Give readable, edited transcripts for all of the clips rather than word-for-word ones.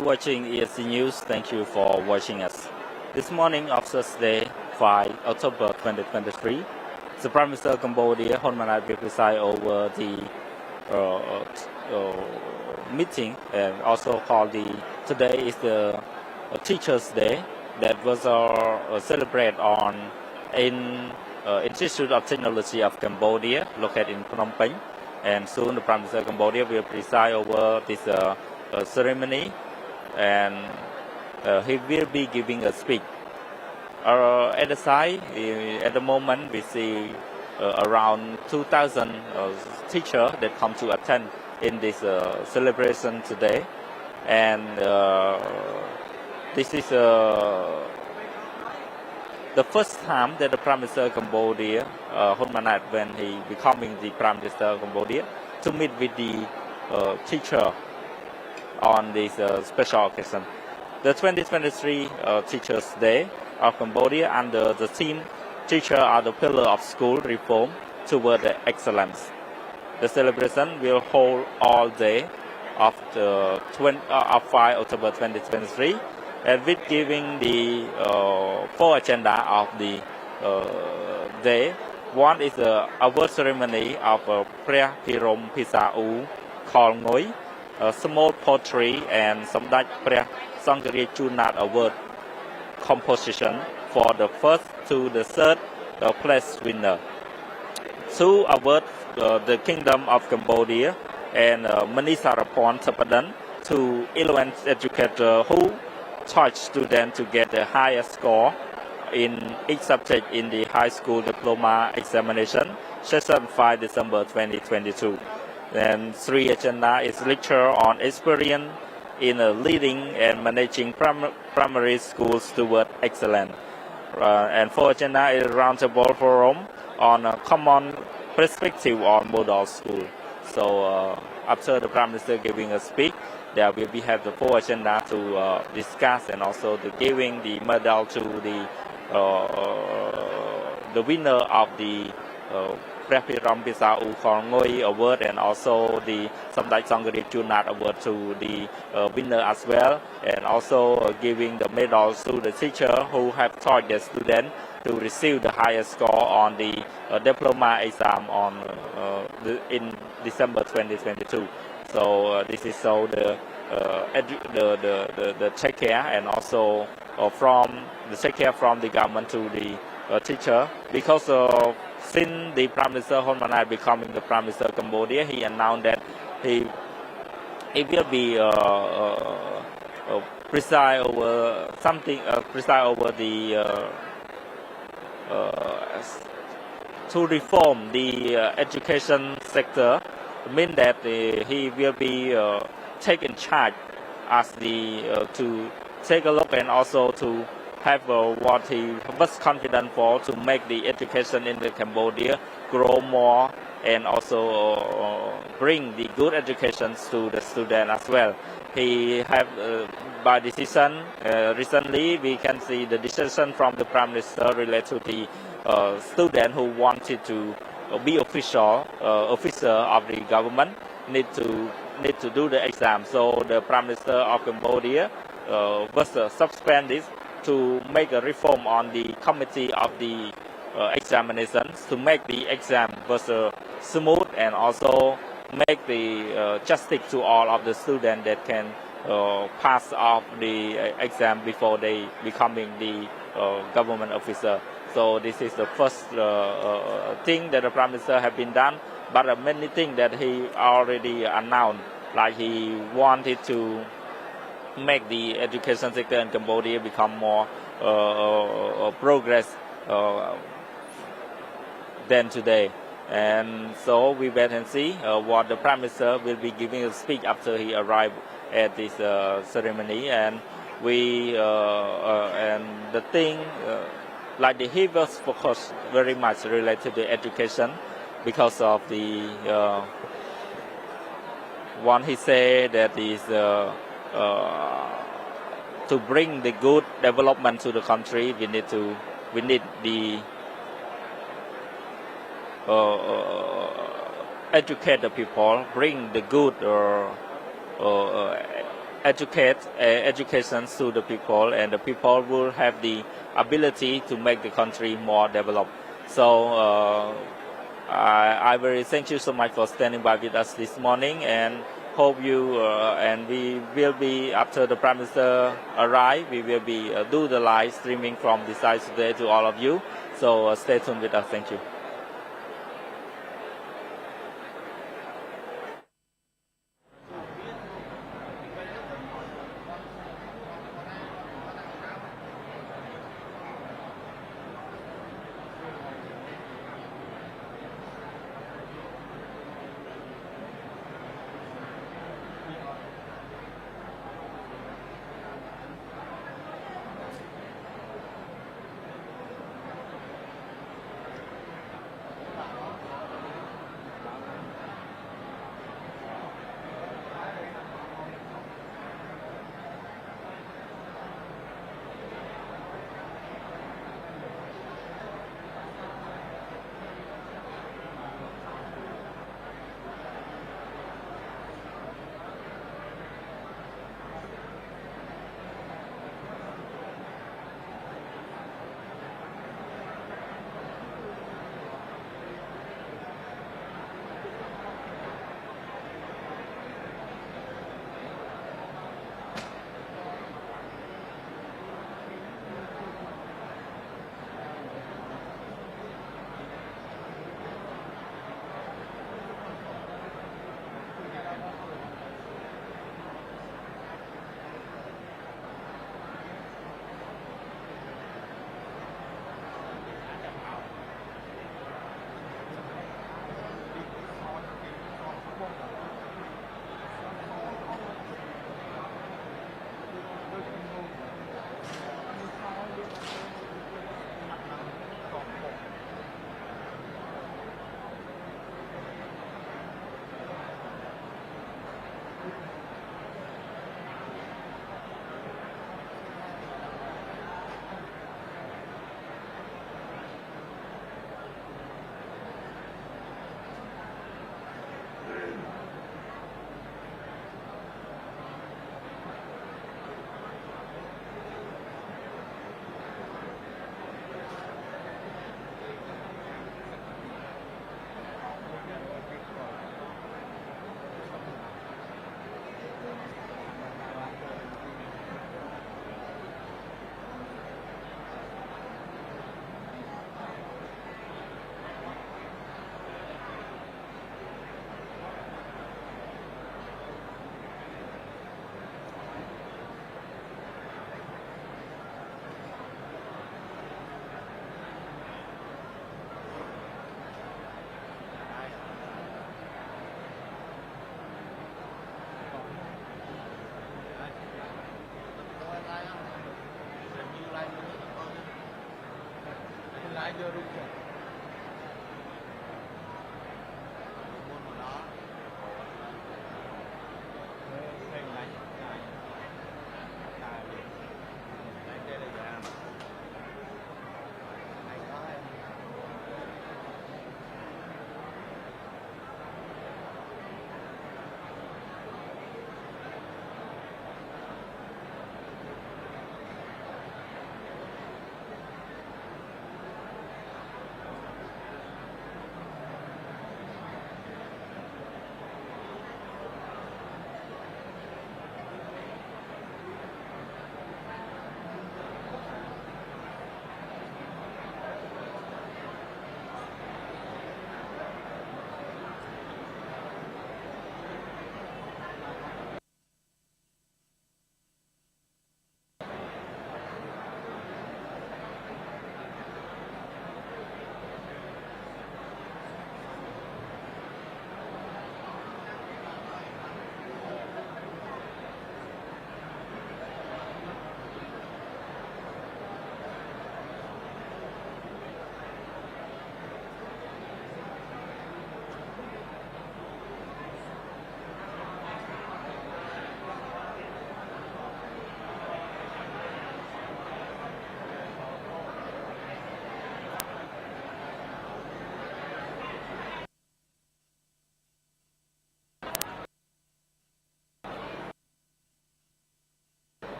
You're watching ESC News. Thank you for watching us. This morning of Thursday, 5 October 2023, the Prime Minister of Cambodia, Hun Manet, will preside over the meeting, and also called today is the Teachers' Day that was celebrated in Institute of Technology of Cambodia, located in Phnom Penh. And soon the Prime Minister of Cambodia will preside over this ceremony, and he will be giving a speech. At the side, at the moment, we see around 2,000 teachers that come to attend in this celebration today. And this is the first time that the Prime Minister of Cambodia, Hun Manet, when he becoming the Prime Minister of Cambodia, to meet with the teacher on this special occasion. The 2023 Teachers' Day of Cambodia under the theme "Teachers are the pillar of school reform toward excellence." The celebration will hold all day of 5 October 2023, and with giving the four agenda of the day. One is the award ceremony of Prea Pirom Pisa U Khol Ngoi, small poetry, and Samdak Prea Sangri Chunat award composition for the first to the third place winner. Two awards, the Kingdom of Cambodia and Manisarapon Sapadan, to 11 educators who taught students to get the highest score in each subject in the high school diploma examination, session 5 December 2022. And three agenda is lecture on experience in leading and managing primary schools toward excellence. And four agenda is roundtable forum on a common perspective on model school. So after the Prime Minister giving a speech, there will be have the four agenda to discuss, and also the giving the medal to the winner of the Prepiram Pisa U Khol Ngoi award, and also the Samdak Sangri Chunat award to the winner as well, and also giving the medals to the teacher who have taught the student to receive the highest score on the diploma exam in December 2022. So this is so the take care, and also from the take care from the government to the teacher, because since the Prime Minister Hun Manet becoming the Prime Minister of Cambodia, he announced that he will be preside over something, preside over the to reform the education sector. Mean that he will be taken charge as the to take a look, and also to have what he was confident for, to make the education in the Cambodia grow more, and also bring the good education to the student as well. He have by decision recently we can see the decision from the Prime Minister related to the student who wanted to be officer of the government need to do the exam. So the Prime Minister of Cambodia was suspended to make a reform on the committee of the examinations, to make the exam was smooth, and also make the justice to all of the students that can pass off the exam before they becoming the government officer. So this is the first thing that the Prime Minister have been done, but many things that he already announced, like he wanted to make the education sector in Cambodia become more progress than today. And so we wait and see what the Prime Minister will be giving a speech after he arrived at this ceremony. And we and the thing, like he was focused very much related to education, because of the one he said that is to bring the good development to the country, we need the educate the people, bring the good educate education to the people, and the people will have the ability to make the country more developed. So I very thank you so much for standing by with us this morning, and hope you and we will be, after the Prime Minister arrive, we will be do the live streaming from the site today to all of you. So stay tuned with us. Thank you.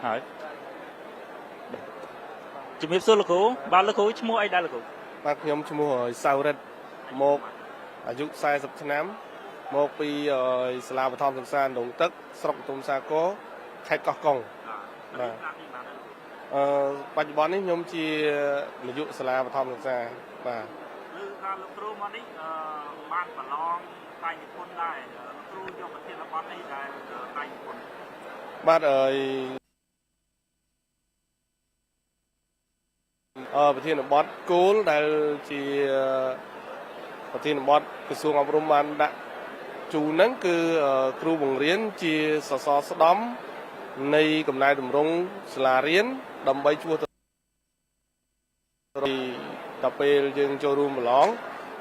ហើយជំរាបសួរលោកគ្រូបាទលោកគ្រូឈ្មោះអីដែរលោកគ្រូបាទខ្ញុំឈ្មោះសៅរិទ្ធមកអាយុ40ឆ្នាំមកពីសាលាបឋមសិក្សាដងទឹកស្រុកទុំសាគរខេត្តកោះកុងបាទបច្ចុប្បន្ននេះខ្ញុំជានាយកសាលាបឋមសិក្សាបាទគឺថាលោកគ្រូមកនេះបានប្រឡងតែនិពន្ធដែរលោកគ្រូយកប្រធានបទនេះដែលតែនិពន្ធបាទប្រធានបទគោលដែលជាប្រធានបទក្រសួងអប់រំបានដាក់ជូនហ្នឹងគឺគ្រូបង្រៀនជាសសរស្តម្ភនៃកំណែតម្រង់សាលារៀនដើម្បីជួយដល់ពេលយើងចូលរួមប្រឡង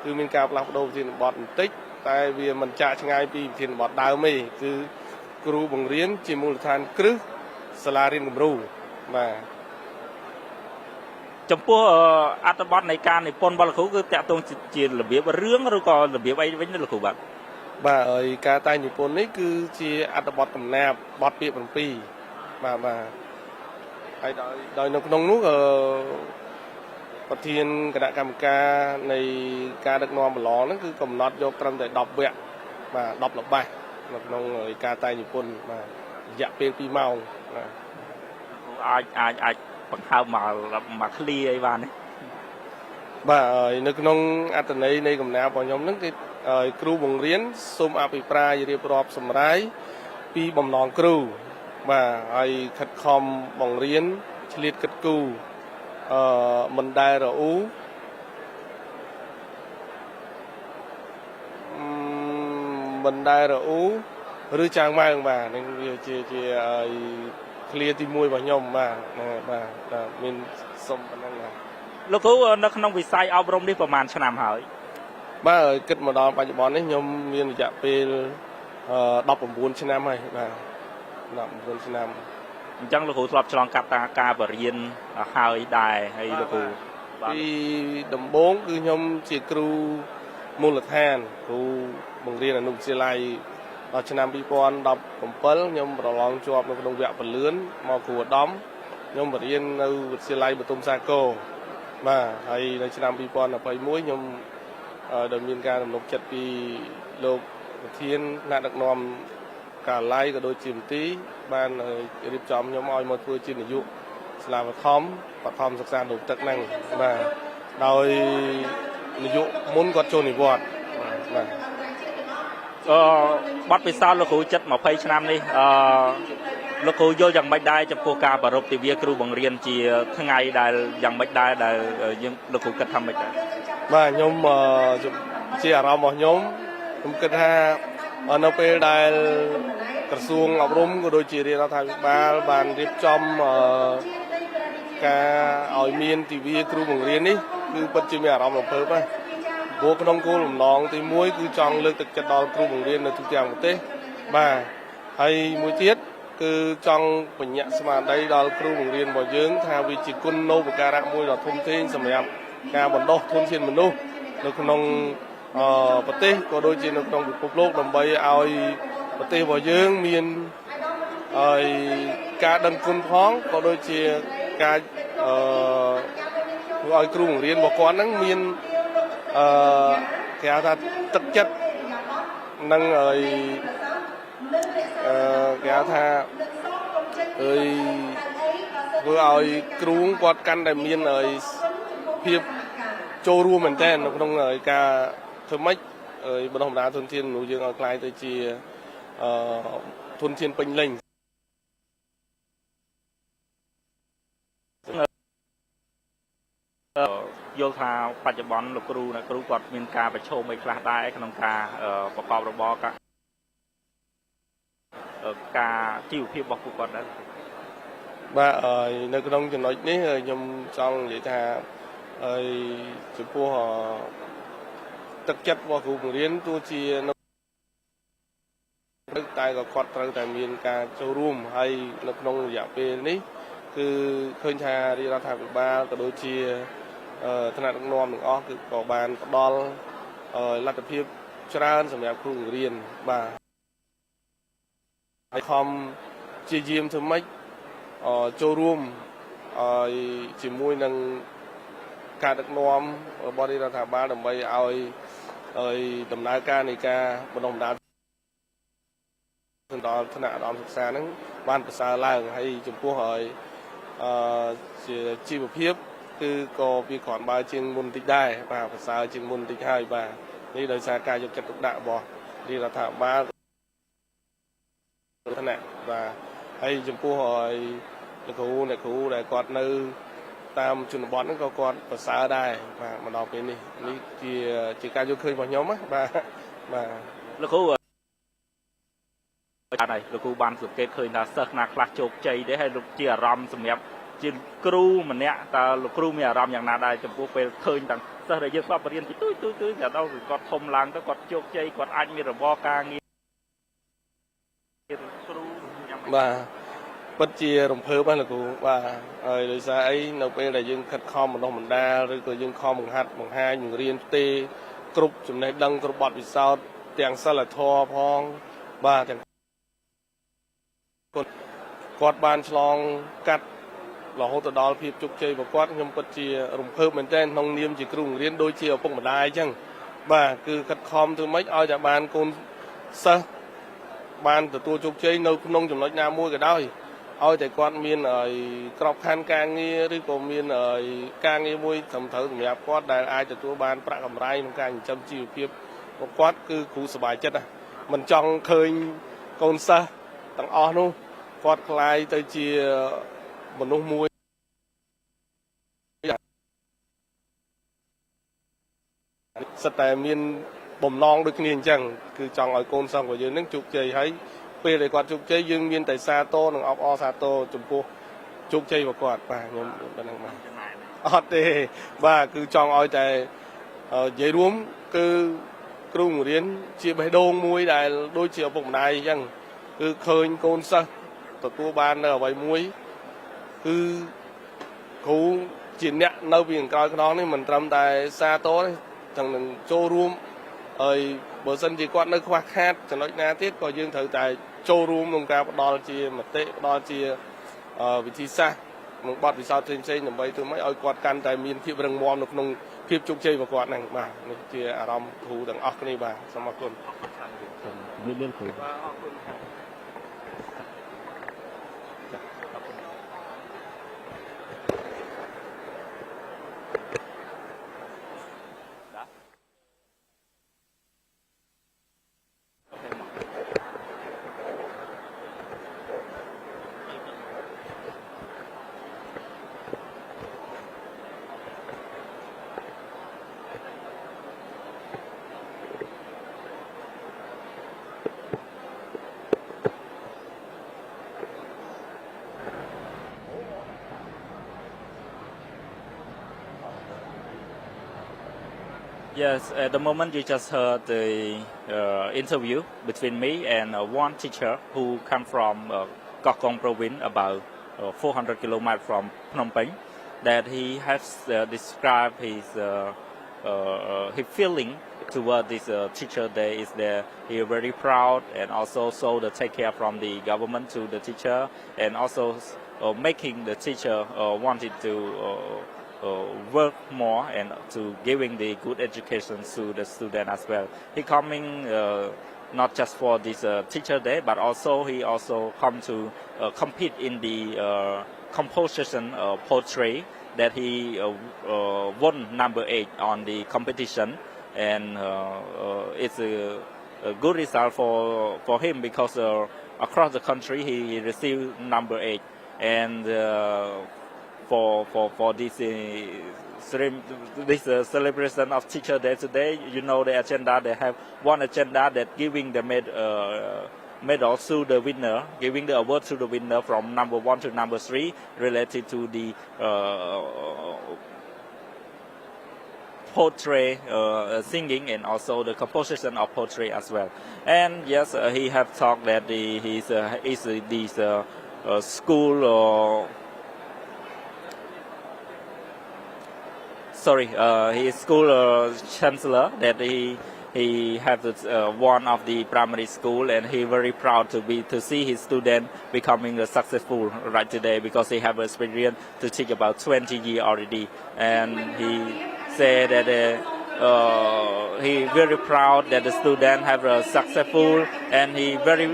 គឺមានការផ្លាស់ប្ដូរប្រធានបទបន្តិចតែវាមិនចាក់ឆ្ងាយពីប្រធានបទដើមទេគឺគ្រូបង្រៀនជាមូលដ្ឋានគ្រឹះសាលារៀនគំរូបាទចំពោះអត្ថបទនៃការនិពន្ធរបស់លោកគ្រូគឺតាក់ទងជារបៀបរឿងឬក៏របៀបអីវិញលោកគ្រូបាទហើយការតែងនិពន្ធនេះគឺជាអត្ថបទកំណាព្យបទពាក្យ7បាទហើយដោយនៅក្នុងនោះប្រធានគណៈកម្មការនៃការដឹកនាំប្រឡងហ្នឹងគឺកំណត់យកត្រឹមតែ10វគ្គបាទ10ល្បះនៅក្នុងការតែងនិពន្ធបាទរយៈពេល2ម៉ោងបាទអាចបង្ហើបមកឃ្លាអីបានទេបាទនៅក្នុងអត្ថន័យនៃកំណាព្យរបស់ខ្ញុំហ្នឹងគឺគ្រូបង្រៀនសូមអភិប្រាយរៀបរាប់សម្រាយពីបំណងគ្រូបាទហើយខិតខំបង្រៀនឆ្លៀតគិតគូរមិនដែលរអ៊ូឬចាងម៉ៅបាទនឹងវាជាឃ្លាទី1របស់ខ្ញុំបាទមានសុំប៉ុណ្ណឹងបាទលោកគ្រូនៅក្នុងវិស័យអប់រំនេះប្រហែលឆ្នាំហើយបាទគិតមកដល់បច្ចុប្បន្ននេះខ្ញុំមានរយៈពេល19ឆ្នាំហើយបាទ19ឆ្នាំអញ្ចឹងលោកគ្រូធ្លាប់ឆ្លងកាត់ការបរៀនហើយដែរហើយលោកគ្រូពីដំបូងគឺខ្ញុំជាគ្រូមូលដ្ឋានគ្រូបង្រៀនអនុវិទ្យាល័យដល់ឆ្នាំ2017ខ្ញុំប្រឡងជាប់នៅក្នុងវគ្គពលឿនមកគ្រូឧត្តមខ្ញុំបរៀននៅវិទ្យាល័យបទុមសាគរបាទហើយនៅឆ្នាំ2021ខ្ញុំដែលមានការរំលោភចិត្តពីលោកប្រធានថ្នាក់ដឹកនាំការិយាល័យក៏ដូចជាមន្ទីរបានរៀបចំខ្ញុំឲ្យមកធ្វើជានាយកសាលាបឋមសិក្សាដងទឹកហ្នឹងបាទដោយនាយកមុនគាត់ចូលនិវត្តន៍បាទបទពិសោធន៍លោកគ្រូចិត្ត20ឆ្នាំនេះលោកគ្រូយល់យ៉ាងម៉េចដែរចំពោះការប្រារព្ធទិវាគ្រូបង្រៀនជាថ្ងៃដែលយ៉ាងម៉េចដែរដែលយើងលោកគ្រូគិតថាម៉េចដែរបាទខ្ញុំជាអារម្មណ៍របស់ខ្ញុំគិតថានៅពេលដែលក្រសួងអប់រំក៏ដូចជារាជរដ្ឋាភិបាលបានរៀបចំការឲ្យមានទិវាគ្រូបង្រៀននេះគឺពិតជាមានអារម្មណ៍រំភើបណាស់ព្រោះក្នុងគោលបំណងទី1គឺចង់លើកទឹកចិត្តដល់គ្រូបង្រៀននៅទូទាំងប្រទេសបាទហើយមួយទៀតគឺចង់បញ្ញត្តិស្មារតីដល់គ្រូបង្រៀនរបស់យើងថាវាជាគុណូបការៈមួយដ៏ធំធេងសម្រាប់ការបណ្ដុះធនធានមនុស្សនៅក្នុងប្រទេសក៏ដូចជានៅក្នុងពិភពលោកដើម្បីឲ្យប្រទេសរបស់យើងមានការដឹងគុណផងក៏ដូចជាការធ្វើឲ្យគ្រូបង្រៀនរបស់គាត់ហ្នឹងមានគេហៅថាទឹកចិត្តនិងគេហៅថាធ្វើឲ្យគ្រូគាត់កាន់តែមានភាពចូលរួមមែនទែននៅក្នុងការធ្វើម៉េចបណ្ដុះបណ្ដាលធនធានមនុស្សយើងឲ្យក្លាយទៅជាធនធានពេញលេញយល់ថាបច្ចុប្បន្នលោកគ្រូគាត់មានការប្រឈមអីខ្លះដែរក្នុងការប្រកបរបរការជីវភាពរបស់ពួកគាត់ដែរបាទនៅក្នុងចំណុចនេះខ្ញុំចង់និយាយថាចំពោះទឹកចិត្តរបស់គ្រូបង្រៀនទោះជាតែក៏គាត់ត្រូវតែមានការចូលរួមហើយនៅក្នុងរយៈពេលនេះគឺឃើញថារាជរដ្ឋាភិបាលក៏ដូចជាថ្នាក់ដឹកនាំទាំងអស់គឺក៏បានផ្ដល់លទ្ធភាពច្រើនសម្រាប់គ្រូបង្រៀនបាទហើយខំជាយាមធ្វើម៉េច ចូលរួមជាមួយនឹងការដឹកនាំរបស់រដ្ឋាភិបាលដើម្បីឲ្យដំណើរការនៃការបណ្ដុះបណ្ដាលដល់ថ្នាក់ឧត្តមសិក្សាហ្នឹងបានប្រសើរឡើងហើយចំពោះជាជីវភាពគឺក៏វាគ្រាន់បើជាងមុនតិចដែរបាទប្រសើរជាងមុនតិចហើយបាទនេះដោយសារការយកចិត្តទុកដាក់របស់រដ្ឋាភិបាលថ្នាក់បាទហើយចំពោះលោកគ្រូអ្នកគ្រូដែលគាត់នៅតាមជនបទហ្នឹងក៏គាត់ប្រសើរដែរបាទមកដល់ពេលនេះជាការយល់ឃើញរបស់ខ្ញុំណាបាទលោកគ្រូលោកគ្រូបានសង្កេតឃើញថាសិស្សណាខ្លះជោគជ័យទេហើយលោកជាអារម្មណ៍សម្រាប់ជាគ្រូម្នាក់តើលោកគ្រូមានអារម្មណ៍យ៉ាងណាដែរចំពោះពេលឃើញទាំងសិស្សដែលយើងស្បរៀនទីទួយទៅគាត់ធំឡើងទៅគាត់ជោគជ័យគាត់អាចមានរបរការងារគ្រូបាទពិតជារំភើបណាស់លោកគ្រូបាទហើយដោយសារអីនៅពេលដែលយើងខិតខំបណ្ដុះបណ្ដាលឬក៏យើងខំបង្ហាត់បង្ហាញបង្រៀនផ្ទេរគ្រប់ចំណេះដឹងគ្រប់បទពិសោធន៍ទាំងសិលធម៌ផងបាទទាំងគាត់បានឆ្លងកាត់រហូតទៅដល់ភាពជោគជ័យរបស់គាត់ខ្ញុំពិតជារំភើបមែនទែនក្នុងនាមជាគ្រូបង្រៀនដូចជាឪពុកម្ដាយអញ្ចឹងបាទគឺខិតខំធ្វើម៉េចឲ្យតែបានកូនសិស្សបានទទួលជោគជ័យនៅក្នុងចំណុចណាមួយក៏ដោយឲ្យតែគាត់មានក្របខ័ណ្ឌការងារឬក៏មានការងារមួយត្រឹមត្រូវសម្រាប់គាត់ដែលអាចទទួលបានប្រាក់កម្រៃក្នុងការចិញ្ចឹមជីវភាពរបស់គាត់គឺគ្រូសប្បាយចិត្តណាមិនចង់ឃើញកូនសិស្សទាំងអស់នោះគាត់ខ្លាយទៅជាមនុស្សមួយសិតតែមានបំណងដូចគ្នាអញ្ចឹងគឺចង់ឲ្យកូនសិស្សរបស់យើងនឹងជោគជ័យហើយពេលដែលគាត់ជោគជ័យយើងមានតែសាទរនិងអបអរសាទរចំពោះជោគជ័យរបស់គាត់បាទខ្ញុំប៉ុណ្ណឹងបាទអត់ទេបាទគឺចង់ឲ្យតែនិយាយរួមគឺគ្រូបង្រៀនជាបេះដូងមួយដែលដូចជាឪពុកម្ដាយអញ្ចឹងគឺឃើញកូនសិស្សទទួលបាននៅអ្វីមួយគឺគ្រូជាអ្នកនៅពីខាងក្រោយខ្នងនេះមិនត្រឹមតែសាទរទេទាំងនឹងចូលរួមហើយបើសិនជាគាត់នៅខ្វះខាតចំណុចណាទៀតក៏យើងត្រូវតែចូលរួមក្នុងការផ្ដល់ជាមតិផ្ដល់ជាវិធីសាស្ត្រក្នុងបទពិសោធន៍ផ្សេងៗដើម្បីធ្វើម៉េចឲ្យគាត់កាន់តែមានភាពរឹងមាំនៅក្នុងភាពជោគជ័យរបស់គាត់ហ្នឹងបាទនេះជាអារម្មណ៍គ្រូទាំងអស់គ្នាបាទសូមអរគុណមានគ្រូបាទអរគុណYes, at the moment you just heard the interview between me and one teacher who come from Kokong province, about 400 kilometers from Phnom Penh, that he has described his feeling toward this teacher day is that he is very proud and also show the take care from the government to the teacher and also making the teacher wanted to work more and to giving the good education to the student as well. He coming not just for this teacher day, but also he also come to compete in the composition poetry that he won number 8 on the competition, and it's a good result for him because across the country he received number 8, and for this celebration of Teacher Day today, you know the agenda. They have one agenda that giving the medal to the winner, giving the award to the winner from number 1 to number 3, related to the poetry, singing, and also the composition of poetry as well. And yes, he have talked that he's this school. He is school chancellor, that he he have one of the primary school, and he very proud to see his student becoming successful right today, because he have experience to teach about 20 years already, and he said that he very proud that the student have a successful, and he very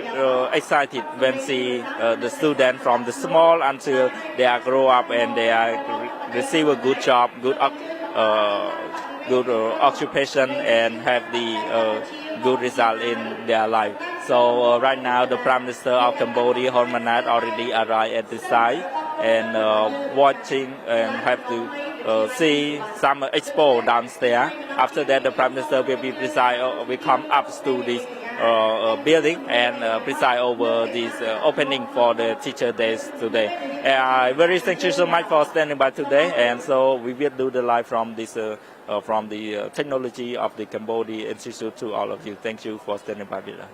excited when see the student from the small until they are grow up and they are receive a good job, good occupation, and have the good result in their life. So right now the Prime Minister of Cambodia, Hun Manet, already arrived at the site and watching and have to see some expo downstairs. After that, the Prime Minister will be will come up to this building and preside over this opening for the Teacher Days today. And I very thank you so much for standing by today. And so we will do the live from this from the technology of the Cambodia Institute to all of you. Thank you for standing by with us.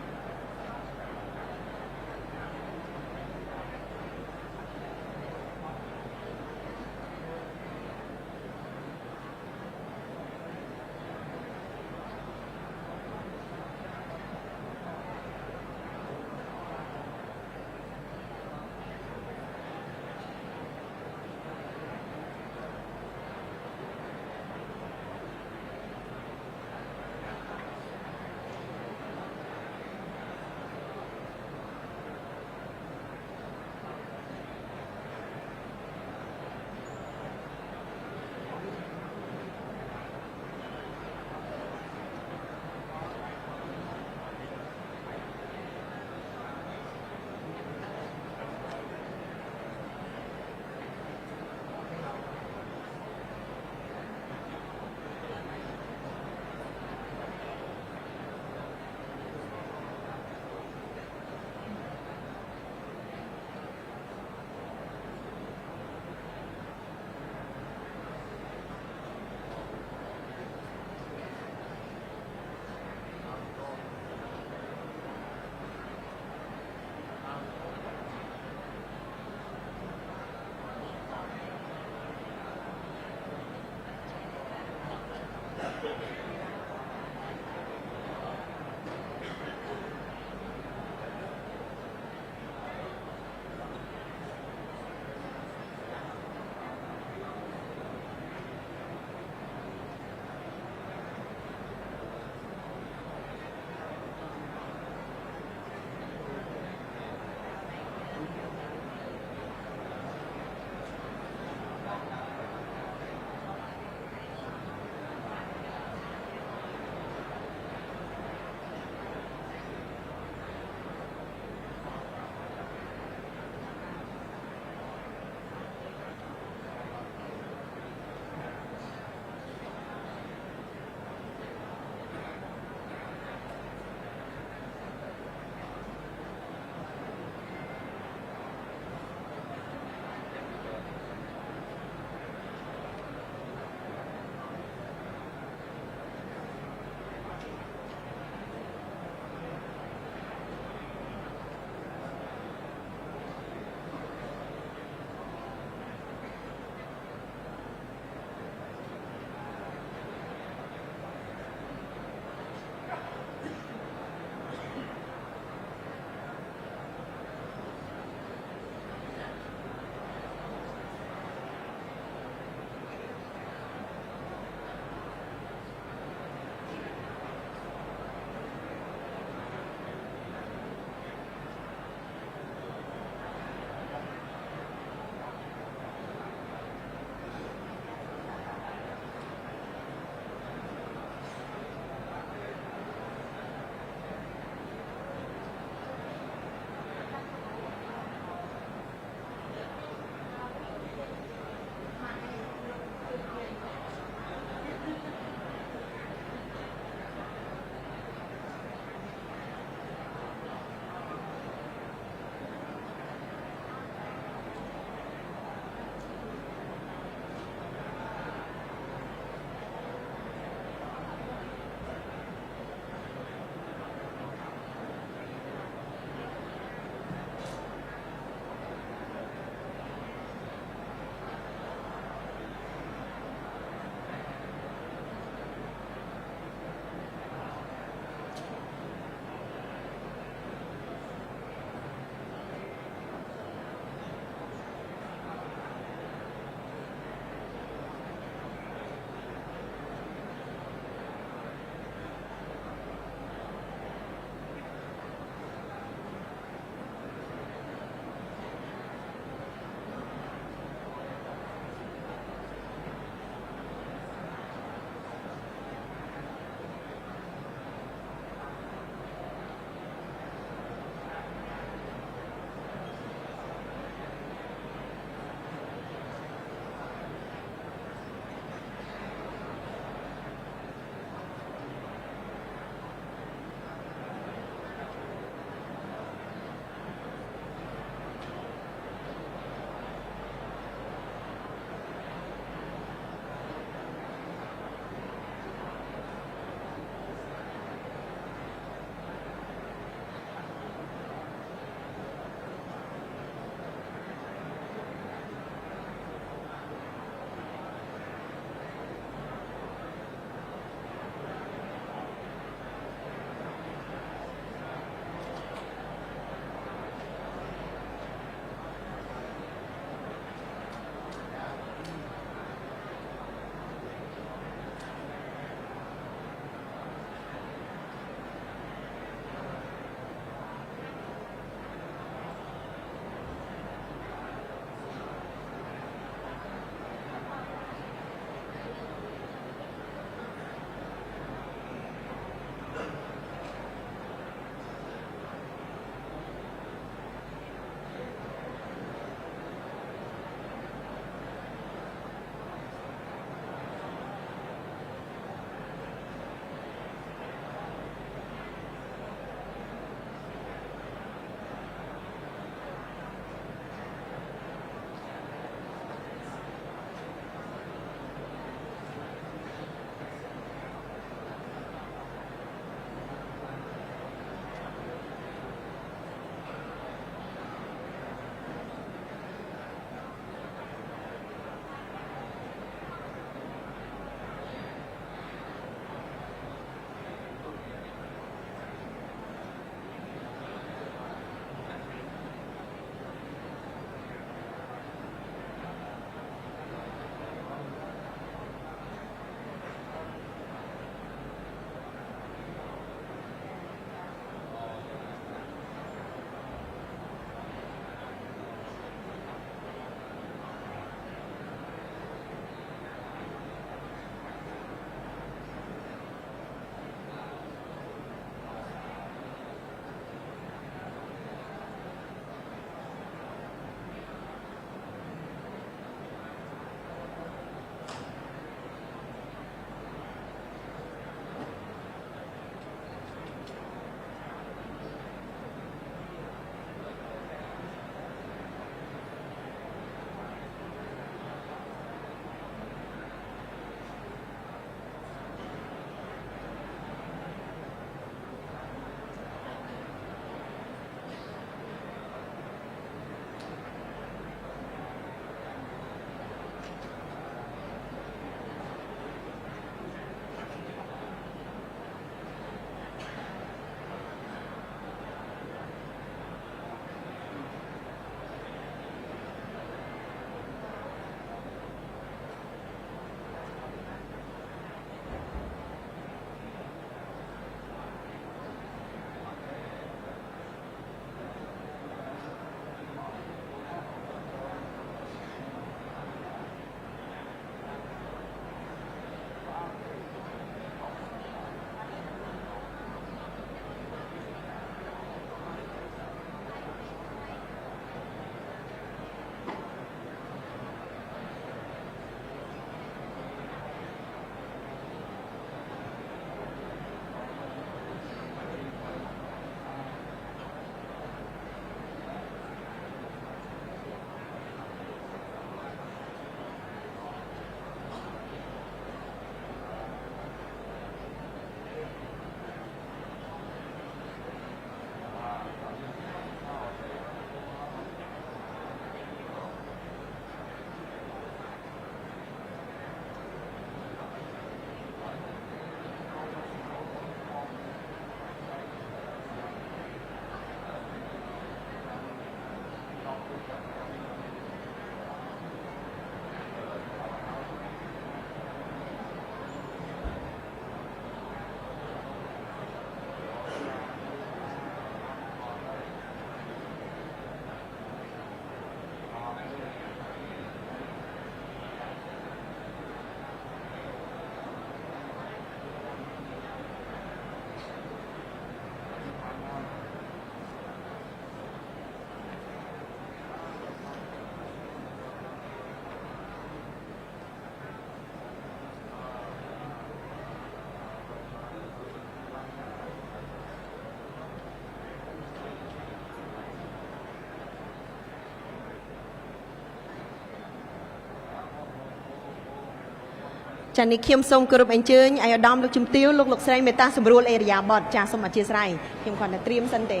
ចានេះខ្ញុំសូមគោរពអញ្ជើញអាយដាមលោកជំទាវលោកស្រីមេត្តាសម្រួលអេរិយាបថចាសូមអធិស្ឋានខ្ញុំគាត់តែត្រៀមសិនទេ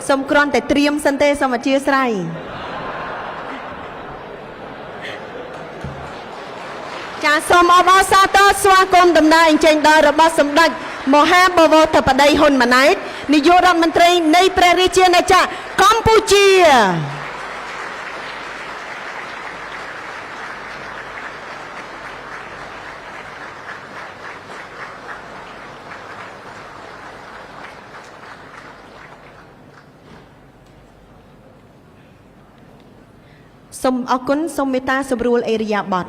សូមគ្រាន់តែត្រៀមសិនទេសូមអធិស្ឋានចាសូមអបអរសាទរស្វាគមន៍ដំណើរអញ្ជើញដល់របស់សម្ដេចមហាបវរធិបតីហ៊ុនម៉ាណែតនាយករដ្ឋមន្ត្រីនៃព្រះរាជាណាចក្រកម្ពុជាសូមអរគុណសូមមេត្តាសម្រួលអេរិយាបថ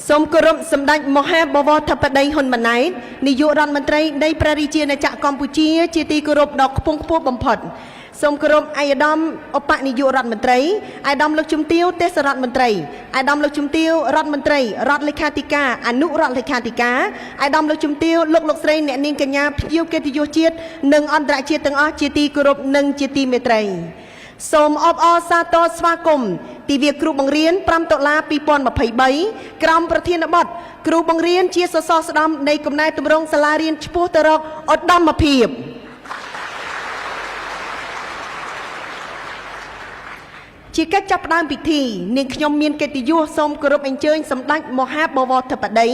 សូមគោរពសម្ដេចមហាបវរធិបតីហ៊ុនម៉ាណែតនាយករដ្ឋមន្ត្រីនៃព្រះរាជាណាចក្រកម្ពុជាជាទីគោរពដ៏ខ្ពង់ខ្ពស់បំផុតសូមគោរពអាយដាមឧបនាយករដ្ឋមន្ត្រីអាយដាមលោកជំទាវទេសរដ្ឋមន្ត្រីអាយដាមលោកជំទាវរដ្ឋមន្ត្រីរដ្ឋលេខាធិការអនុរដ្ឋលេខាធិការអាយដាមលោកជំទាវលោកស្រីអ្នកនាងកញ្ញាភ្ញៀវកិត្តិយសជាតិនិងអន្តរជាតិទាំងអស់ជាទីគោរពនិងជាទីមេត្រីសូមអបអរសាទរស្វាគមន៍ទិវាគ្រូបង្រៀន5តុលា2023ក្រមប្រធានបទគ្រូបង្រៀនជាសសរស្តម្ភនៃកំណែទម្រង់សាលារៀនឆ្ពោះទៅរកឧត្តមភាពជាកិច្ចចាប់ផ្ដើមពិធីនាងខ្ញុំមានកិត្តិយសសូមគោរពអញ្ជើញសម្ដេចមហាបវរធិបតី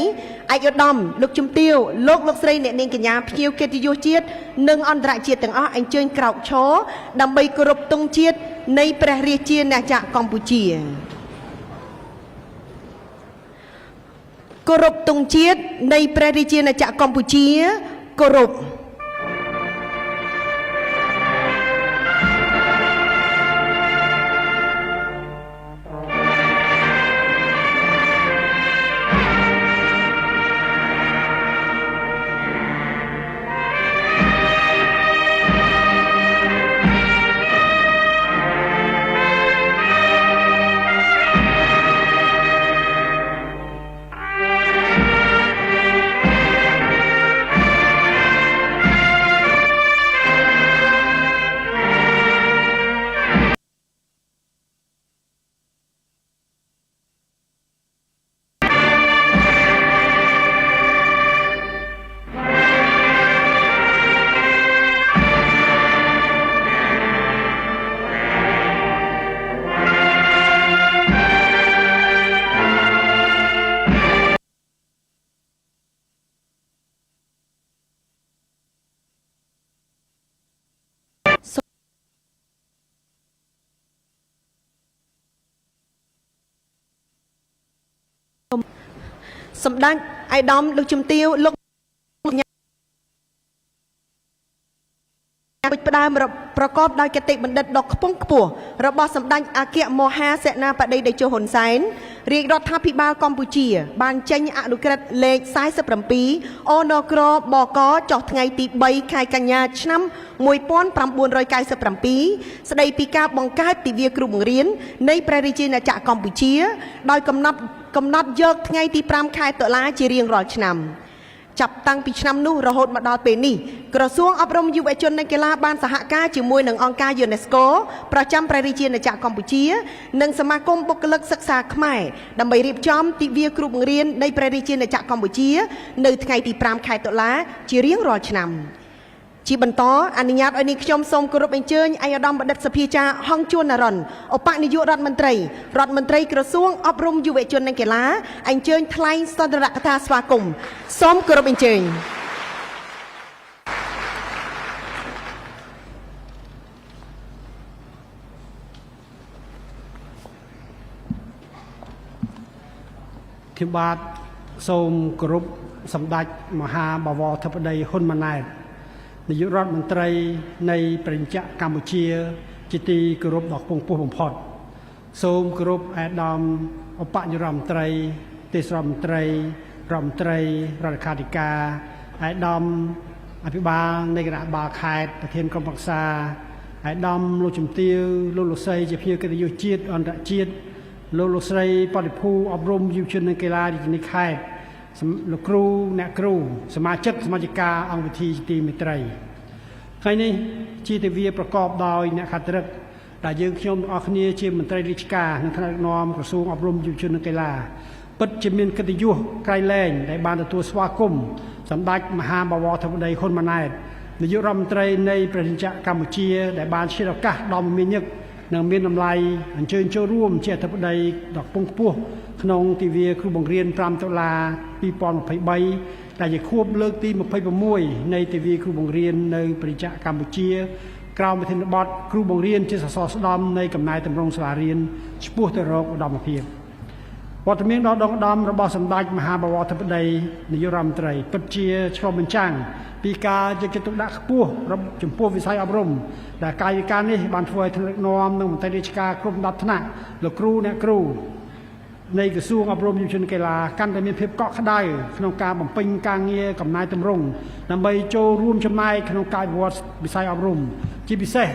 ឯកឧត្តមលោកជំទាវលោកស្រីអ្នកនាងកញ្ញាភ្ញៀវកិត្តិយសជាតិនិងអន្តរជាតិទាំងអស់អញ្ជើញក្រោកឈរដើម្បីគោរពទង់ជាតិនៃព្រះរាជាណាចក្រកម្ពុជាគោរពទង់ជាតិនៃព្រះរាជាណាចក្រកម្ពុជាគោរពសម្ដេចអាយដាមលោកជំទាវលោកផ្ដើមប្រកបដោយគតិបណ្ឌិតដ៏ខ្ពង់ខ្ពស់របស់សម្ដេចអគ្គមហាសេនាបតីតេជោហ៊ុនសែនរាជរដ្ឋាភិបាលកម្ពុជាបានចេញអនុក្រឹត្យលេខ47 អនក្របកចុះថ្ងៃទី3ខែកញ្ញាឆ្នាំ1997ស្ដីពីការបង្កើតទិវាគ្រូបង្រៀននៃព្រះរាជាណាចក្រកម្ពុជាដោយកំណត់យកថ្ងៃទី5ខែតុលាជារៀងរាល់ឆ្នាំចាប់តាំងពីឆ្នាំនោះរហូតមកដល់ពេលនេះក្រសួងអប់រំយុវជននិងកីឡាបានសហការជាមួយនឹងអង្គការ UNESCO ប្រចាំព្រះរាជាណាចក្រកម្ពុជានិងសមាគមបុគ្គលិកសិក្សាខ្មែរដើម្បីរៀបចំទិវាគ្រូបង្រៀននៃព្រះរាជាណាចក្រកម្ពុជានៅថ្ងៃទី5ខែតុលាជារៀងរាល់ឆ្នាំជាបន្តអនុញ្ញាតឲ្យនាងខ្ញុំសូមគោរពអញ្ជើញឯកឧត្តមបណ្ឌិតសភាចារ្យហងជួននរ៉ុនឧបនាយករដ្ឋមន្ត្រីក្រសួងអប់រំយុវជននិងកីឡាអញ្ជើញថ្លែងសន្ទរកថាស្វាគមន៍សូមគោរពអញ្ជើញខ្ញុំបាទសូមគោរពសម្ដេចមហាបវរធិបតីហ៊ុនម៉ាណែតនាយករដ្ឋមន្ត្រីនៃព្រះរាជាកម្ពុជាជាទីគោរពដ៏ខ្ពង់ខ្ពស់បំផុតសូមគោរពអាដាមឧបនាយករដ្ឋមន្ត្រីទេសរដ្ឋមន្ត្រីរដ្ឋមន្ត្រីរដ្ឋលេខាធិការ អាយដាមអភិបាលនៃគណៈបាលខេត្តប្រធានក្រុមប្រឹក្សាអាយដាមលោកជំទាវលោកលោកស្រីជាភ្ញៀវកិត្តិយសជាតិអន្តរជាតិលោកស្រីបដិភូអប់រំយុវជននិងកីឡារាជធានីខេត្តលោកគ្រូអ្នកគ្រូសមាជិកសមាជិកាអង្គវិធីទីមេត្រីថ្ងៃនេះជាទិវាប្រកបដោយអ្នកខត្តរិកដែលយើងខ្ញុំទាំងអស់គ្នាជាមន្ត្រីរាជការនិងថ្នាក់ដឹកនាំក្រសួងអប់រំយុវជននិងកីឡាពិតជាមានកិត្តិយសក្រៃលែងដែលបានទទួលស្វាគមន៍សម្ដេចមហាបវរធិបតីហ៊ុនម៉ាណែតនាយករដ្ឋមន្ត្រីនៃព្រះរាជាកម្ពុជាដែលបានឆ្លៀតឱកាសដ៏មមាញឹកនិងមានតម្លៃអញ្ជើញចូលរួមជាអធិបតីដ៏ខ្ពង់ខ្ពស់ក្នុងទិវាគ្រូបង្រៀន5តុលា2023ដែលជាខួបលើកទី26នៃទិវាគ្រូបង្រៀននៅព្រះរាជាកម្ពុជាក្រោមប្រធានបទគ្រូបង្រៀនជាសសរស្តម្ភនៃកំណែទម្រង់សាលារៀនឆ្ពោះទៅរកឧត្តមភាពវត្តមានដ៏ដងដំរបស់សម្ដេចមហាបវរធិបតីនាយករដ្ឋមន្ត្រីពិតជាឆ្លុះបញ្ចាំងពីការយកចិត្តទុកដាក់ខ្ពស់ចំពោះវិស័យអប់រំដែលកាយវិការនេះបានធ្វើឲ្យថ្នាក់ដឹកនាំនិងមន្ត្រីរាជការគ្រប់ដំណាក់ថ្នាក់លោកគ្រូអ្នកគ្រូនៃក្រសួងអប់រំយុវជនកីឡាកាន់តែមានភាពកក់ក្ដៅក្នុងការបំពេញការងារកំណែទម្រង់ដើម្បីចូលរួមចំណែកក្នុងការវិវត្តវិស័យអប់រំជាពិសេស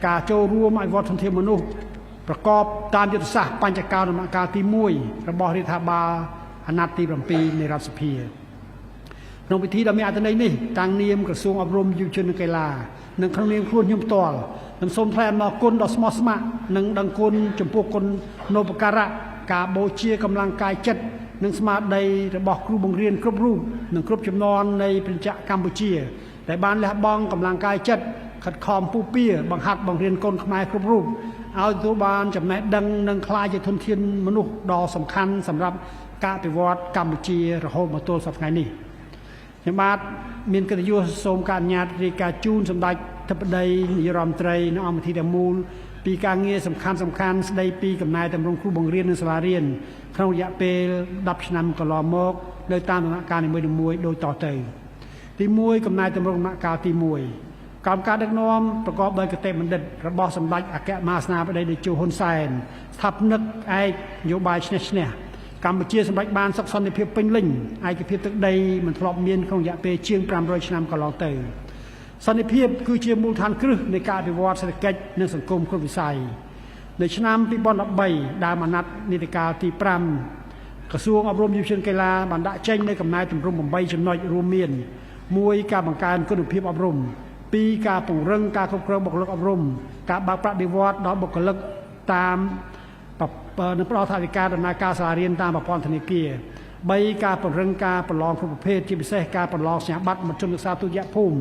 ការចូលរួមអភិវឌ្ឍធនធានមនុស្សប្រកបតាមយុទ្ធសាស្ត្របញ្ចកោដំណាក់កាលទី1របស់រដ្ឋាភិបាលអាណត្តិទី7នៃរដ្ឋសភាក្នុងពិធីដ៏មានអត្ថន័យនេះតាំងនាមក្រសួងអប់រំយុវជននិងកីឡានិងក្នុងនាមខ្លួនខ្ញុំផ្ទាល់ខ្ញុំសូមថ្លែងអំណរគុណដ៏ស្មោះស្ម័គ្រនិងដឹងគុណចំពោះគុណនូបការៈការបូជាកម្លាំងកាយចិត្តនិងស្មារតីរបស់គ្រូបង្រៀនគ្រប់រូបនិងគ្រប់ជំនាន់នៃព្រះរាជាកម្ពុជាដែលបានលះបង់កម្លាំងកាយចិត្តខិតខំពុះពៀបង្ហាត់បង្រៀនកូនខ្មែរគ្រប់រូបឲ្យទទួលបានចំណេះដឹងនិងក្លាយជាធនធានមនុស្សដ៏សំខាន់សម្រាប់ការអភិវឌ្ឍកម្ពុជារហូតមកទល់សប្តាហ៍ថ្ងៃនេះខ្ញុំបាទមានកិត្តិយសសូមការអនុញ្ញាតរាយការណ៍ជូនសម្ដេចអធិបតីនាយករដ្ឋមន្ត្រីនិងអង្គវិធីទាំងមូលពីការងារសំខាន់ស្ដីពីកំណែទម្រង់គ្រូបង្រៀននិងសាលារៀនក្នុងរយៈពេល10ឆ្នាំកន្លងមកនៅតាមដំណាក់កាលនីមួយៗដូចតទៅទី1កំណែទម្រង់ដំណាក់កាលទី1កម្មការដឹកនាំប្រកបដោយគតិបណ្ឌិតរបស់សម្ដេចអគ្គមហាសេនាបតីតេជោហ៊ុនសែនស្ថាបនិកឯកនយោបាយឈ្នះកម្ពុជាសម្រេចបានសុខសន្តិភាពពេញលេញឯកភាពទឹកដីមិនធ្លាប់មានក្នុងរយៈពេលជាង500ឆ្នាំកន្លងទៅសន្តិភាពគឺជាមូលដ្ឋានគ្រឹះនៃការអភិវឌ្ឍសេដ្ឋកិច្ចនិងសង្គមគ្រប់វិស័យនៅឆ្នាំ2013ដើមអាណត្តិនីតិកាលទី5ក្រសួងអប់រំយុវជនកីឡាបានដាក់ចេញនូវកំណែទម្រង់8ចំណុចរួមមាន1ការបង្កើនគុណភាពអប់រំ2ការពង្រឹងការគ្រប់គ្រងបុគ្គលិកអប់រំការបើកប្រាក់បៀវត្សដល់បុគ្គលិកតាមនិងផ្ដល់ថវិកាដំណើរការសាលារៀនតាមប្រព័ន្ធធនាគារ3ការពង្រឹងការប្រឡងគ្រប់ប្រភេទជាពិសេសការប្រឡងសញ្ញាបត្រមធ្យមសិក្សាទុតិយភូមិ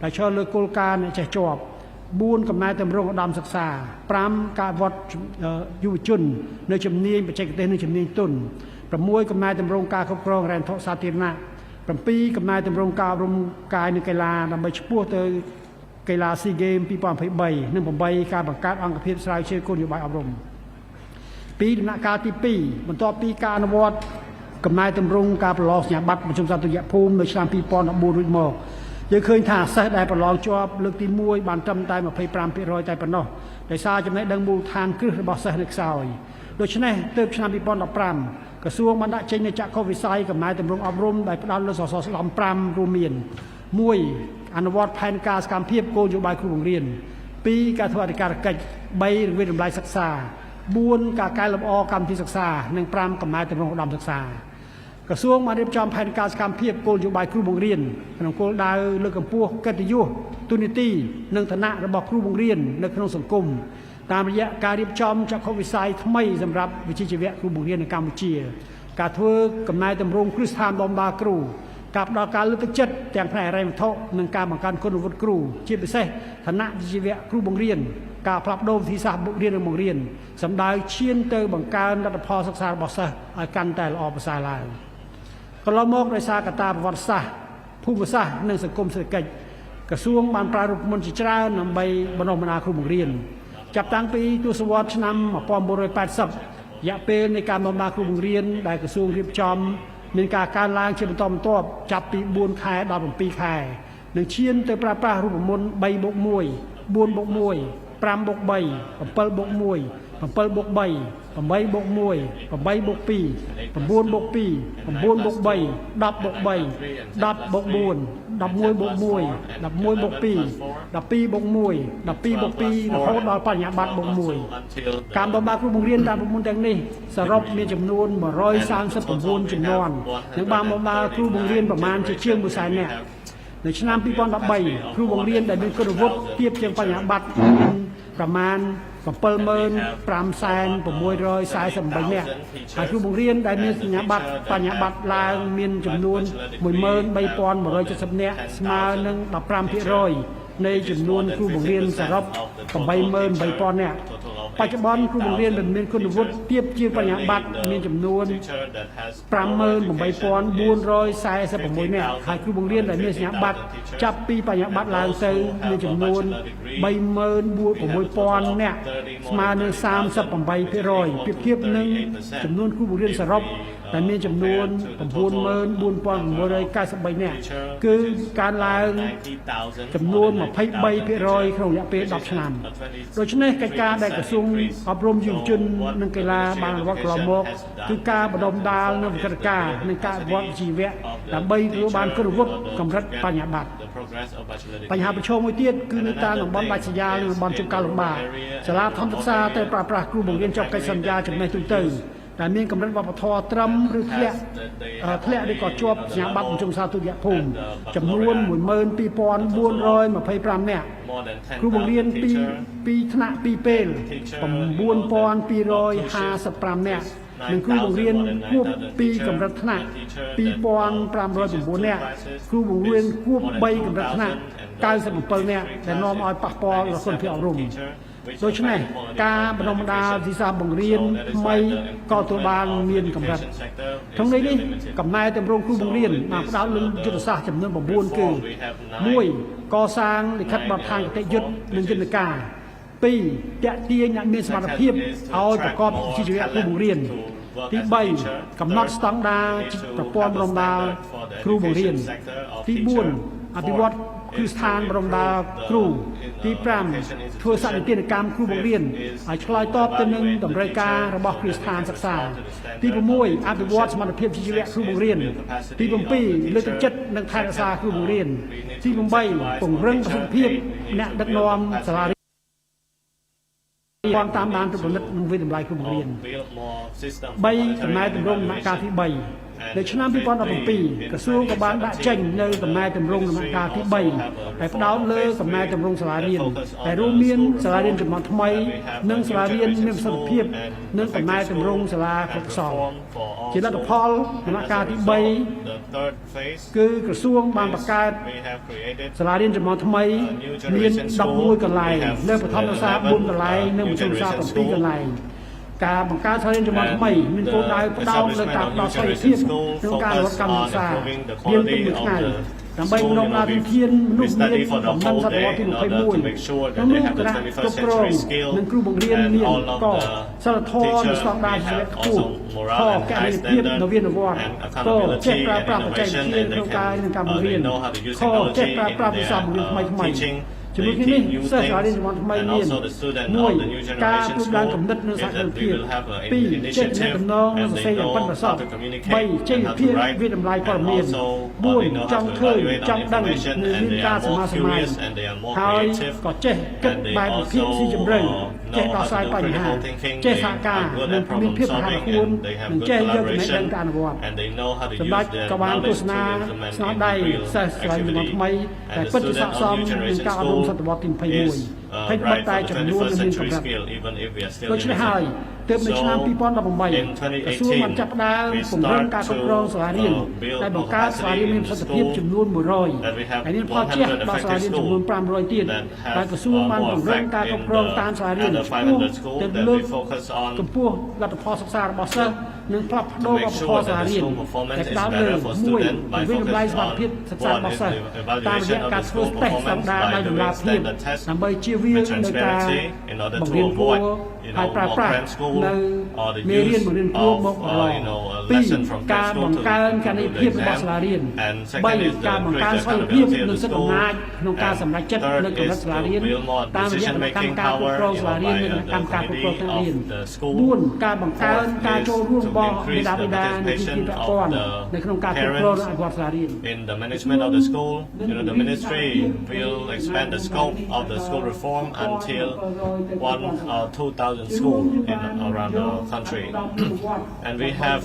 ដែលឆ្លុះលើគោលការណ៍អ្នកចេះជាប់4កំណែទម្រង់ឧត្តមសិក្សា5ការវត្តយុវជននៅជំនាញបច្ចេកទេសនិងជំនាញទន់6កំណែទម្រង់ការគ្រប់គ្រងហិរញ្ញវត្ថុសាធារណៈ7កំណែទម្រង់ការអប់រំកាយនិងកីឡាដើម្បីឆ្ពោះទៅកីឡាស៊ីហ្គេម2023និង8ការបង្កើតអង្គភាពស្រាវជ្រាវគោលនយោបាយអប់រំ2ដំណាក់កាលទី2បន្ទាប់ពីការអនុវត្តកំណែទម្រង់ការប្រឡងសញ្ញាបត្រមធ្យមសិក្សាទុតិយភូមិនៅឆ្នាំ2014រួចមកយើងឃើញថាសិស្សដែលប្រឡងជាប់លើកទី1បានត្រឹមតែ 25% តែប៉ុណ្ណោះដោយសារចំណេះដឹងមូលដ្ឋានគ្រឹះរបស់សិស្សនៅខ្សោយដូច្នេះទើបឆ្នាំ2015ក្រសួងបានដាក់ចេញនូវចក្ខុវិស័យកំណែទម្រង់អប់រំដែលផ្ដោតលើសសរស្តម្ភ5រួមមាន1អនុវត្តផែនការសកម្មភាពគោលនយោបាយគ្រូបង្រៀន2ការធ្វើអធិការកិច្ច3រវាងតម្លៃសិក្សា4ការកែលម្អកម្មវិធីសិក្សានិង5កំណែទម្រង់ឧត្តមសិក្សាក្រសួងបានរៀបចំផែនការសកម្មភាពគោលនយោបាយគ្រូបង្រៀនក្នុងគោលដៅលើកកម្ពស់កិត្តិយសទូនីតិនិងឋានៈរបស់គ្រូបង្រៀននៅក្នុងសង្គមតាមរយៈការរៀបចំចក្ខុវិស័យថ្មីសម្រាប់វិជ្ជាជីវៈគ្រូបង្រៀននៅកម្ពុជាការធ្វើកំណែទម្រង់គ្រឹះស្ថានបម្រើគ្រូការផ្ដល់ការលើកទឹកចិត្តទាំងផ្នែកហិរញ្ញវត្ថុនិងការបង្កើនគុណវុឌ្ឍិគ្រូជាពិសេសឋានៈវិជ្ជាជីវៈគ្រូបង្រៀនការផ្លាស់ប្ដូរវិធីសាស្ត្ររៀននិងបង្រៀនសម្ដៅឈានទៅបង្កើនលទ្ធផលសិក្សារបស់សិស្សឲ្យកាន់តែល្អប្រសើរឡើងកន្លងមកដោយសារកត្តាប្រវត្តិសាស្ត្រភូមិសាស្ត្រនិងសង្គមសេដ្ឋកិច្ចក្រសួងបានប្រើរូបមន្តជាច្រើនដើម្បីបណ្ដុះបណ្ដាលគ្រូបង្រៀនចាប់តាំងពីទសវត្សរ៍ឆ្នាំ1980រយៈពេលនៃការបណ្ដុះបណ្ដាលគ្រូបង្រៀនដែលក្រសួងរៀបចំមានការកើនឡើងជាបន្តបន្ទាប់ចាប់ពី4ខែដល់7ខែនិងឈានទៅប្រើប្រាស់រូបមន្ត 3+1 4+1 5+3 7+1 7+3 8+1 10+2 9+3 10+4 11បូក1 11បូក2 12បូក1 12បូក2រហូតដល់បញ្ញាបត្របូក1ការបំរើគ្រូបង្រៀនតាមប្រព័ន្ធទាំងនេះសរុបមានចំនួន139ចំនួននិងបានបំរើគ្រូបង្រៀនប្រមាណជាជាង100,000នាក់នៅឆ្នាំ2013គ្រូបង្រៀនដែលមានគុណវុឌ្ឍិទាបជាងបញ្ញាបត្រមានប្រមាណ75,648 នាក់ហើយគ្រូបង្រៀនដែលមានសញ្ញាបត្របញ្ញាបត្រឡើងមានចំនួន13,170 នាក់ស្មើនឹង 15% នៃចំនួនគ្រូបង្រៀនសរុប 88,000 នាក់បច្ចុប្បន្នគ្រូបង្រៀនដែលមានគុណវុឌ្ឍិទាបជាងបញ្ញាបត្រមានចំនួន 58,446 នាក់ហើយគ្រូបង្រៀនដែលមានសញ្ញាបត្រចាប់ពីបញ្ញាបត្រឡើងទៅមានចំនួន 36,000 នាក់ស្មើនឹង 38% ប្រៀបធៀបនឹងចំនួនគ្រូបង្រៀនសរុបដែលមានចំនួន 94,693 នាក់គឺកើនឡើងចំនួន 23% ក្នុងរយៈពេល10ឆ្នាំដូច្នេះកិច្ចការដែលក្រសួងអប់រំយុវជននិងកីឡាបានអនុវត្តកន្លងមកគឺការបណ្ដុំដាលនូវវិក្ការនិងការអភិវឌ្ឍជីវៈដើម្បីទទួលបានគុណវុឌ្ឍិកម្រិតបញ្ញាបត្របញ្ហាប្រឈមមួយទៀតគឺនៅតាមតំបន់ដាច់ស្រយាលនិងតំបន់ជួនកាលលំបាកសាលាធម្មសិក្សាតែប្រើប្រាស់គ្រូបង្រៀនចុះកិច្ចសន្យាចំណេះទូទៅដែលមានកម្រិតវប្បធម៌ត្រឹមឬធ្លាក់ឬក៏ជាប់សញ្ញាបត្រអញ្ជើញសាទុតិយភូមិចំនួន 12,425 នាក់គ្រូបង្រៀនពីថ្នាក់2ពេល 9,255 នាក់និងគ្រូបង្រៀនគួបពីកម្រិតថ្នាក់ 2,509 នាក់គ្រូបង្រៀនគួប3កម្រិតថ្នាក់ 97 នាក់ដែលនាំឲ្យប៉ះពាល់ដល់គុណភាពអប់រំដូច្នេះការបណ្ដុំបណ្ដាលវិសាបង្រៀនថ្មីក៏ទទួលបានមានកម្រិតក្នុងន័យនេះកំណែទម្រង់គ្រូបង្រៀនបានផ្ដោតលើយុទ្ធសាស្ត្រចំនួន9គឺ 1. កសាងលិខិតបទដ្ឋានគតិយុត្តនិងយន្តការ 2. តាក់ទាញអ្នកមានសមត្ថភាពឲ្យប្រកបវិជ្ជាជីវៈគ្រូបង្រៀនទី 3. កំណត់ស្តង់ដារប្រព័ន្ធបណ្ដុំបណ្ដាលគ្រូបង្រៀនទី 4. អភិវឌ្ឍគ្រឹះស្ថានបណ្ដុំបណ្ដាលគ្រូទី 5 ធ្វើសកម្មភាពគ្រូបង្រៀនឲ្យឆ្លើយតបទៅនឹងតម្រូវការរបស់គ្រឹះស្ថានសិក្សាទី 6 អភិវឌ្ឍសមត្ថភាពជីវៈគ្រូបង្រៀនទី 7 លើកទឹកចិត្តនិងថែរក្សាគ្រូបង្រៀនទី 8 ពង្រឹងប្រសិទ្ធភាពអ្នកដឹកនាំសាលាតាមដានទំនិញនិងវិទ្យាល័យគ្រូបង្រៀន 3. កំណែទម្រង់ដំណាក់កាលទី 3នៅឆ្នាំ2017ក្រសួងក៏បានដាក់ចេញនៅកំណែទម្រង់ដំណាក់កាលទី 3 ដែលផ្ដោតលើកំណែទម្រង់សាលារៀនដែលរួមមានសាលារៀនចំនួនថ្មីនិងសាលារៀនមានប្រសិទ្ធភាពនិងកំណែទម្រង់សាលាគ្រប់ខ្សលជាលទ្ធផលដំណាក់កាលទី 3 គឺក្រសួងបានបង្កើតសាលារៀនចំនួនថ្មីមាន11កន្លែងនៅបឋមសាលា4កន្លែងនិងមធ្យមសាលា7កន្លែងការបង្កើតសាលារៀនចំនួនថ្មីមានគោលដៅផ្ដោតលើការផ្ដល់សេរីភាពក្នុងការរកកម្មសិក្សារៀនពីមួយថ្ងៃដើម្បីនាំដល់វិធានមនុស្សមានដំណឹងសតវត្សទី21ក្នុងនោះគណៈគ្រប់គ្រងនិងគ្រូបង្រៀនមានកសិលធម៌និងស្តង់ដារជីវៈខ្ពស់ខកណនភាពនវានុវត្តន៍កចេះប្រើប្រាស់បច្ចេកវិទ្យាក្នុងការនិងការបង្រៀនខចេះប្រើប្រាស់វិសាបង្រៀនថ្មីជាមួយគ្នានេះសិស្សសាលារៀនចំនួនថ្មីមាន 1. ការផ្ដល់គំនិតនិងសហគ្រិនភាព 2. ចេះទំនាក់ទំនងនិងសរសេរយ៉ាងប៉ិនប្រសប់ 3. ចេះវិភាគវិតម្លៃព័ត៌មាន 4. ចង់ឃើញចង់ដឹងនិងមានការសមាសម័យហើយក៏ចេះគិតបែបវិភាគស៊ីជម្រៅចេះដោះស្រាយបញ្ហាចេះសហការនិងមានភាពរហ័សរហួននិងចេះយកចំណេះដឹងទៅអនុវត្តសម្ដេចក៏បានទស្សនាស្នាដៃសិស្សសាលារៀនចំនួនថ្មីដែលពិតជាស័ក្តិសមនឹងការអប់រំសតវត្សទី21ហើយបិទតែចំនួននិងមានកម្រិតដូច្នេះហើយទើបនៅឆ្នាំ2018ក្រសួងបានចាប់ផ្ដើមពង្រឹងការគ្រប់គ្រងសាលារៀនដែលបង្កើតសាលារៀនមានប្រសិទ្ធភាពចំនួន100ហើយមានផលជះដល់សាលារៀនចំនួន500ទៀតដែលក្រសួងបានពង្រឹងការគ្រប់គ្រងតាមសាលារៀនឆ្ពោះទៅលើកកម្ពស់លទ្ធផលសិក្សារបស់សិស្សនិងផ្លាស់ប្ដូរវប្បធម៌សាលារៀនដែលផ្ដោតលើ 1. វិតម្លៃសមត្ថភាពសិក្សារបស់សិស្សតាមរយៈការធ្វើតេស្តស្តង់ដារដោយតម្លាភាពដើម្បីជៀសវាងនៃការបង្រៀនគួរហើយប្រើប្រាស់ or the use of lesson from ការ preschool បង្ to កើនការ do នៃ the ភាពរបស់ exam. សាលារៀន And second is ការ the បង្កើន increased សន្តិភាព accountability និង of the សិទ្ធិអំ school. ណាចក្នុងការ And សម្រេចចិត្ត third នៅកម្រិត is សាលា to រៀន build more តាមរយៈ decision គណៈកម្ម making ការគ្រប់គ្រ power ងសាលារៀន by និងគណៈកម្មការគ្រប់គ្រងថ្នាក់រៀន the committee of the school. 4 ការបង្កើនការចូលរួមរបស់បេដាបេដានៃទីពាក់ព័ន្ធនៅក្នុងការគ្រប់គ្រងនិងអភិវឌ្ឍសាលារៀន In the management of the school, the ministry will expand the scope of the school reform until 1 or 2,000 schools around the country. And we have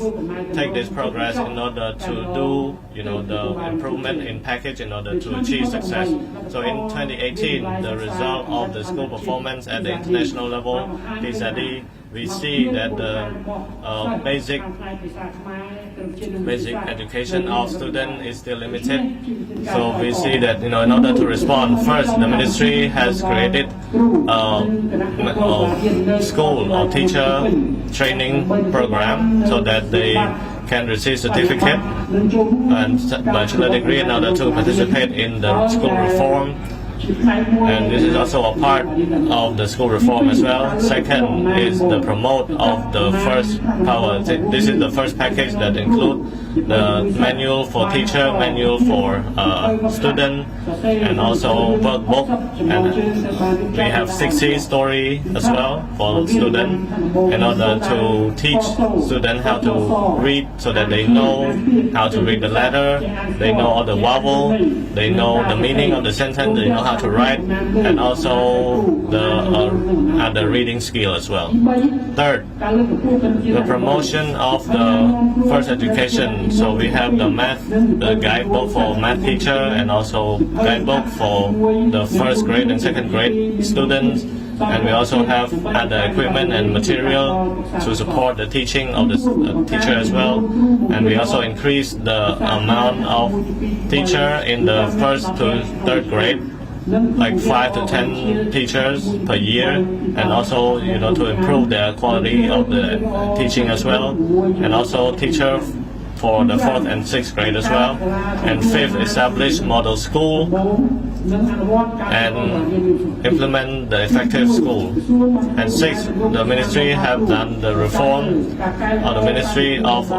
take this progress in order to do, the improvement in package in order to achieve success. So in 2018, the result of the school performance at the international level, PISA-D, we see that the basic education of students is still limited. So we see that in order to respond, first the ministry has created a school or teacher training program so that they can receive certificate and bachelor degree in order to participate in the school reform. And this is also a part of the school reform as well. Second is the promote of the first power. This is the first package that include the manual for teacher, manual for student, and also workbook. And we have 60 story as well for student in order to teach students how to read so that they know how to read the letter, they know all the vowel, they know the meaning of the sentence, they know how to write, and also the reading skill as well. Third, the promotion of the first education. So we have the guidebook for math teacher and also guidebook for the first grade and second grade students. And we also have other equipment and material to support the teaching of the teacher as well. And we also increase the amount of teacher in the first to third grade, like 5 to 10 teachers per year, and also to improve the quality of the teaching as well, and also teacher for the 4th and 6th grade as well. And 5th, establish model school and implement the effective school. And 6th, the ministry have done the reform of the ministry of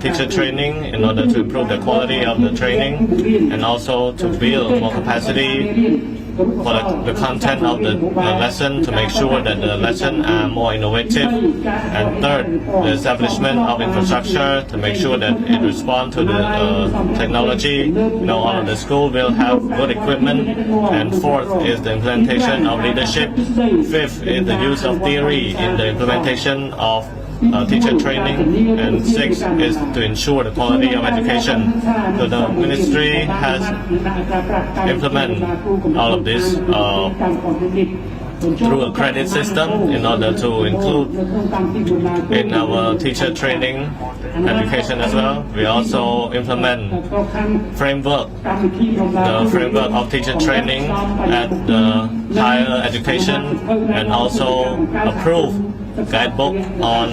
teacher training in order to improve the quality of the training and also to build more capacity for the content of the lesson to make sure that the lesson are more innovative. And third, the establishment of infrastructure to make sure that it responds to the technology. All of the school will have good equipment. And fourth is the implementation of leadership. Fifth is the use of theory in the implementation of teacher training, and sixth is to ensure the quality of education. So the ministry has implemented all of this through a credit system in order to include in our teacher training education as well. We also implement the framework of teacher training at the higher education, and also approve guidebook on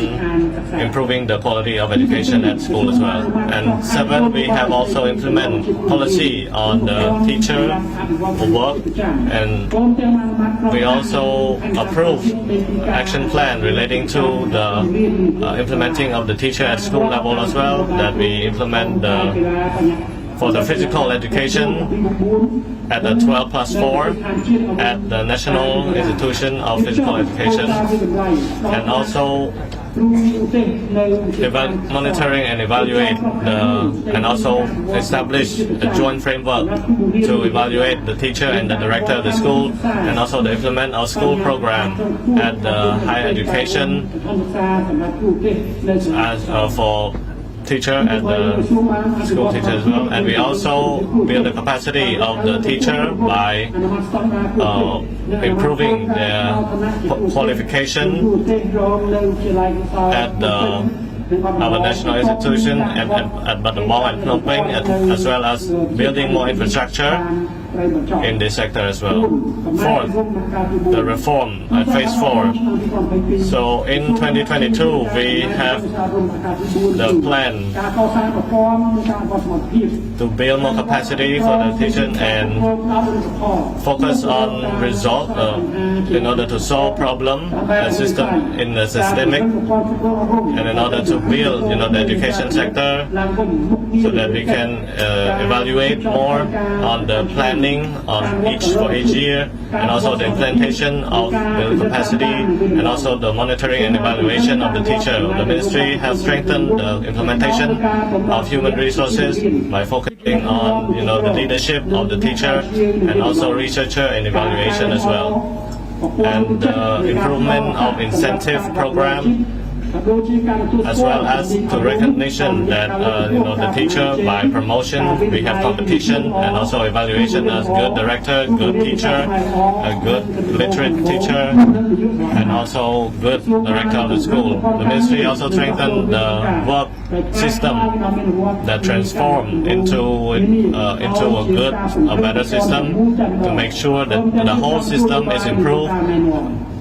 improving the quality of education at school as well. And 7, we have also implemented policy on the teacher work, and we also approve action plan relating to the implementing of the teacher at school level as well, that we implement for the physical education at the 12+4 at the National Institution of Physical Education, and also monitoring and evaluate and also establish a joint framework to evaluate the teacher and the director of the school, and also to implement our school program at the higher education as for teacher and the school teacher as well. And we also build the capacity of the teacher by improving their qualification at our national institution at Battambang and Phnom Penh, as well as building more infrastructure in this sector as well. Fourth, the reform at phase 4. So in 2022, we have the plan to build more capacity for the teacher and focus on result in order to solve problem in the systemic, and in order to build the education sector so that we can evaluate more on the planning for each year, and also the implementation of the capacity, and also the monitoring and evaluation of the teacher. The ministry has strengthened the implementation of human resources by focusing on the leadership of the teacher and also researcher and evaluation as well, and the improvement of incentive program, as well as the recognition that the teacher by promotion. We have competition and also evaluation as good director, good teacher, a good literate teacher, and also good director of the school. The ministry also strengthened the work system that transformed into a better system to make sure that the whole system is improved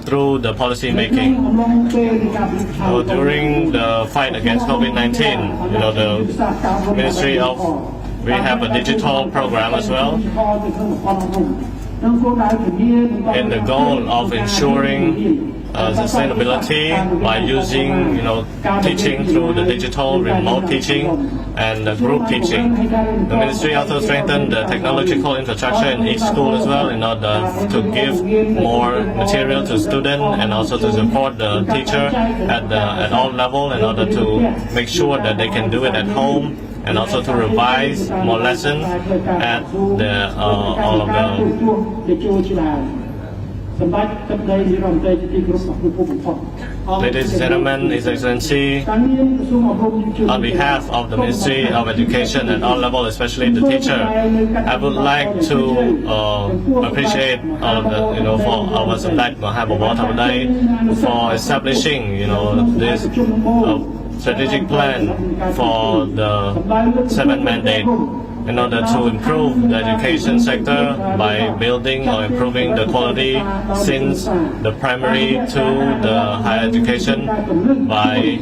through the policy making. During the fight against COVID-19, the Ministry of, we have a digital program as well, in the goal of ensuring sustainability by using teaching through the digital remote teaching and group teaching. The ministry also strengthened the technological infrastructure in each school as well in order to give more material to students and also to support the teacher at all levels in order to make sure that they can do it at home, and also to revise more lessons at all of the. Ladies and gentlemen, His Excellency, on behalf of the Ministry of Education at all levels, especially the teacher, I would like to appreciate all of the, for our Samdech Mahabawat Thamadai for establishing, this strategic plan for the 7th mandate in order to improve the education sector by building or improving the quality since the primary to the higher education by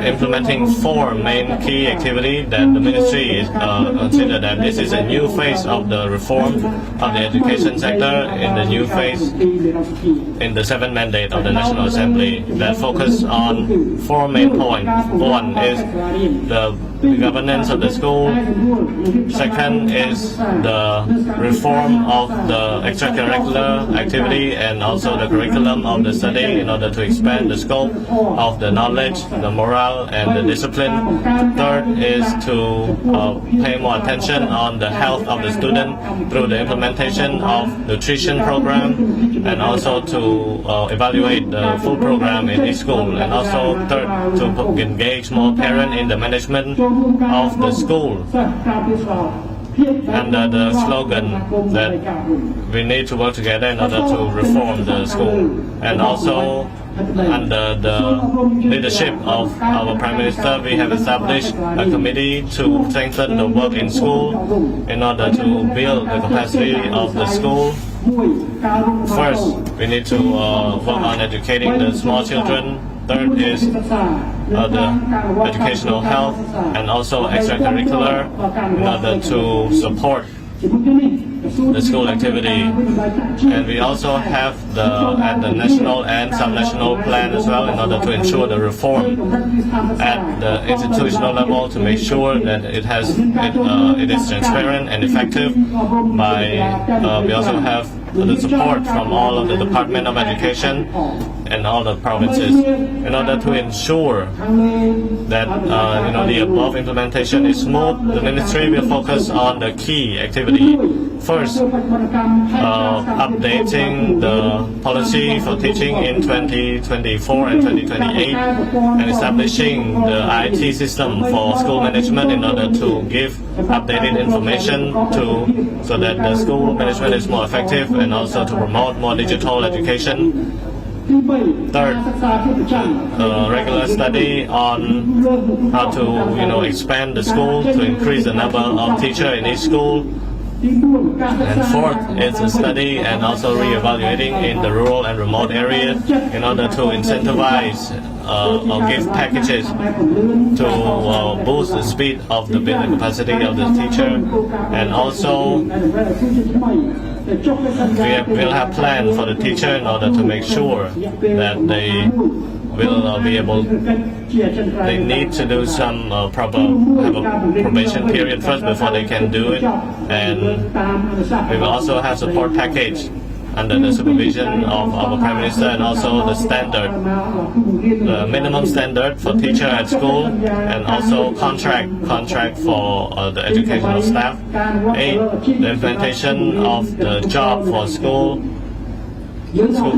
implementing 4 main key activities that the ministry is considered that this is a new phase of the reform of the education sector in the new phase in the 7th mandate of the National Assembly that focus on 4 main points. One is the governance of the school. Second is the reform of the extracurricular activity and also the curriculum of the study in order to expand the scope of the knowledge, the morale, and the discipline. Third is to pay more attention on the health of the student through the implementation of nutrition program, and also to evaluate the food program in each school, and also third to engage more parents in the management of the school under the slogan that we need to work together in order to reform the school, and also under the leadership of our Prime Minister, we have established a committee to strengthen the work in school in order to build the capacity of the school. First, we need to work on educating the small children. Third is the educational health and also extracurricular in order to support the school activity. And we also have at the national and sub-national plan as well in order to ensure the reform at the institutional level to make sure that it is transparent and effective. We also have the support from all of the Department of Education and all the provinces in order to ensure that the above implementation is smooth. The ministry will focus on the key activity. First, updating the policy for teaching in 2024 and 2028, and establishing the IT system for school management in order to give updated information so that the school management is more effective, and also to promote more digital education. Third, regular study on how to expand the school to increase the number of teachers in each school, And fourth is to study and also re-evaluating in the rural and remote areas in order to incentivize or give packages to boost the speed of the building capacity of the teacher. And also we'll have plan for the teacher in order to make sure that they will be able, they need to do some have a probation period first before they can do it. And we will also have support package under the supervision of our Prime Minister, and also the standard, the minimum standard for teacher at school, and also contract for the educational staff. 8, the implementation of the job for school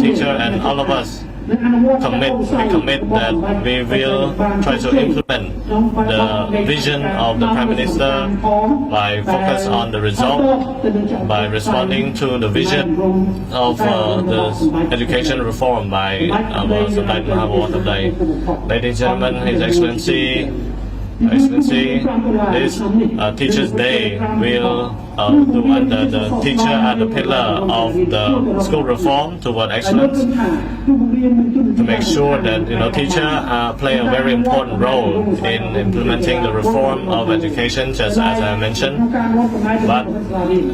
teacher, and all of us commit that we will try to implement the vision of the Prime Minister by focus on the result, by responding to the vision of the education reform by our Samdech Mahabawatabdai. Ladies and gentlemen, His Excellency, this Teachers' Day will do under the teacher as the pillar of the school reform toward excellence, to make sure that teacher play a very important role in implementing the reform of education, just as I mentioned. But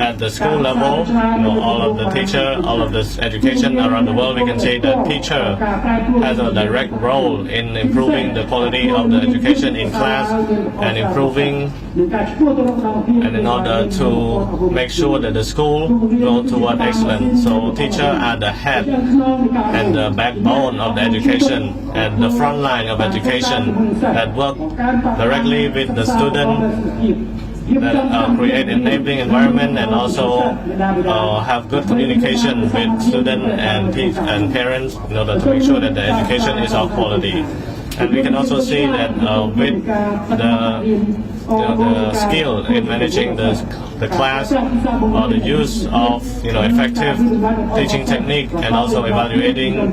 at the school level, all of the teacher, all of this education around the world, we can say that teacher has a direct role in improving the quality of the education in class and improving, and in order to make sure that the school go toward excellence. So teachers are the head and the backbone of the education and the front line of education that work directly with the student, that create enabling environment, and also have good communication with student and parents in order to make sure that the education is of quality. And we can also see that with the skill in managing the class, or the use of effective teaching technique, and also evaluating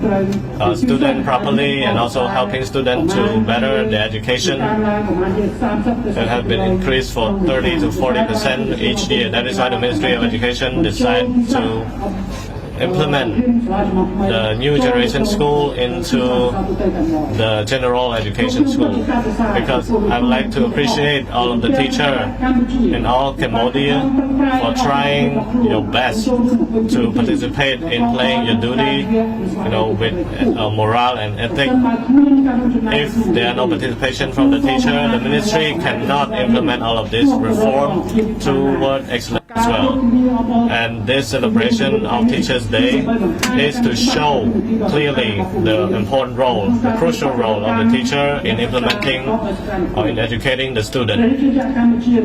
student properly, and also helping students to better their education, that have been increased for 30 to 40% each year. That is why the Ministry of Education decided to implement the new generation school into the general education school, because I would like to appreciate all of the teachers in all Cambodia for trying your best to participate in playing your duty, with morale and ethic. If there are no participation from the teacher, the ministry cannot implement all of this reform toward excellence as well. And this celebration of Teachers' Day is to show clearly the important role, the crucial role of the teacher in implementing or in educating the student.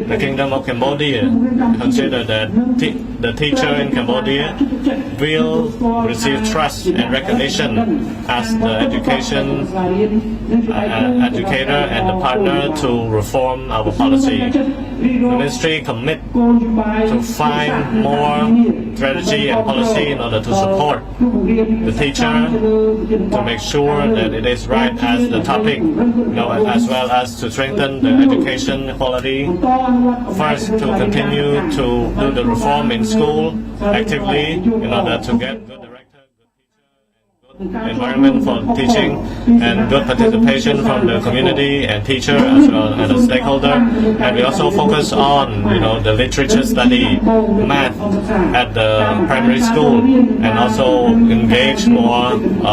The Kingdom of Cambodia consider that the teacher in Cambodia will receive trust and recognition as the educator and the partner to reform our policy. The ministry commit to find more strategy and policy in order to support the teacher, to make sure that it is right as the topic, as well as to strengthen the education quality. First, to continue to do the reform in school actively in order to get good environment for teaching and good participation from the community and teacher as well as the stakeholder. And we also focus on the literature study, math at the primary school, and also engage more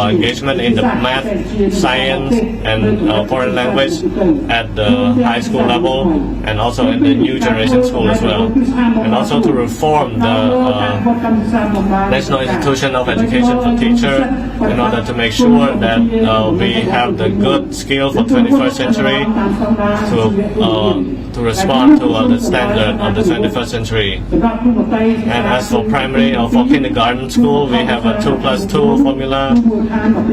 engagement in the math, science and foreign language at the high school level, and also in the new generation school as well. And also to reform the National Institution of Education for Teachers in order to make sure that we have the good skill for 21st century to respond to the standard of the 21st century. And as for primary or for kindergarten school, we have a 2+2 formula,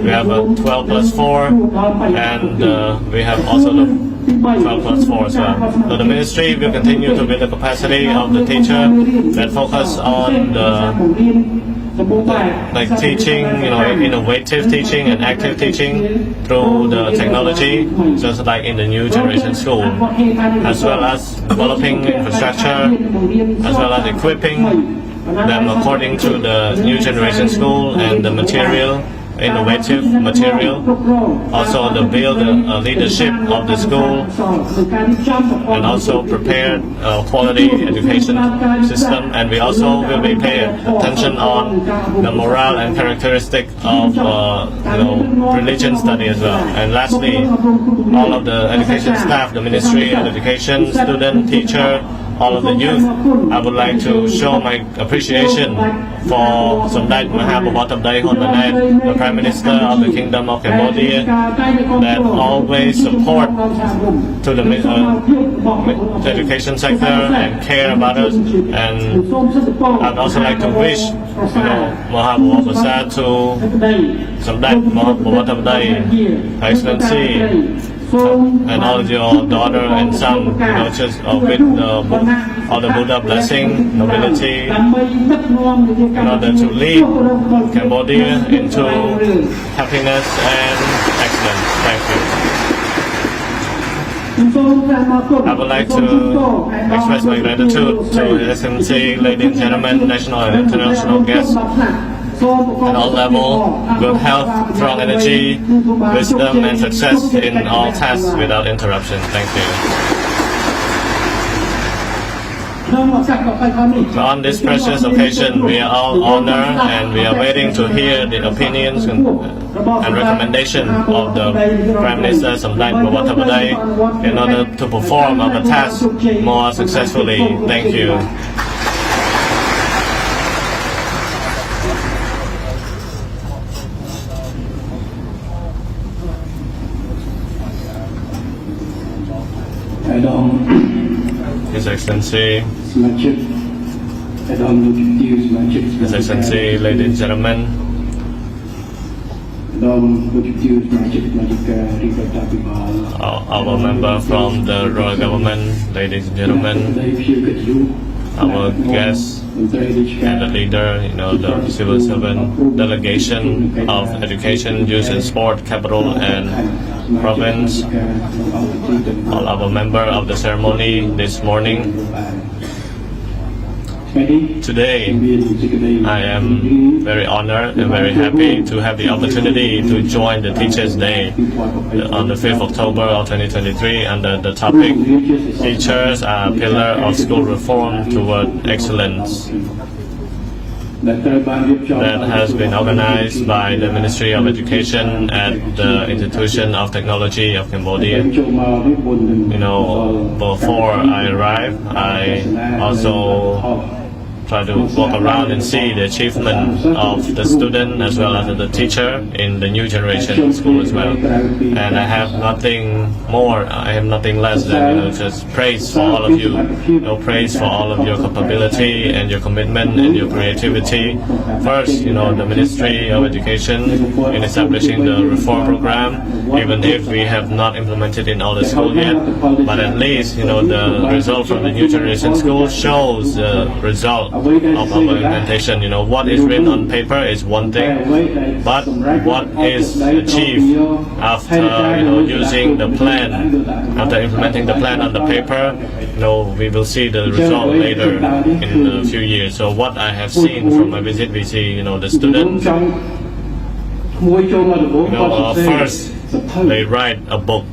we have a 12+4, and we have also the 12+4 as well. So the ministry will continue to build the capacity of the teacher that focus on the like teaching, innovative teaching and active teaching through the technology, just like in the new generation school, as well as developing infrastructure, as well as equipping them according to the new generation school and the material, innovative material, also the build leadership of the school, and also prepare quality education system. And we also will be paying attention on the morale and characteristic of religion study as well. And lastly, all of the education staff, the Ministry of Education, student, teacher, all of the youth, I would like to show my appreciation for Samdech Mahabhartabdai Honmanet, the Prime Minister of the Kingdom of Cambodia, that always support to the education sector and care about us. And I'd also like to wish Mahabhartabdai to Samdech Mahabhartabdai, Excellency, and all of your daughter and son, just with all the Buddha blessing, nobility, in order to lead Cambodia into happiness and excellence. Thank you. I would like to express my gratitude to His Excellency, ladies and gentlemen, national and international guests, at all levels, good health, strong energy, wisdom, and success in all tasks without interruption. Thank you. On this precious occasion, we are all honored and we are waiting to hear the opinions and recommendation of the Prime Minister Samdech Mahabhartabdai in order to perform our task more successfully. Thank you. His Excellency, His Excellency, ladies and gentlemen, our member from the Royal Government, ladies and gentlemen, our guests and the leader, the civil servant delegation of education, youth and sport, capital and province, all our member of the ceremony this morning. Today, I am very honored and very happy to have the opportunity to join the Teachers' Day on the 5th October of 2023 under the topic, Teachers are a Pillar of School Reform Toward Excellence. That has been organized by the Ministry of Education at the Institution of Technology of Cambodia. Before I arrived, I also try to walk around and see the achievement of the student as well as the teacher in the new generation school as well. And I have nothing more, I have nothing less than just praise for all of you. Praise for all of your capability and your commitment and your creativity. First, the Ministry of Education in establishing the reform program, even if we have not implemented in all the school yet, but at least the result from the new generation school shows the result of our implementation. What is written on paper is one thing, but what is achieved after using the plan, after implementing the plan on the paper, we will see the result later in a few years. So what I have seen from my visit, we see the students, first they write a book.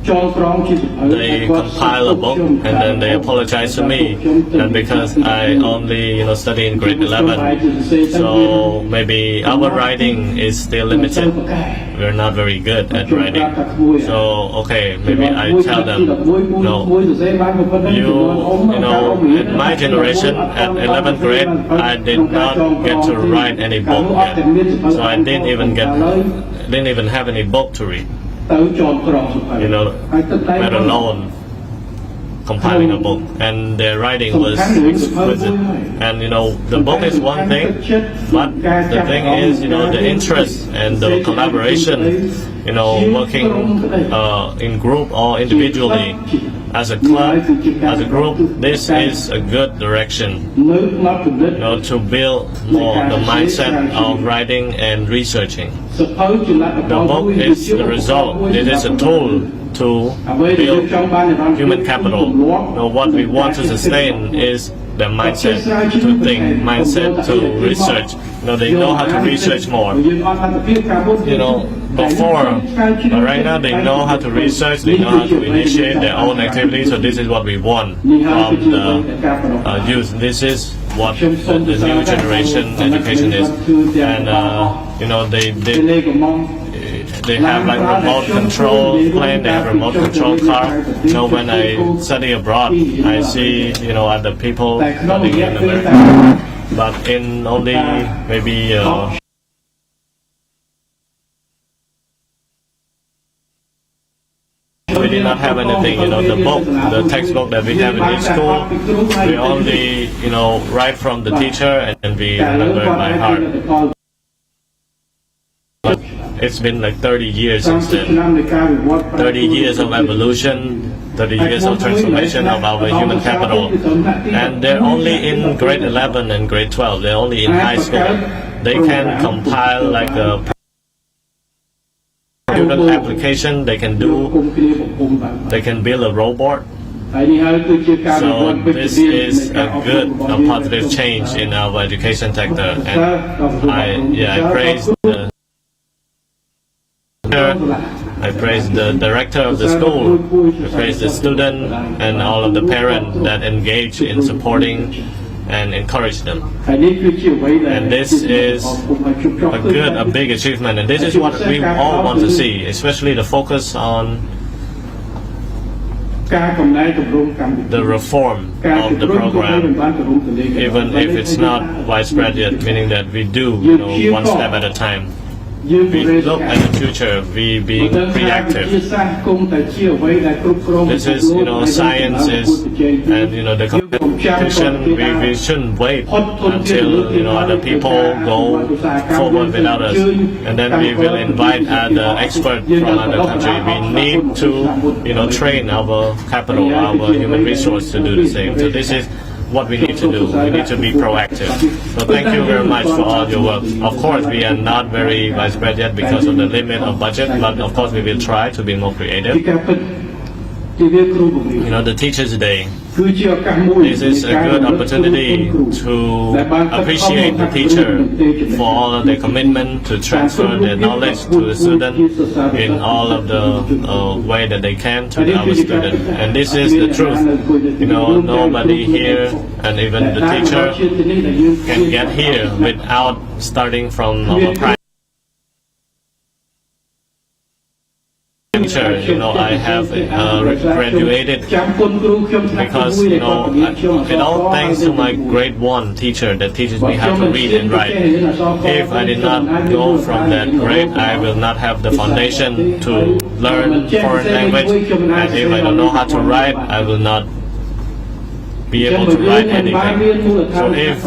They compile a book and then they apologize to me, and because I only study in grade 11, so maybe our writing is still limited. We're not very good at writing. So okay, maybe I tell them, no, in my generation at 11th grade, I did not get to write any book yet. So I didn't even have any book to read. Let alone compiling a book, and their writing was exquisite. And the book is one thing, but the thing is, the interest and the collaboration, working in group or individually, as a club, as a group, this is a good direction, to build more the mindset of writing and researching. The book is the result. It is a tool to build human capital. What we want to sustain is the mindset to think, mindset to research. They know how to research more. Before, but right now they know how to research, they know how to initiate their own activities. So this is what we want from the youth. This is what the new generation education is, and they have like remote control plane, they have remote control car. When I study abroad, I see other people studying in America, but in only maybe we did not have anything. The textbook that we have in each school, we only write from the teacher and we remember it by heart. But it's been like 30 years since then. 30 years of evolution, 30 years of transformation of our human capital. And they're only in grade 11 and grade 12. They're only in high school. They can compile like a application. They can build a robot. So this is a positive change in our education sector. And I praise the director of the school, I praise the student and all of the parents that engage in supporting and encourage them. And this is a big achievement, and this is what we all want to see, especially the focus on the reform of the program, even if it's not widespread yet, meaning that we do one step at a time. We look at the future, we being reactive. This is, science is, and the competition, we shouldn't wait until, other people go forward without us. And then we will invite the experts from other countries. We need to, train our capital, our human resource to do the same. So this is what we need to do. We need to be proactive. So thank you very much for all your work. Of course, we are not very widespread yet because of the limit of budget, but of course we will try to be more creative. The Teachers' Day. This is a good opportunity to appreciate the teacher for all of their commitment to transfer their knowledge to the student in all of the way that they can to our student. And this is the truth. Nobody here, and even the teacher, can get here without starting from our private. I have graduated because it all thanks to my grade 1 teacher that teaches me how to read and write. If I did not go from that grade, I will not have the foundation to learn foreign language, and if I don't know how to write, I will not be able to write anything. So if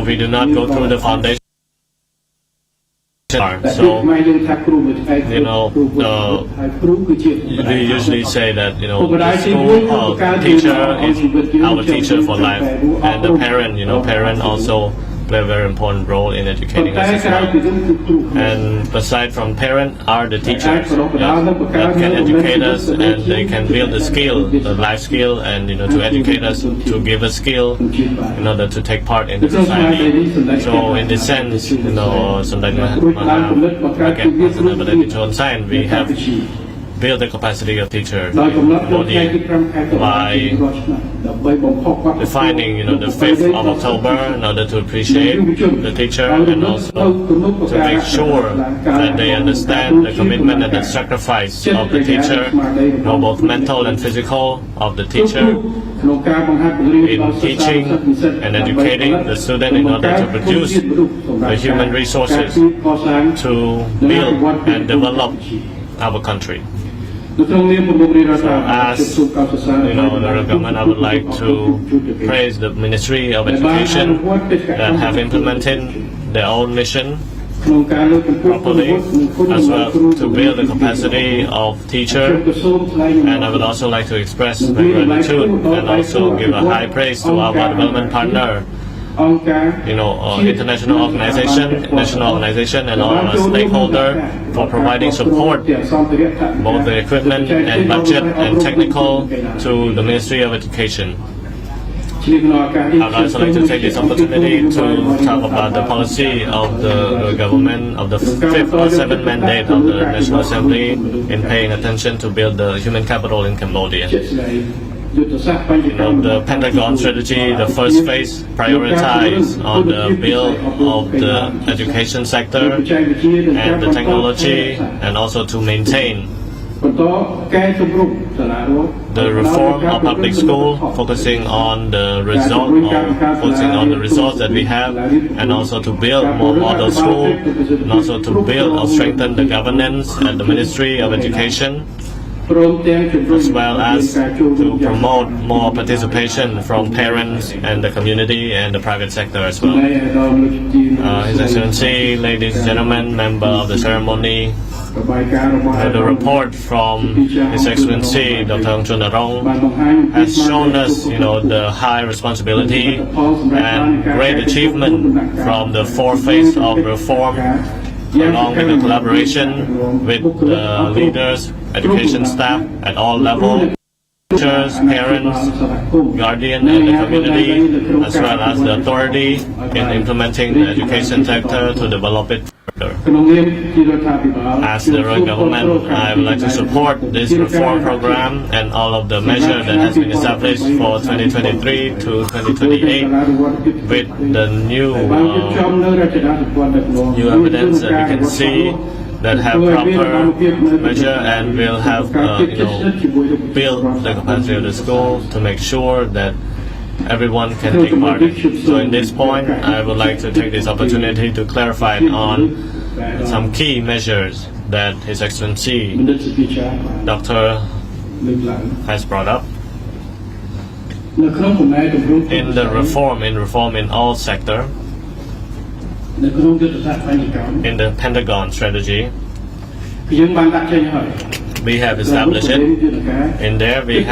we do not go through the foundation, so we usually say that the school teacher is our teacher for life, and the parent also play a very important role in educating us as well. And aside from parents are the teachers that can educate us, and they can build the skill, the life skill, and to educate us, to give us skill in order to take part in the society. So in this sense, we have build the capacity of teachers by defining the 5th of October in order to appreciate the teacher, and also to make sure that they understand the commitment and the sacrifice of the teacher, both mental and physical, of the teacher in teaching and educating the student in order to produce the human resources to build and develop our country. So as the government, I would like to praise the Ministry of Education that have implemented their own mission properly, as well to build the capacity of teacher. And I would also like to express my gratitude and also give a high praise to our development partner, international organization, national organization, and all our stakeholders for providing support, both the equipment and budget and technical, to the Ministry of Education. I'd also like to take this opportunity to talk about the policy of the government of the 5th or 7th mandate of the National Assembly in paying attention to build the human capital in Cambodia. The Pentagon strategy, the first phase, prioritize on the build of the education sector and the technology, and also to maintain the reform of public school, focusing on the results that we have, and also to build more model school, and also to build or strengthen the governance at the Ministry of Education, as well as to promote more participation from parents and the community and the private sector as well. His Excellency, ladies and gentlemen, member of the ceremony, the report from His Excellency Dr. Ong Chunarong has shown us, the high responsibility and great achievement from the 4th phase of reform, along with the collaboration with the leaders, education staff at all levels, teachers, parents, guardian, and the community, as well as the authority in implementing the education sector to develop it further. As the government, I would like to support this reform program and all of the measures that has been established for 2023 to 2028 with the new evidence that we can see that have proper measure and will have build the capacity of the school to make sure that everyone can take part. So in this point, I would like to take this opportunity to clarify on some key measures that His Excellency Dr. has brought up in the reform in all sector. In the Pentagon strategy, we have established it. In there, we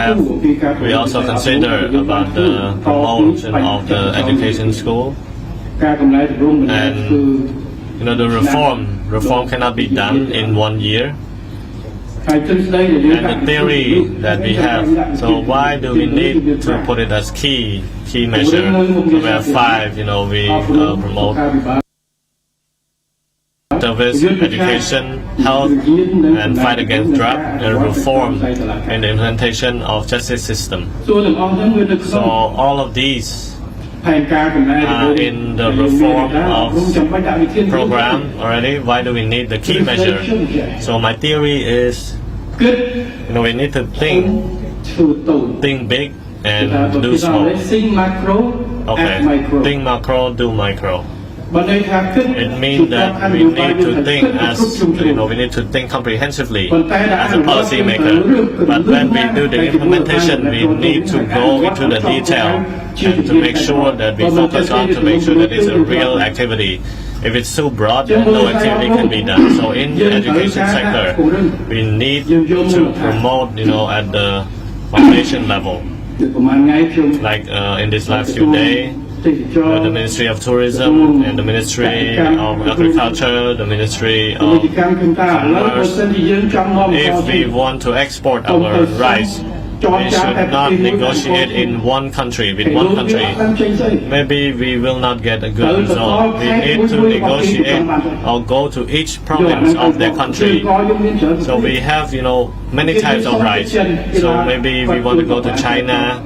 also consider about the promotion of the education school, and the reform cannot be done in 1 year. And the theory that we have, so why do we need to put it as key measure? So we have 5. We promote service, education, health, and fight against drug, and reform in the implementation of justice system. So all of these are in the reform of program already. Why do we need the key measure? So my theory is, we need to think big and do small. Okay, think macro, do micro. It means that we need to think we need to think comprehensively as a policy maker. But when we do the implementation, we need to go into the detail and to make sure that we focus on to make sure that it's a real activity. If it's too broad, then no activity can be done. So in the education sector, we need to promote, at the foundation level, like in this last few days. The Ministry of Tourism and the Ministry of Agriculture, the Ministry of Commerce. If we want to export our rice, we should not negotiate in one country with one country. Maybe we will not get a good result. We need to negotiate or go to each province of their country. So we have, many types of rice. So maybe we want to go to China.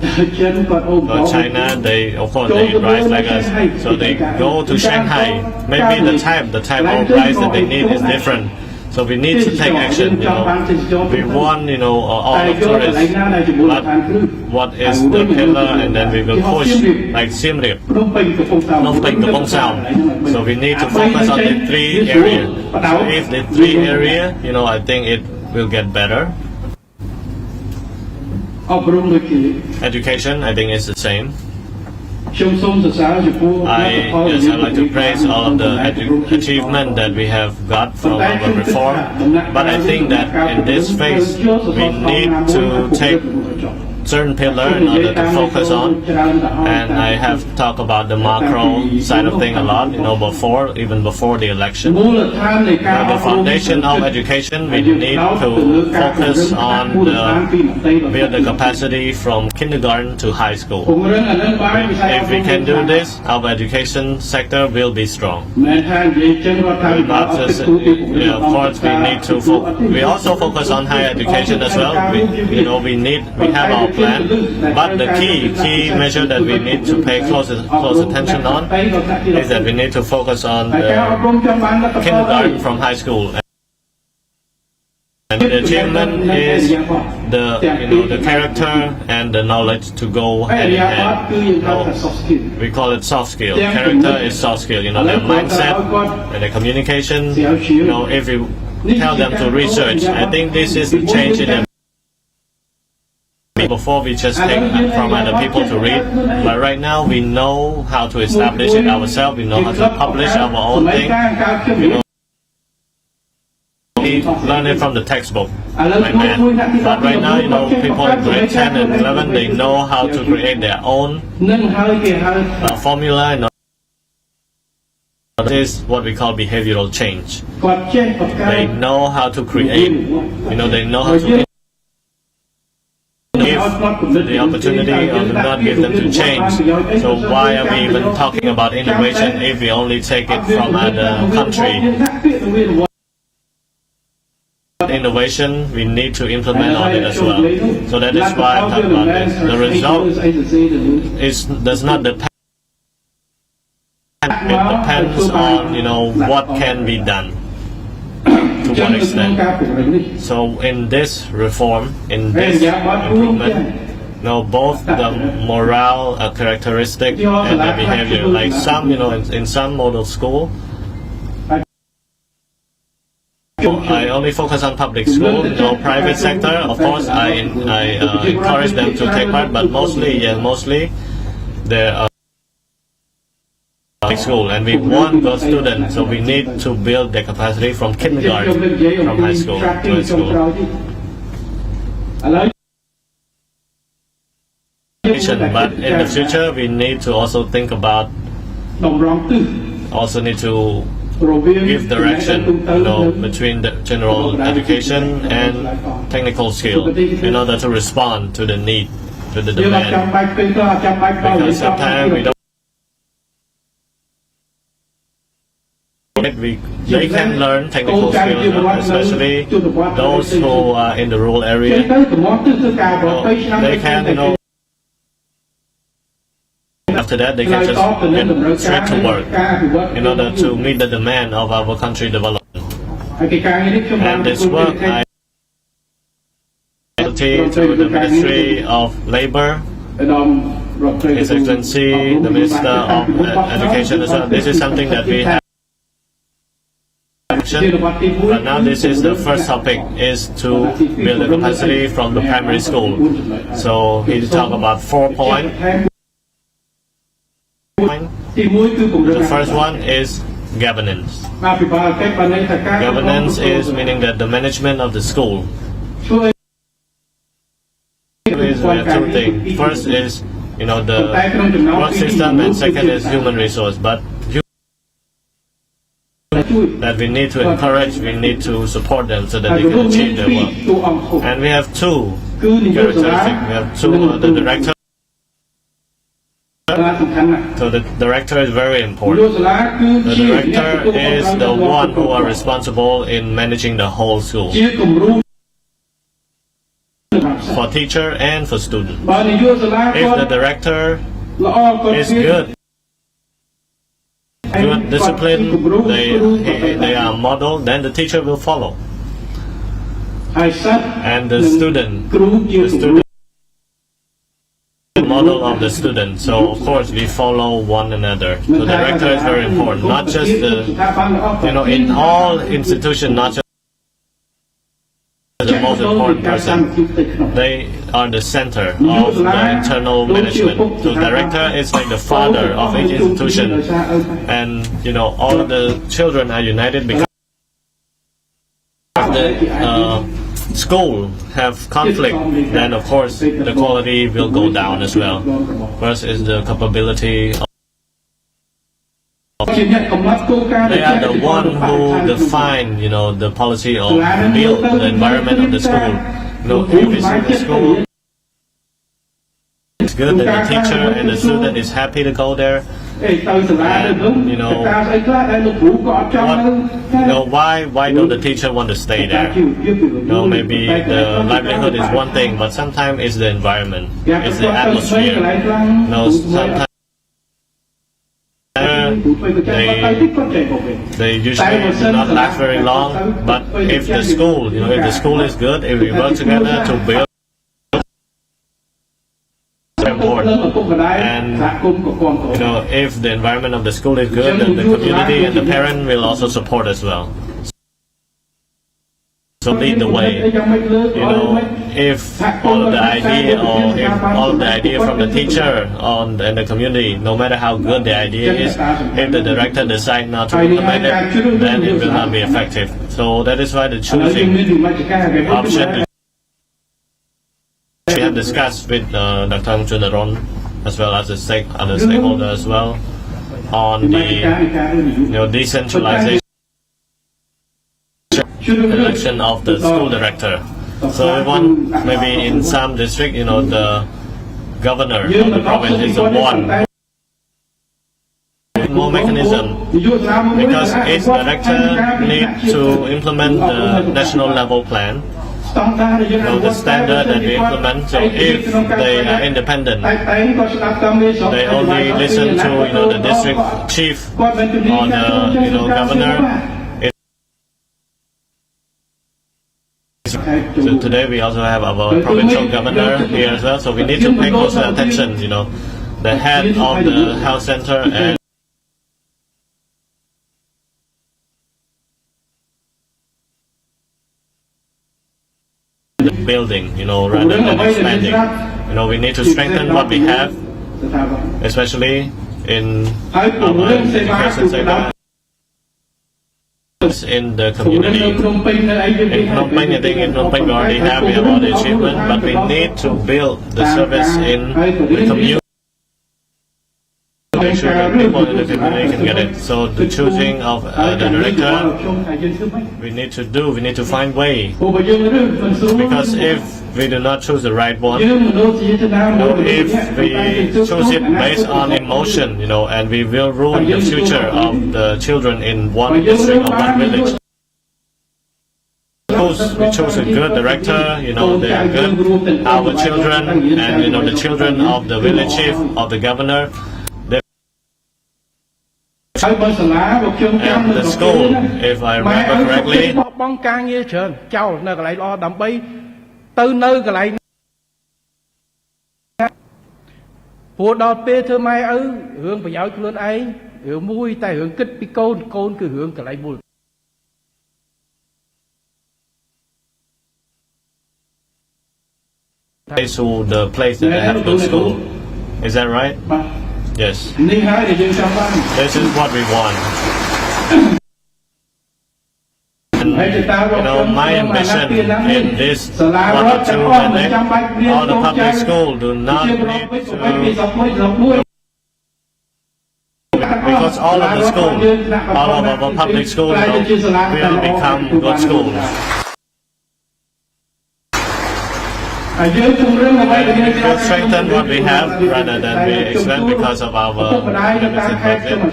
China, they eat rice like us, so they go to Shanghai. Maybe the type of rice that they need is different. So we need to take action. We want all of tourists, but what is the pillar, and then we will push like Siem Reap, Phnom Penh, Kampong Sam. So we need to focus on the 3 areas. So if the 3 area, I think it will get better. Education, I think, is the same. I'd like to praise all of the achievement that we have got from our reform, but I think that in this phase we need to take certain pillar in order to focus on, and I have talked about the macro side of thing a lot, even before the election. The foundation of education, we need to focus on build the capacity from kindergarten to high school. If we can do this, our education sector will be strong. Not just, of course, we need to we also focus on higher education as well. We have our plan, but the key measure that we need to pay close attention on is that we need to focus on the kindergarten from high school. And the achievement is the character and the knowledge to go hand in hand. We call it soft skill. Character is soft skill. Their mindset and their communication. If we tell them to research, I think this is the change in them. Before we just take from other people to read, but right now we know how to establish it ourselves. We know how to publish our own thing. We learn it from the textbook, like that. But right now, people in grade 10 and 11, they know how to create their own formula. This is what we call behavioral change. They know how to create. They know how to give the opportunity or do not give them to change. So why are we even talking about innovation if we only take it from other country? Innovation, we need to implement on it as well. So that is why I'm talking about this. The result does not depend. It depends on what can be done. To what extent? So in this reform, in this improvement, both the moral characteristic and the behavior, like some, in some model school, I only focus on public school, private sector. Of course, I encourage them to take part, but mostly they're public school, and we want those students, so we need to build their capacity from kindergarten, from high school to high school. But in the future, we need to also think about, give direction, between the general education and technical skill in order to respond to the need, to the demand. Because sometimes we don't. They can learn technical skills, especially those who are in the rural area. They can, after that, they can just get straight to work in order to meet the demand of our country development. And this work, I to the Ministry of Labor, His Excellency, the Minister of Education as well. This is something that we have. But now this is the first topic, is to build the capacity from the primary school. So he talked about 4 points. The first one is governance. Governance is meaning that the management of the school. We have 2 things. First is the work system, and second is human resource. But that we need to encourage, we need to support them so that they can achieve their work. And we have 2 characteristics. We have 2, the director. So the director is very important. The director is the one who are responsible in managing the whole school, for teacher and for students. If the director is good discipline, they are model, then the teacher will follow. And the student model of the student. So of course we follow one another. So the director is very important. Not just in all institutions, not just the most important person. are the center of the internal management. So director is like the father of each institution, and all of the children are united because the school have conflict. Then of course the quality will go down as well. First is the capability. They are the one who define, the policy or build the environment of the school. If it's in the school, it's good that the teacher and the student is happy to go there. And, why don't the teacher want to stay there? Maybe the livelihood is one thing, but sometimes it's the environment, it's the atmosphere. Sometimes they usually do not last very long, but if the school, if the school is good, if we work together to build, important. And if the environment of the school is good, then the community and the parent will also support as well. So lead the way. If all of the idea or if all of the idea from the teacher and the community, no matter how good the idea is, if the director decides not to implement it, then it will not be effective. So that is why the choosing option we have discussed with Dr. Chunaron as well as the other stakeholders as well on the decentralization election of the school director. So we want maybe in some district, the governor of the province is the one more mechanism, because each director needs to implement the national level plan. The standard that we implement. So if they are independent, they only listen to the district chief or the governor. So today we also have our provincial governor here as well. So we need to pay closer attention. The head of the health center and the building, rather than expanding. We need to strengthen what we have, especially in our education sector, in the community. In Phnom Penh, I think in Phnom Penh we already have all the achievement, but we need to build the service in the community. Make sure that people in the community can get it. So the choosing of the director, we need to find way. Because if we do not choose the right one, if we choose it based on emotion, and we will ruin the future of the children in one district or one village. We choose a good director, they are good, our children, and the children of the village chief, of the governor. And the school, if I remember correctly, to the place that they have to go to school. Is that right? Yes. This is what we want. And, my ambition in this 1 or 2 minutes, all the public schools do not need to, because all of the schools, all of our public schools will become good schools. We will strengthen what we have rather than we expand because of our limited budget.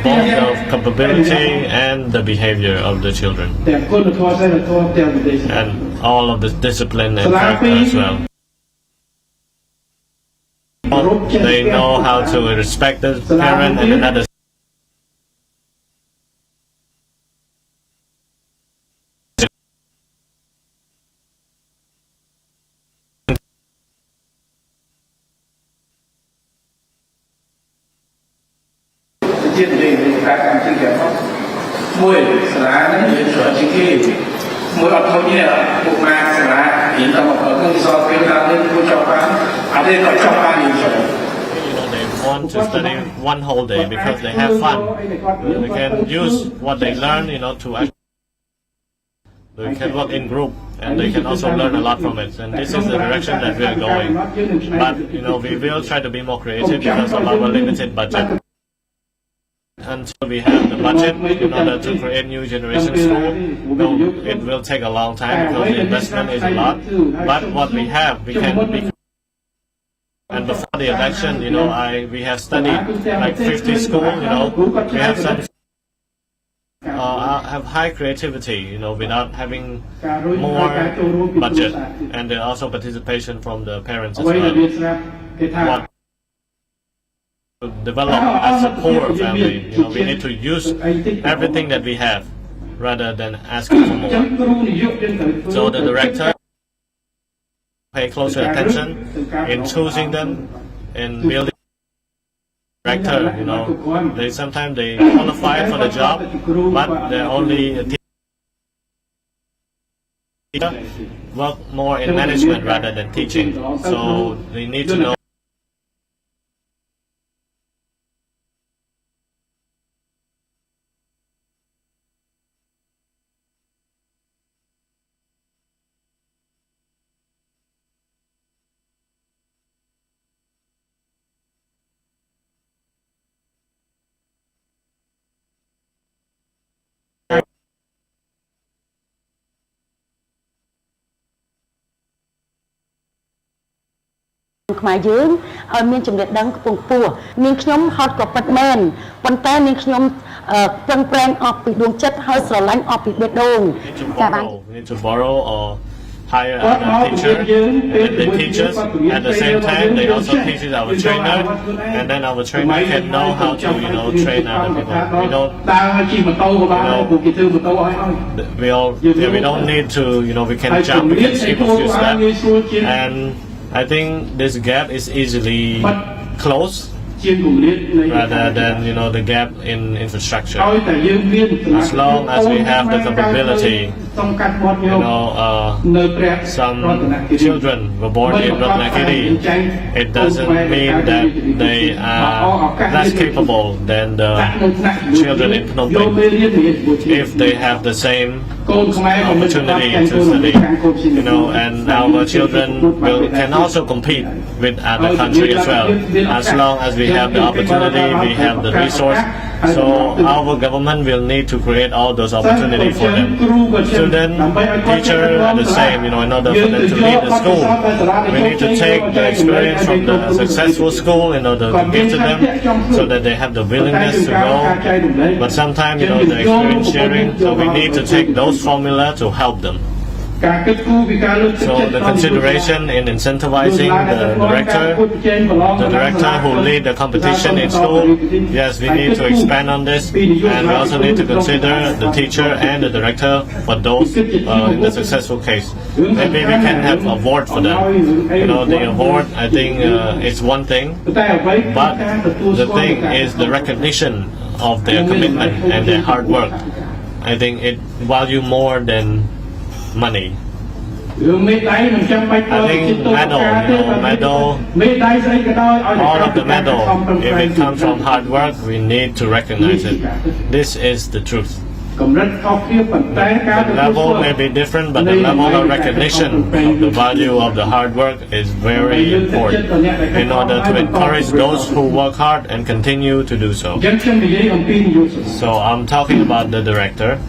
both the capability and the behavior of the children, and all of the discipline and character as well. They know how to respect the parent and another. They want to study one whole day because they have fun. They can use what they learn, to act. They can work in group, and they can also learn a lot from it. And this is the direction that we are going. But we will try to be more creative because of our limited budget. Until we have the budget in order to create new generation school, it will take a long time because the investment is a lot. But what we have, we can be. And before the election, we have studied like 50 schools. We have some have high creativity, without having more budget, and there also participation from the parents as well. What to develop as a poor family, we need to use everything that we have rather than asking for more. So the director pay closer attention in choosing them and building. Director, they sometimes they qualify for the job, but they're only a teacher, work more in management rather than teaching. So they need to know.ខ្មែរយើងឲ្យមានចំណេះដឹងខ្ពង់ខ្ពស់នាងខ្ញុំហត់ក៏ពិតមែនប៉ុន្តែនាងខ្ញុំប្រឹងប្រែងអស់ពីដួងចិត្តហើយស្រឡាញ់អស់ពីបេះដូង We need to borrow or hire a teacher, and they teach us. At the same time, they also teach our trainer, and then our trainer can know how to, train other people. We don't need to, we can jump, we can skip a few steps, and I think this gap is easily closed rather than the gap in infrastructure. As long as we have the capability, some children were born in Ratnagiri. It doesn't mean that they are less capable than the children in Phnom Penh if they have the same opportunity to study. And our children can also compete with other countries as well, as long as we have the opportunity, we have the resource. So our government will need to create all those opportunities for them. Student, teacher are the same, in order for them to lead the school. We need to take the experience from the successful school in order to give to them so that they have the willingness to go. But sometimes, the experience sharing, so we need to take those formula to help them. So the consideration in incentivizing the director who lead the competition in school, yes, we need to expand on this, and we also need to consider the teacher and the director for those in the successful case. Maybe we can have an award for them. The award, I think, is one thing, but the thing is the recognition of their commitment and their hard work. I think it value more than money. I think medal, all of the medal, if it comes from hard work, we need to recognize it. This is the truth. The level may be different, but the level of recognition of the value of the hard work is very important in order to encourage those who work hard and continue to do so. So I'm talking about the director.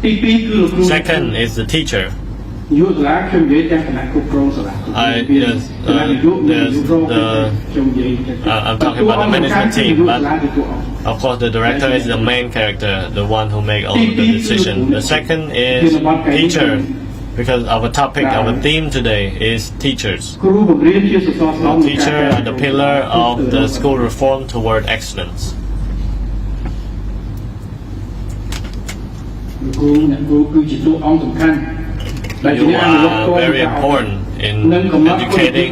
Second is the teacher. យុសាលាខ្ញុំនិយាយទាំងគណៈគ្រប់គ្រងសាលា yes, I'm talking about the management team, but of course the director is the main character, the one who make all the decision. The second is teacher, because our topic, our theme today is teachers. គ្រូបង្រៀនជាសសរស្តម្ភ Teacher are the pillar of the school reform toward excellence. គ្រូអ្នកគ្រូគឺជាតួអង្គសំខាន់ You are very important in educating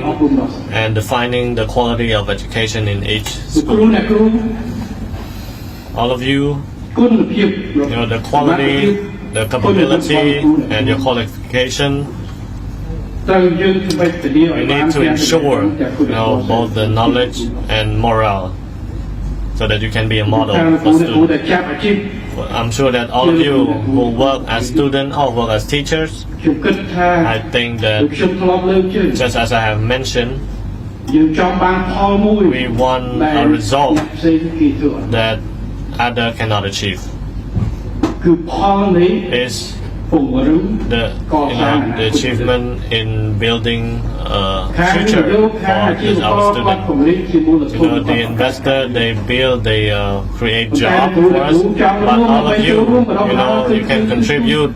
and defining the quality of education in each គ្រូ school. អ្នកគ្រូ All of you, គុណភាព you know, the quality, the capability, and your qualification. ត្រូវយើងធ្វើធានាឲ្យ We បាន need to ensure, you know, both the knowledge and morale, so that you can be a model តាម for គូដែល students. ចាប់អាជីព I'm sure that all of you who work as students or work as teachers, ខ្ញុំគិតថា I think ដូច that ខ្ញុំធ្លាប់លើកជើង just as I have mentioned, យើងចង់បានផលមួយ we want ដែល a result អ្នកផ្សេងគេធ្វើអត់ that other cannot achieve. គឺផលនេះ Is ពង្រឹង the, you know, the achievement in building a ខាង future នយោបាយខាងអាជីវ for ករ our គាត់ students. ពង្រីកជាមូលធ You ន know, the investor, they build, they create jobs for us, but all of you, you know, you can contribute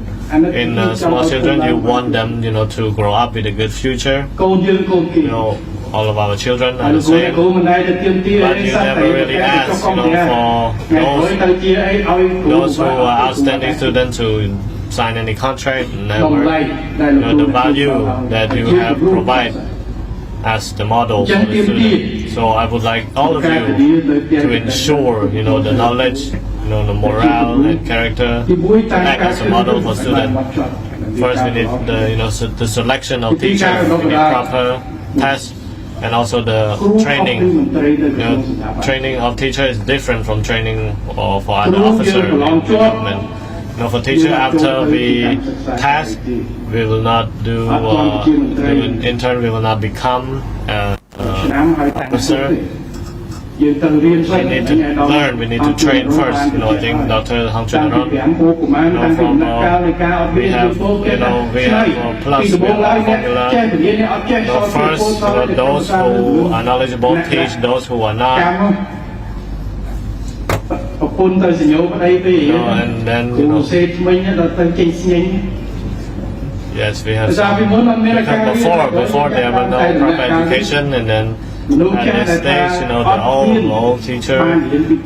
in small children. You want them, you know, to grow up with a good future. កូនយើងកូនគេ You know, all of our children ហើយ are the គ្រូអ្នក same. គ្រូមិនដែលទៅទៀមទា But you never really ask, you know, for ថ្ងៃក្រោយ those ទៅជាអីឲ្យគ្រូ those who are outstanding students to sign any contract. តម្ Never. លៃដែល You know, the value that you have provide as the model for the student. So I would like all of you to ensure, you know, the knowledge, you know, the morale and character ទីមួយ to តាម act ការ as a model for students. First, we need the, you know, the selection of teachers. We need proper tests and also the training. You know, training of teacher is different from training for other officer in government. You know, for teacher, after we test, we will not do. In turn, we will not become officer. យើងត្រូវរៀនសិ We need to learn. We need to train first. You know, I think Dr. Hang តាំងពី Chun 5ពោប្រមាណតាំងពីដំណាក់កាលនៃការអត់រៀនពីពោចេះតែពីដំបូងឡើយអ្នកចេះរៀនអ្នកអត់ចេះស So ល់ពី first, ពោសល់ those who are knowledgeable teach those who are ចាំ not. ប្រពន្ធទៅសញ្ញោប្តីពី No, and then, គ្រូ you know, សេថ្មិញដល់ទៅចេញស្ញេញ yes, we have តែពី some. មុនអត់មានការ Because before they have no proper education, and then at this stage, you know, the old teacher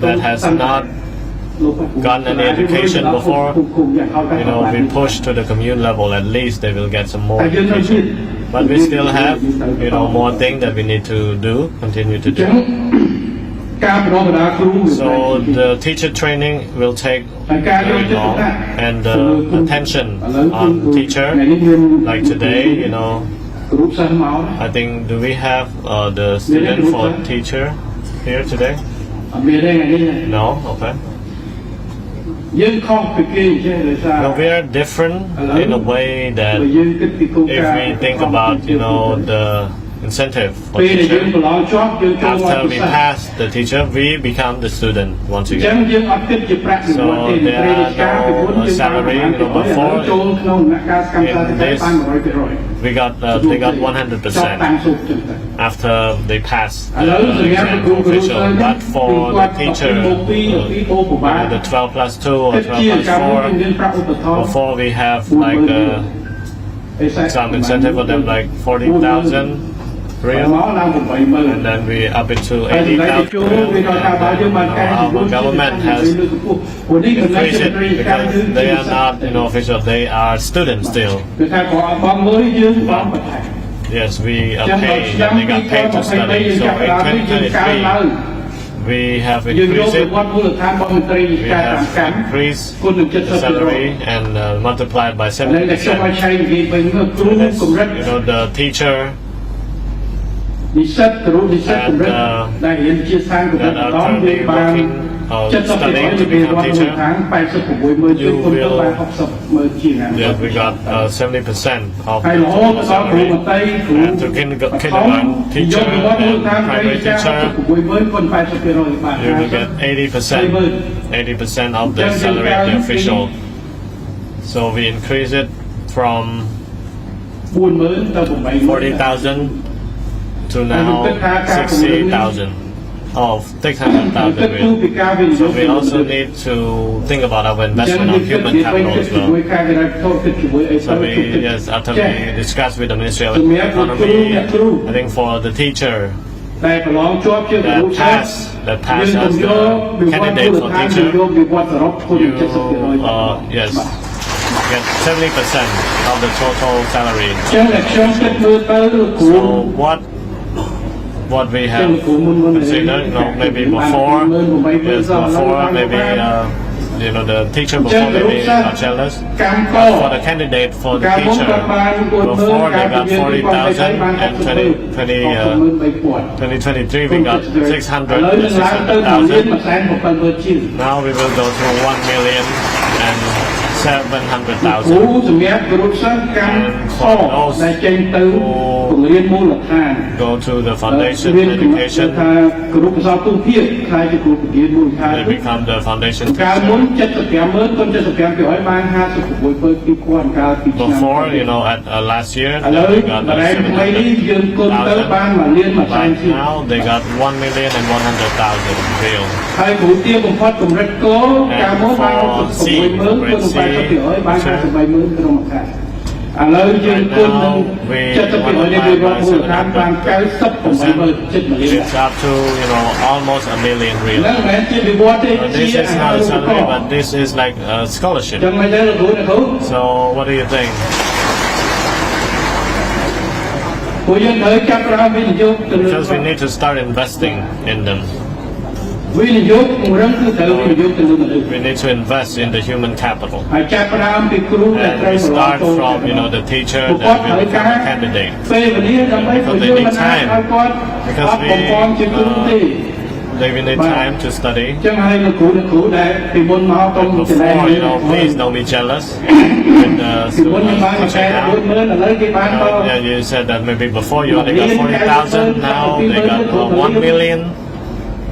that has not gotten any education before, you know, we push to the commune level. At least they will get some more education. But we still have, you know, more things that we need to do, continue to ចឹង do. ការបណ្ដុះបណ្ដាលគ្រូ So the teacher training will take very long, and the attention on teacher, like today, you know, គ្រូសិស្សមក I think, do we have the student for teacher here today? អត់មានទេថ្ងៃនេះ No? Okay. យើងខុសពីគេអញ្ចឹងដោយសារ No, we are different in a way that បើយើងគិតពីគោល if ការណ៍ we think about, you know, the incentive for ពេលដែលយើង teacher, ប្រឡងជាប់យើងចូលមក after we ពិសេស pass the teacher, we become the student once អញ្ចឹង again. យើងអត់គិតជាប្រាក់និវត្តន៍ទេ So there ពេលរាជការ are ពីមុន no យើងបាន salary, you know, before ចូលក្នុងដំណាក់កាលសកម្មសាស្ត្រតែបាន 100% We got they got ចប់តាំង 100% សុខចឹងទៅ after they pass ឥឡូវសម្រាប់ exam គ្រូគ្រូ official. But for the teacher, you know, the 12 plus 2 or គិតជា 12 plus កម្មវិធីមានប្រាក់ឧបត្ថម្ភ 4, before we have like some incentive for them, like 40,000 real, មកឡើង 80000 and then we up it to ហើយសម្រាប់ 80,000. ជួវាថាបើយើងបានកែ Our government has increased it because they are not, you know, official. They are students still. គឺថាក៏អត់បងមួយយើងបងបន្ថែម Yes, we are paid. And they got paid to study. So in 2023, we have យើងយក increased ប្រ it. វត្តិមូលដ្ឋានរបស់មន្ត្រី We ការតាម have កម្ម increased គុណនឹង the 70% salary and multiplied by ហើយតែខ្ញុំឲ្យ 70%. ឆែកនិយាយវិញគឺគ្រូ That's, កម្រិត you know, the teacher និស្សិតគ្រូនិស្សិតកម្រិតដែលរៀនជាសាស្ត្រកម្រិត that are បន្តយើង currently បាន working or 70% studying ពី to រដ្ឋ become មូល teacher. ដ្ឋាន 86,000 You គុណទៅ will- បាន 60,000 ជាងណា Yes, we got 70% of ហើយ the រហូត total ដល់គ្រូ salary. បន្តីគ្រូ And to kindergarten teacher យកប្រវត្តិមូលដ្ឋាន and ត្រី primary ចា teacher, 86,000គុណ80%បាន you will get 80% of the salary of the official. So we increase it from 40,000 to now 60,000 of 600,000 real. So we also need to think about our investment on human capital as well. So after we discussed with the Ministry of Economy, I think for the teacher that passed as the candidate for teacher, you get 70% of the total salary. So what we have considered, maybe before, maybe the teacher before maybe are jealous. But for the candidate for the teacher, before they got 40,000 and 2023 we got 600,000. Now we will go to 1,700,000. And for those who go to the foundation education, they become the foundation teacher. Before, at last year, they got 700,000. But now they got 1,100,000 real. And for C, grade C, right now, we multiply by 700%. It's up to, almost 1 million real. This is not a salary, but this is like a scholarship. So, what do you think? Because we need to start investing in them. We need to invest in the human capital. And we start from, the teacher that will become a candidate. Because they need time. Because they will need time to study. And before, please don't be jealous with the students now. You said that maybe before you only got 40,000, now they got 1 million.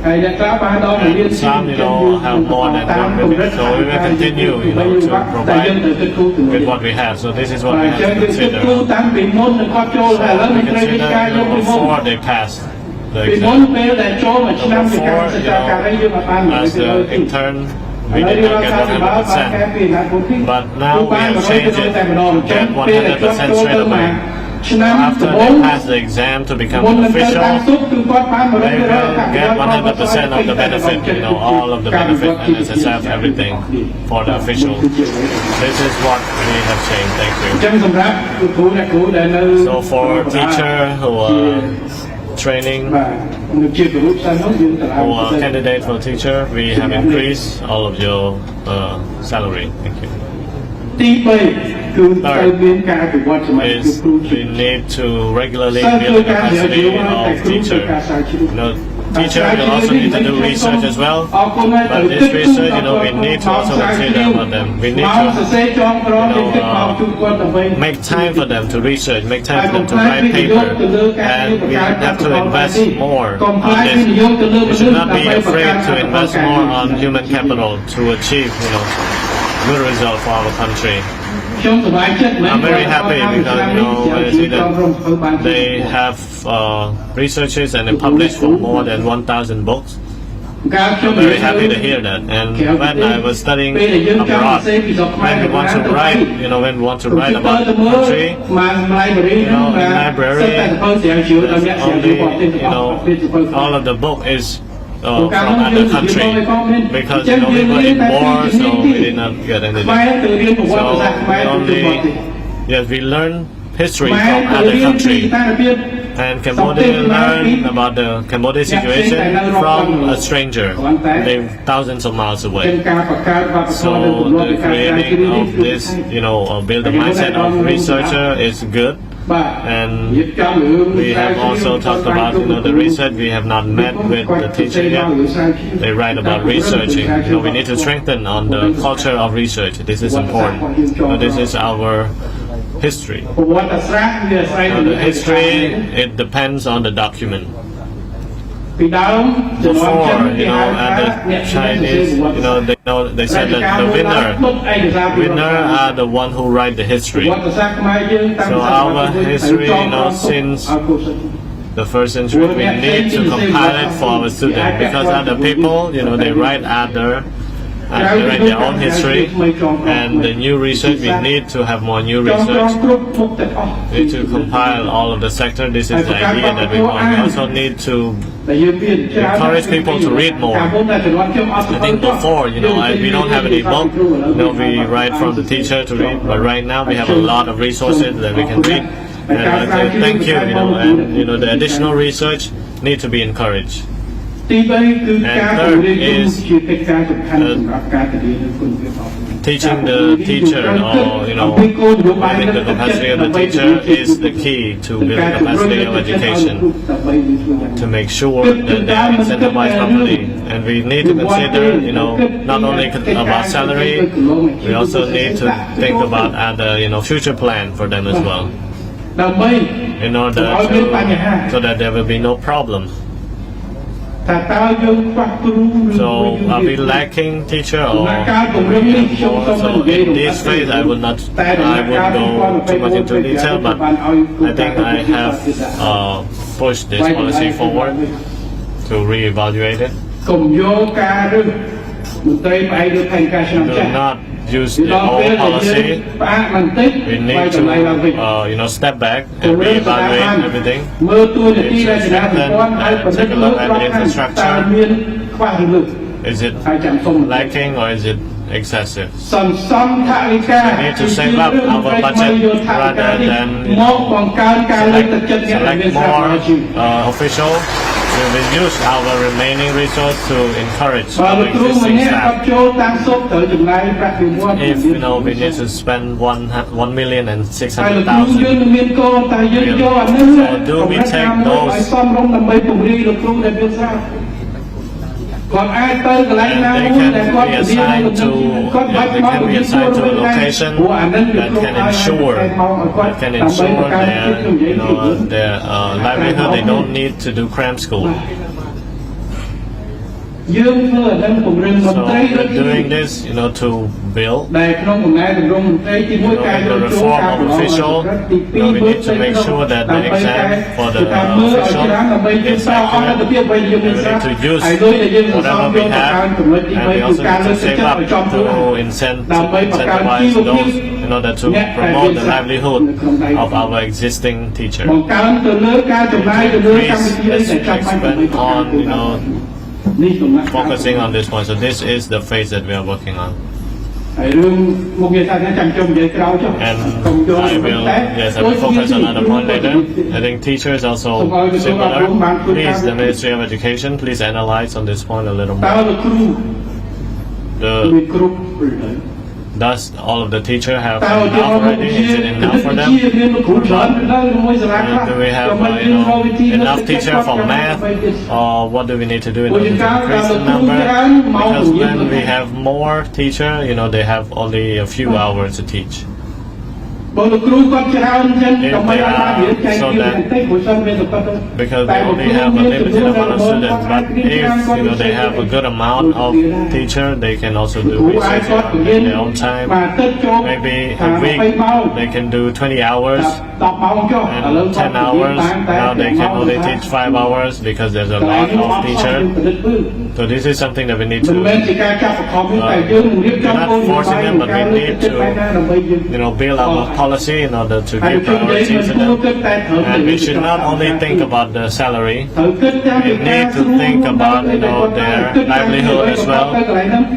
And some, have more than 1 million. So we will continue, to provide with what we have. So this is what we have to consider. So we consider, before they pass the exam. Before, as the intern, we did not get 100%. But now we have changed it to get 100% straight away. After they pass the exam to become an official, they will get 100% of the benefit, all of the benefit, NSSF, everything for the official. This is what we have changed. Thank you. So for teacher who are training, who are candidate for teacher, we have increased all of your salary. Thank you. Third is we need to regularly build the capacity of teacher. Teacher will also need to do research as well. But this research, we need to also consider about them. We need to, make time for them to research, make time for them to write paper, and we have to invest more on this. We should not be afraid to invest more on human capital to achieve, good result for our country. I'm very happy because when I see that they have researches and they publish for more than 1,000 books. I'm very happy to hear that. And when I was studying abroad, when we want to write, when we want to write about the country, in library, only, all of the book is from other country because we were in war, so we did not get anything. So we learn history from other country, and Cambodia learn about the Cambodia situation from a stranger living thousands of miles away. So the creating of this, build the mindset of researcher is good. And we have also talked about the research. We have not met with the teacher yet. They write about researching. We need to strengthen on the culture of research. This is important. This is our history. The history, it depends on the document. Before, and the Chinese, they said that the winner are the one who write the history. So our history, since the first century, we need to compile it for our students, because other people, they write their own history, and the new research, we need to have more new research. We need to compile all of the sector. This is the idea that we want. We also need to encourage people to read more. I think before, we don't have any book. We write from the teacher to read, but right now we have a lot of resources that we can read. And I say thank you, and the additional research need to be encouraged. And third is teaching the teacher, or building the capacity of the teacher is the key to building the capacity of education, to make sure that they are incentivized properly. And we need to consider, not only about salary, we also need to think about other, future plan for them as well, in order so that there will be no problem. So are we lacking teacher, or so in this phase I won't go too much into detail, but I think I have pushed this policy forward to reevaluate it. Do not use the old policy. We need to step back and reevaluate everything. Take a look at the infrastructure. Is it lacking or is it excessive? We need to save up our budget rather than select more officials. We will use our remaining resource to encourage our existing staff. If we need to spend 1,600,000, so do we take those? And they can be assigned to a location that can ensure their livelihood. They don't need to do cram school. So we're doing this, to build, in the reform of official, we need to make sure that the exam for the official is accurate. We need to use whatever we have, and we also need to save up to incentivize those in order to promote the livelihood of our existing teachers. Increase expense on, focusing on this point. So this is the phase that we are working on. And I will focus on another point later. I think teachers also similar. Please, the Ministry of Education, please analyze on this point a little more. Does all of the teachers have enough already? Is it enough for them? Do we have enough teachers for math? Or what do we need to do in order to increase the number? Because when we have more teachers, they have only a few hours to teach. Because they only have a limited amount of students, but if they have a good amount of teachers, they can also do research in their own time. Maybe a week they can do 20 hours and 10 hours. Now they can only teach 5 hours because there's a lot of teachers. So this is something that we need to we're not forcing them, but we need to build our policy in order to give priority to them. And we should not only think about the salary, we need to think about their livelihood as well.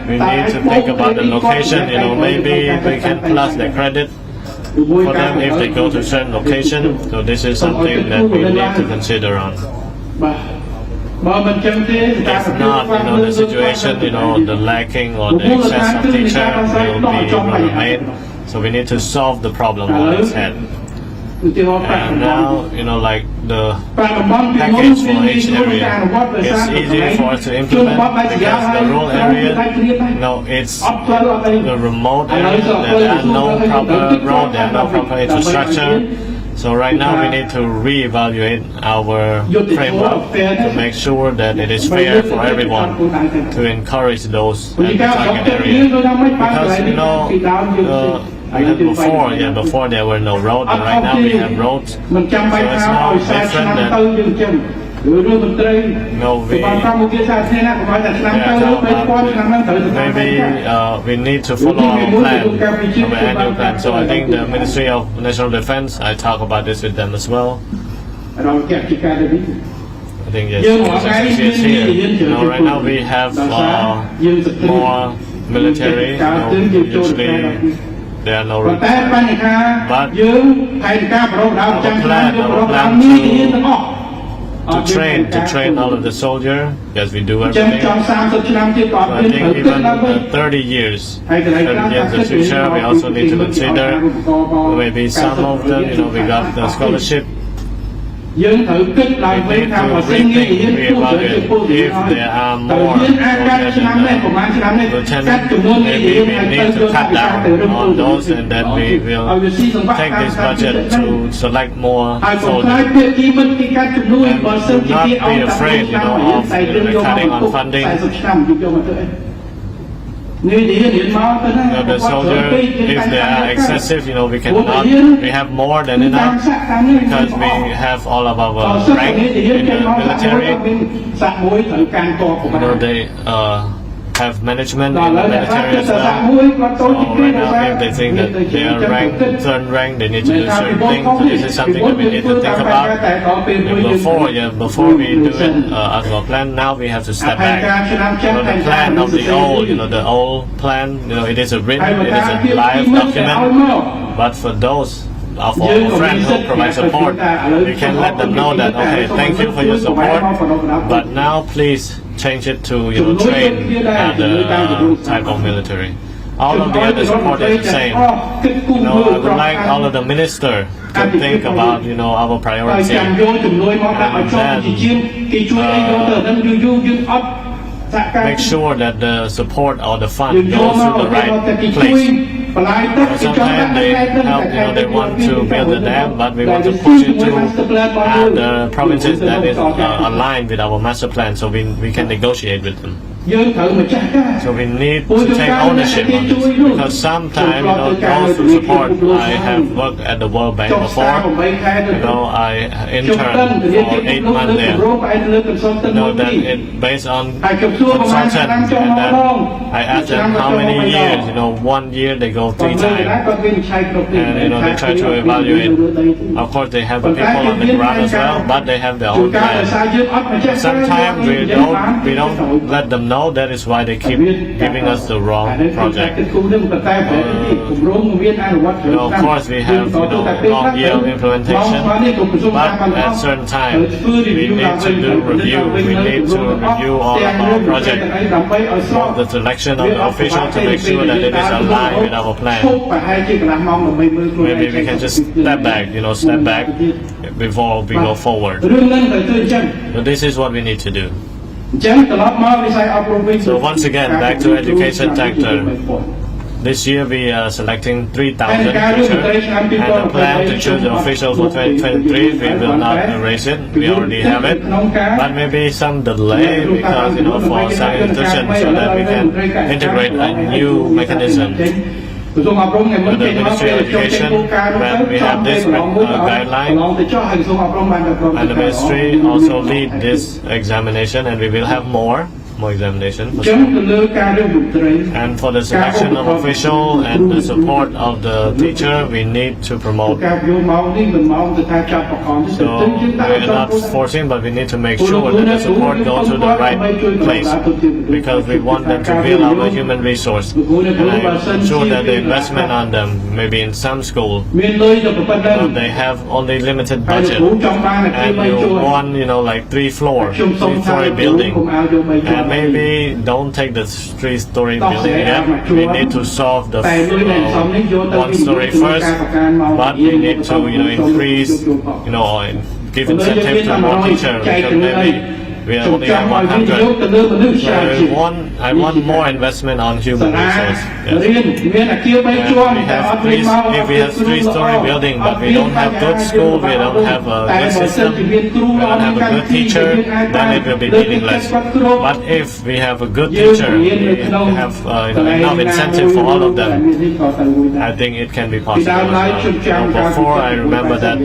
We need to think about the location. Maybe we can plus the credit for them if they go to certain location. So this is something that we need to consider on. If not, the situation, the lacking or the excess of teacher will remain. So we need to solve the problem on its head. And now, like the package for each area, it's easy for us to implement because the rural area, it's the remote area, there are no proper road, there are no proper infrastructure. So right now we need to reevaluate our framework to make sure that it is fair for everyone, to encourage those at the target area. Because because before there were no roads, but right now we have roads. So it's now different than maybe we need to follow our plan, our annual plan. So I think the Ministry of National Defense, I talk about this with them as well. I think yes, is here. Right now we have more military. Usually there are no routes. But our plan to train all of the soldiers. Yes, we do everything. So I think even 30 years in the future, we also need to consider maybe some of them. We got the scholarship. We need to rethink, reevaluate if there are more lieutenant. Maybe we need to cut down on those, and then we will take this budget to select more soldiers. And not be afraid, of cutting on funding. The soldier, if they are excessive, we have more than enough because we have all of our rank in the military. They have management in the military as well. So right now, if they think that they are ranked third rank, they need to do certain things. So this is something that we need to think about. Before we do it as a plan, now we have to step back. The plan of the old plan, it is a written, it is a live document. But for those of our friends who provide support, we can let them know that, okay, thank you for your support, but now please change it to train the type of military. All of the other support is the same. I would like all of the minister to think about our priority, and then make sure that the support or the fund goes to the right place. Sometimes they help, they want to build a dam, but we want to push it to the provinces that is aligned with our master plan, so we can negotiate with them. So we need to take ownership on this, because sometimes those who support, I have worked at the World Bank before. I interned for 8 months there. That it based on consumption, and then I asked them how many years. 1 year they go 3 times, and they try to evaluate. Of course, they have the people on the ground as well, but they have their own plan. Sometimes we don't let them know. That is why they keep giving us the wrong project. Of course, we have long year implementation, but at certain time we need to do review. We need to review all of our project, the selection of the official, to make sure that it is aligned with our plan. Maybe we can just step back before we go forward. So this is what we need to do. So once again, back to education sector. This year we are selecting 3,000 teachers, and the plan to choose the officials for 2023, we will not erase it. We already have it, but maybe some delay because for some institutions, so that we can integrate a new mechanism. The Ministry of Education, when we have this guideline, and the Ministry also lead this examination, and we will have more examination. And for the selection of official and the support of the teacher, we need to promote. So we are not forcing, but we need to make sure that the support goes to the right place, because we want them to build our human resource. And I'm sure that the investment on them, maybe in some school, they have only limited budget, and you want like 3-story building, and maybe don't take the 3-story building yet. We need to solve the 1-story first, but we need to increase or give incentive to more teachers, because maybe We only have 100. So I want more investment on human resource. Yes. And if we have 3-story building, but we don't have good school, we don't have a good system, we don't have a good teacher, then it will be meaningless. But if we have a good teacher, we have enough incentive for all of them, I think it can be possible as well. Before, I remember that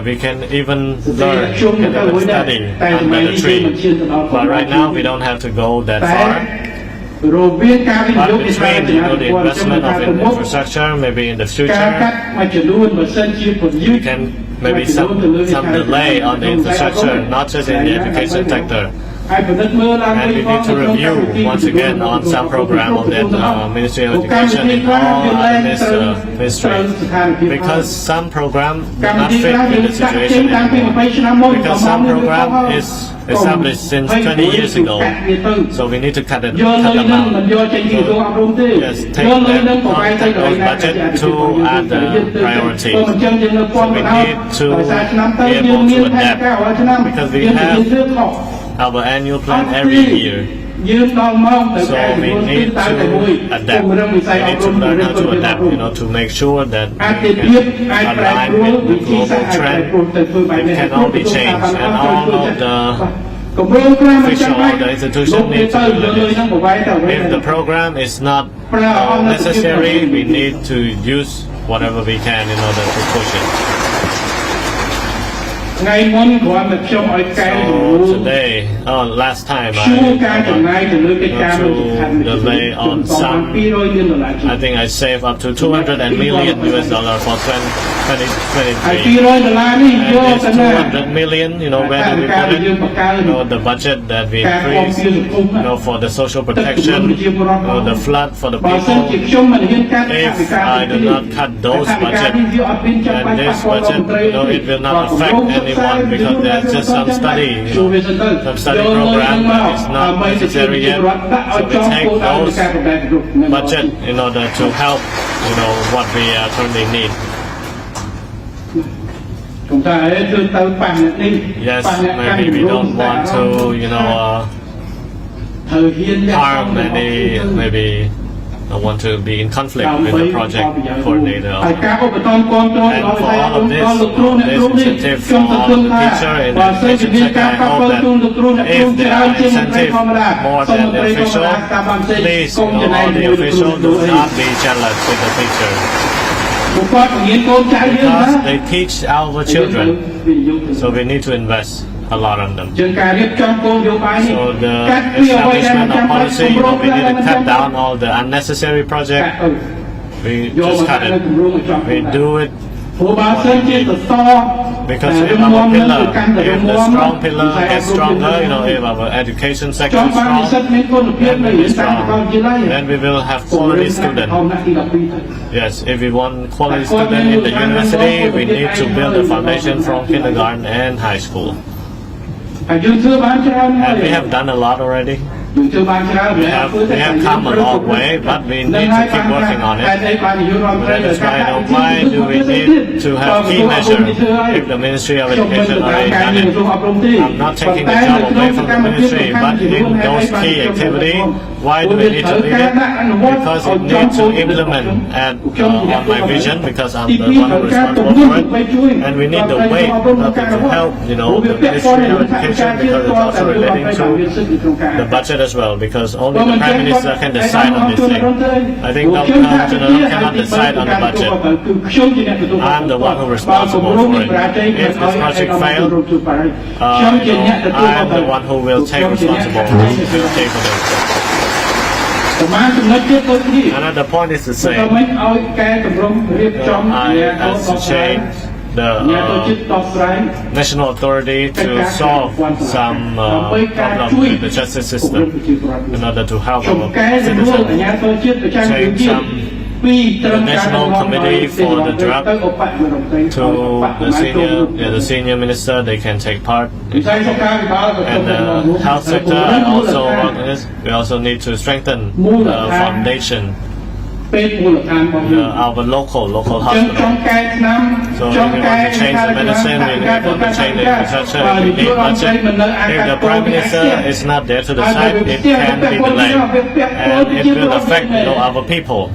we can even learn, we can even study under the tree. But right now, we don't have to go that far. But between the investment of infrastructure, maybe in the future, we can maybe some delay on the infrastructure, not just in the education sector. And we need to review once again on some program of the Ministry of Education in all other ministries, because some program do not fit with the situation anymore. Because some program is established since 20 years ago, so we need to cut them out. So, yes, take those budget to add the priority. So we need to be able to adapt, because we have our annual plan every year. So we need to adapt. We need to learn how to adapt, to make sure that we can align with the global trend. It can all be changed, and all of the official or the institution need to do this. If the program is not necessary, we need to use whatever we can in order to push it. So today, last time I delay on some. I think I saved up to $200 million for 2023. And it's 200 million, where do we put it? The budget that we increased, for the social protection, the flood for the people. If I do not cut those budget, and this budget, it will not affect anyone, because there's just some study, some study program that is not necessary yet. So we take those budget in order to help, what we currently need. Yes, maybe we don't want to, harm any, maybe I want to be in conflict with the project coordinator. And for all of this, this incentive for all of the teacher in the education sector, I hope that if there are incentive more than the official, please, all the officials do not be jealous with the teachers. Because they teach our children, so we need to invest a lot on them. So the establishment of policy, we need to cut down all the unnecessary projects. We just cut it. We do it because if our pillar, if the strong pillar gets stronger, if our education sector is strong, then we will have quality students. Yes, if we want quality students in the university, we need to build a foundation from kindergarten and high school. And we have done a lot already. We have come a long way, but we need to keep working on it. That is why do we need to have key measures if the Ministry of Education already done it? I'm not taking the job away from the ministry, but in those key activities, why do we need to leave it? Because it needs to implement on my vision, because I'm the one who is responsible for it. And we need the weight to help, the Ministry of Education, because it's also relating to the budget as well, because only the Prime Minister can decide on this thing. I think the Governor General cannot decide on the budget. I'm the one who is responsible for it. If this project fails, I'm the one who will take responsibility for this. Another point is to say, I have to change the national authority to solve some problem with the justice system in order to help our citizens. Change the national committee for the drug to the senior minister, they can take part. And the health sector also, we also need to strengthen the foundation our local hospital. So if we want to change the medicine, we want to change the infrastructure, we need budget. If the Prime Minister is not there to decide, it can be delayed. And it will affect our people.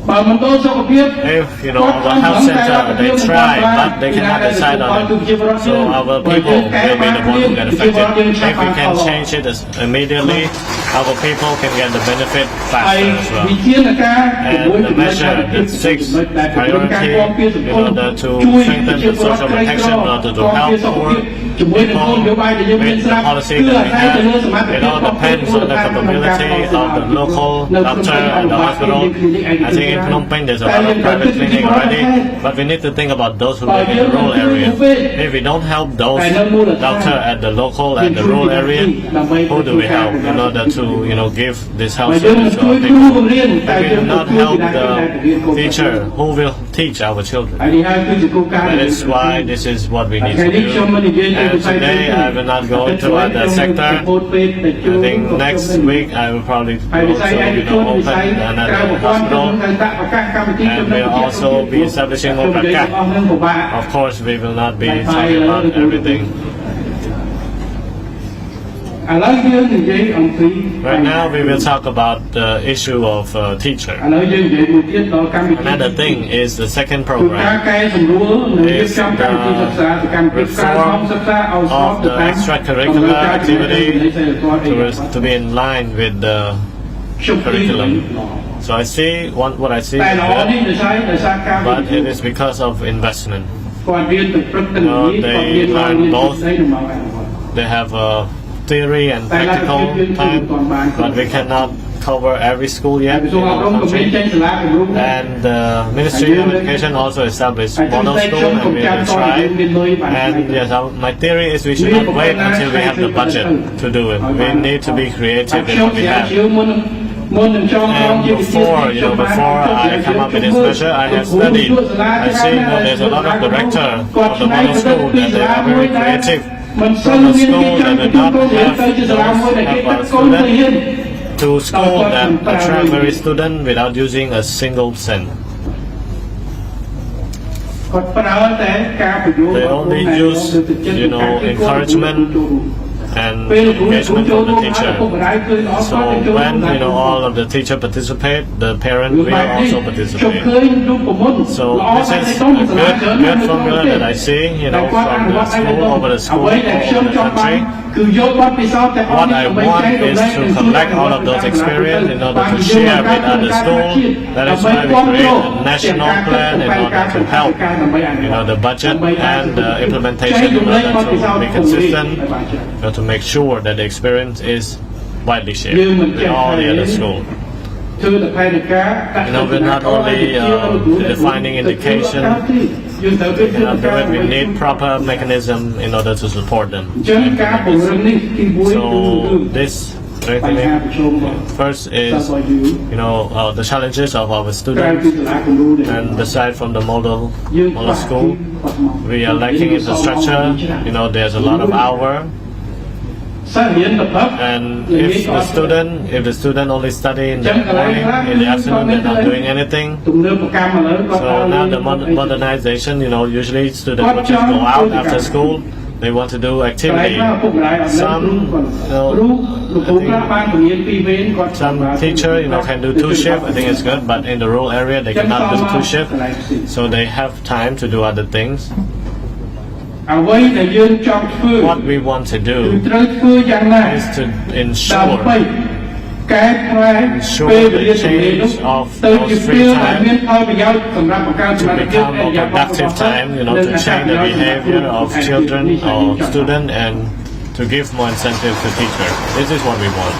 If our health center, they try, but they cannot decide on it. So our people will be the one who get affected. If we can change it immediately, our people can get the benefit faster as well. And the measure, the sixth priority, in order to strengthen the social protection, in order to help poor people with the policy that we have, it all depends on the capability of the local doctor and the hospital. I think in Phnom Penh there's a lot of private clinic already, but we need to think about those who live in the rural area. If we don't help those doctor at the local and the rural area, who do we help in order to give this health service to our people? If we do not help the teacher, who will teach our children? That is why this is what we need to do. And today I will not go into other sector. I think next week I will probably open another hospital, and we'll also be establishing more prakak. Of course, we will not be talking about everything. Right now we will talk about the issue of teacher. Another thing is the second program is the reform of the extracurricular activity to be in line with the curriculum. So I see what I see is good, but it is because of investment. They learn both. They have a theory and practical time, but we cannot cover every school yet in our country. And the Ministry of Education also established model school, and we will try. And yes, my theory is we should not wait until we have the budget to do it. We need to be creative in what we have. And before I come up with this measure, I have studied. I see there's a lot of director of the model school that they are very creative. From a school that did not have a student to school that attract very student without using a single cent. They only use, encouragement and engagement from the teacher. So when all of the teacher participate, the parent will also participate. So this is a good formula that I see, from the school over the school all over the country. What I want is to collect all of those experience in order to share with other schools. That is why we create a national plan in order to help, the budget and the implementation in order to be consistent, to make sure that the experience is widely shared with all the other schools. We're not only defining indication, we cannot do it. We need proper mechanism in order to support them. So this first is, the challenges of our students, and aside from the model school, we are lacking infrastructure. There's a lot of hours. And if the student only study in the morning, in the afternoon they're not doing anything. So now the modernization, usually students will just go out after school. They want to do activity. Some teacher, can do 2 shifts. I think it's good, but in the rural area they cannot do 2 shifts. So they have time to do other things. What we want to do is to ensure the change of those free time to become more productive time, to change the behavior of children or students and to give more incentive to teachers. This is what we want.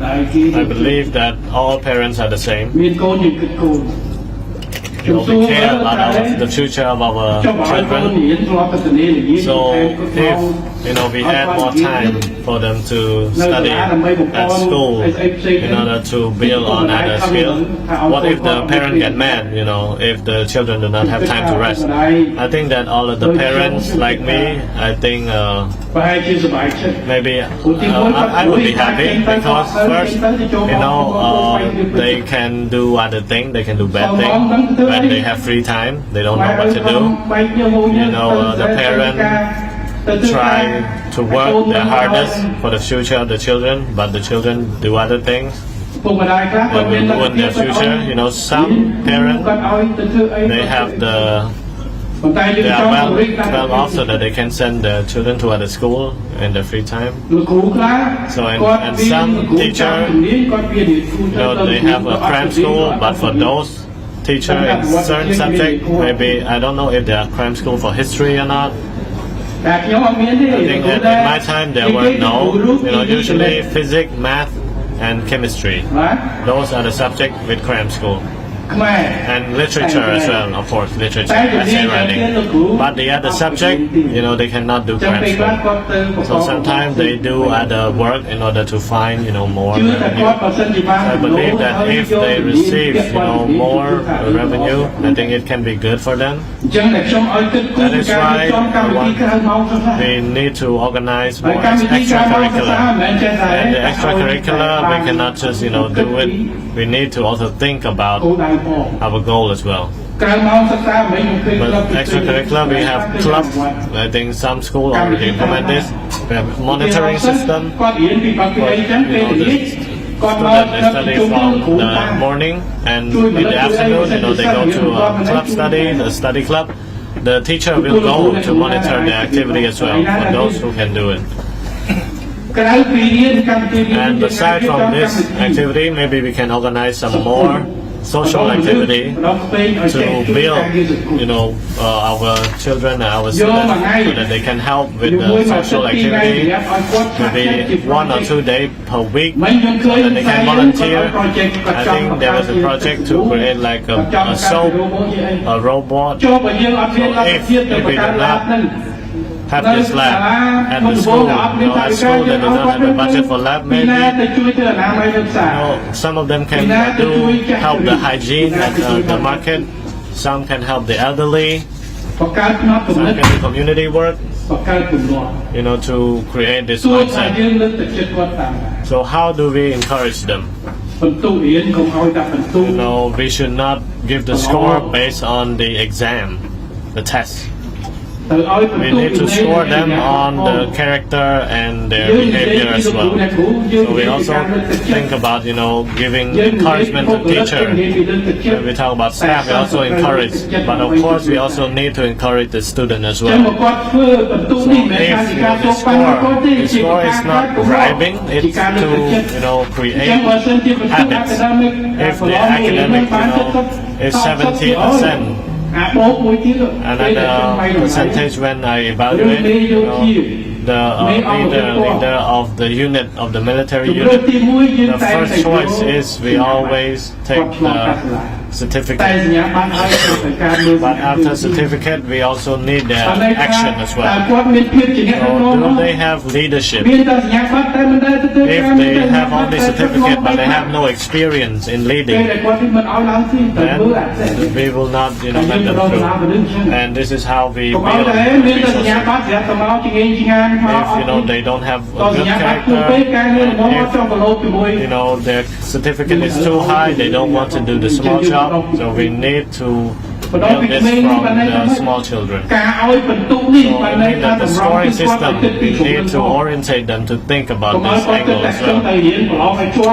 I believe that all parents are the same. We care a lot about the future of our children. So if we had more time for them to study at school in order to build on other skills. What if the parent get mad, if the children do not have time to rest? I think that all of the parents like me, I think maybe I would be happy because first, they can do other things, they can do bad things when they have free time, they don't know what to do. The parent try to work their hardest for the future of the children, but the children do other things. They will ruin their future. Some parents, they have they are well off so that they can send their children to other school in their free time. So and some teacher, they have a cram school, but for those teacher in certain subject, maybe I don't know if they are cram school for history or not. I think that in my time there were usually physics, math, and chemistry. Those are the subjects with cram school. And literature as well, of course, literature, essay writing. But the other subject, they cannot do cram school. So sometimes they do other work in order to find, more revenue. I believe that if they receive, more revenue, I think it can be good for them. That is why we need to organize more extracurricular. And the extracurricular, we cannot just, do it. We need to also think about our goal as well. But extracurricular, we have clubs. I think some schools already implement this. We have monitoring system. The students study from the morning, and in the afternoon, they go to a club study, the study club. The teacher will go to monitor the activity as well for those who can do it. And aside from this activity, maybe we can organize some more social activity to build, our children and our students so that they can help with the social activity, maybe 1 or 2 days per week, so that they can volunteer. I think there was a project to create like a soap, a robot. So if we do not have this lab at the school, at school they do not have a budget for lab, maybe some of them can help the hygiene at the market, some can help the elderly, some can do community work, to create this mindset. So how do we encourage them? We should not give the score based on the exam, the test. We need to score them on the character and their behavior as well. So we also think about, giving encouragement to teacher. When we talk about staff, we also encourage. But of course, we also need to encourage the student as well. So if the score is not driving, it's to create habits. If the academic is 70%. Another percentage when I evaluate, the leader of the unit, of the military unit, the first choice is we always take the certificate. But after certificate, we also need their action as well. So do they have leadership? If they have only certificate but they have no experience in leading, then we will not let them through. And this is how we build if they don't have a good character, and if their certificate is too high, they don't want to do the small job. So we need to build this from the small children. So the scoring system, we need to orientate them to think about this angle as well.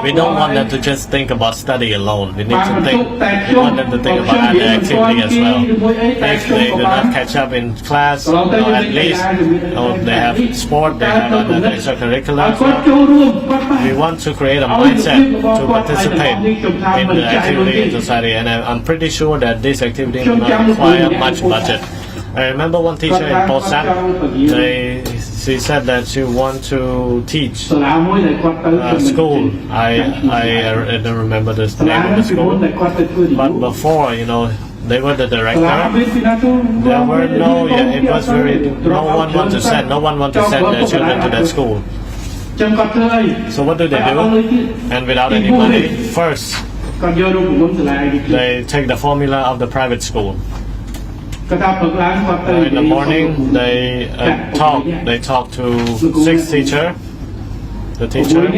We don't want them to just think about study alone. We need to think, we want them to think about other activity as well. If they do not catch up in class, at least they have sport, they have another extracurricular as well. We want to create a mindset to participate in the activity in society, and I'm pretty sure that this activity will not require much budget. I remember one teacher in Posan, she said that she wants to teach school. I don't remember the name of the school, but before, they were the director. There were it was no one want to send their children to that school. So what do? And without any money, first they take the formula of the private school. In the morning, they talk to 6 teacher. The teacher, when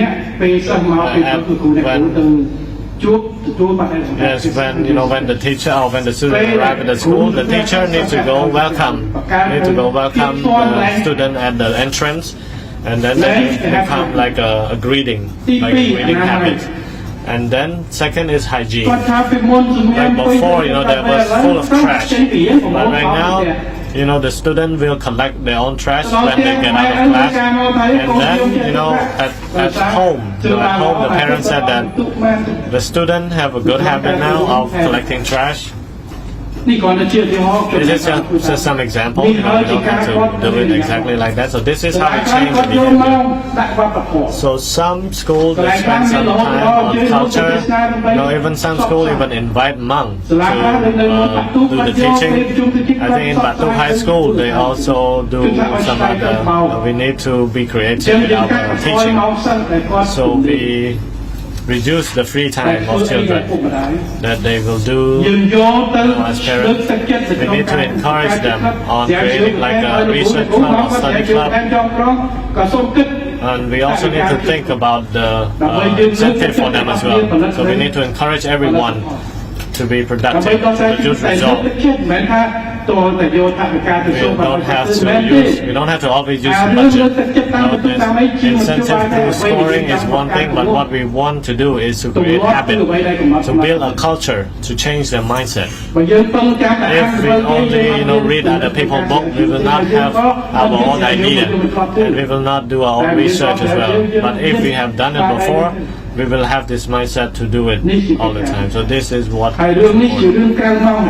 the teacher or when the student arrive at the school, the teacher needs to go welcome the student at the entrance, and then they become like a greeting habit. And then second is hygiene. Like before, there was full of trash, but right now, the student will collect their own trash when they get out of class. And then, at home, the parents said that the student have a good habit now of collecting trash. This is just some example. We don't have to do it exactly like that. So this is how we change the behavior. So some schools they spend some time on culture. Even some schools even invite monks to do the teaching. I think in Batu High School they also do some other. We need to be creative with our teaching. So we reduce the free time of children that they will do as parents. We need to encourage them on creating like a research club or study club. And we also need to think about the incentive for them as well. So we need to encourage everyone to be productive, to produce results. We don't have to always use the budget. Incentive through scoring is one thing, but what we want to do is to create habit, to build a culture, to change their mindset. If we only read other people's book, we will not have our own idea, and we will not do our own research as well. But if we have done it before, we will have this mindset to do it all the time. So this is what is important.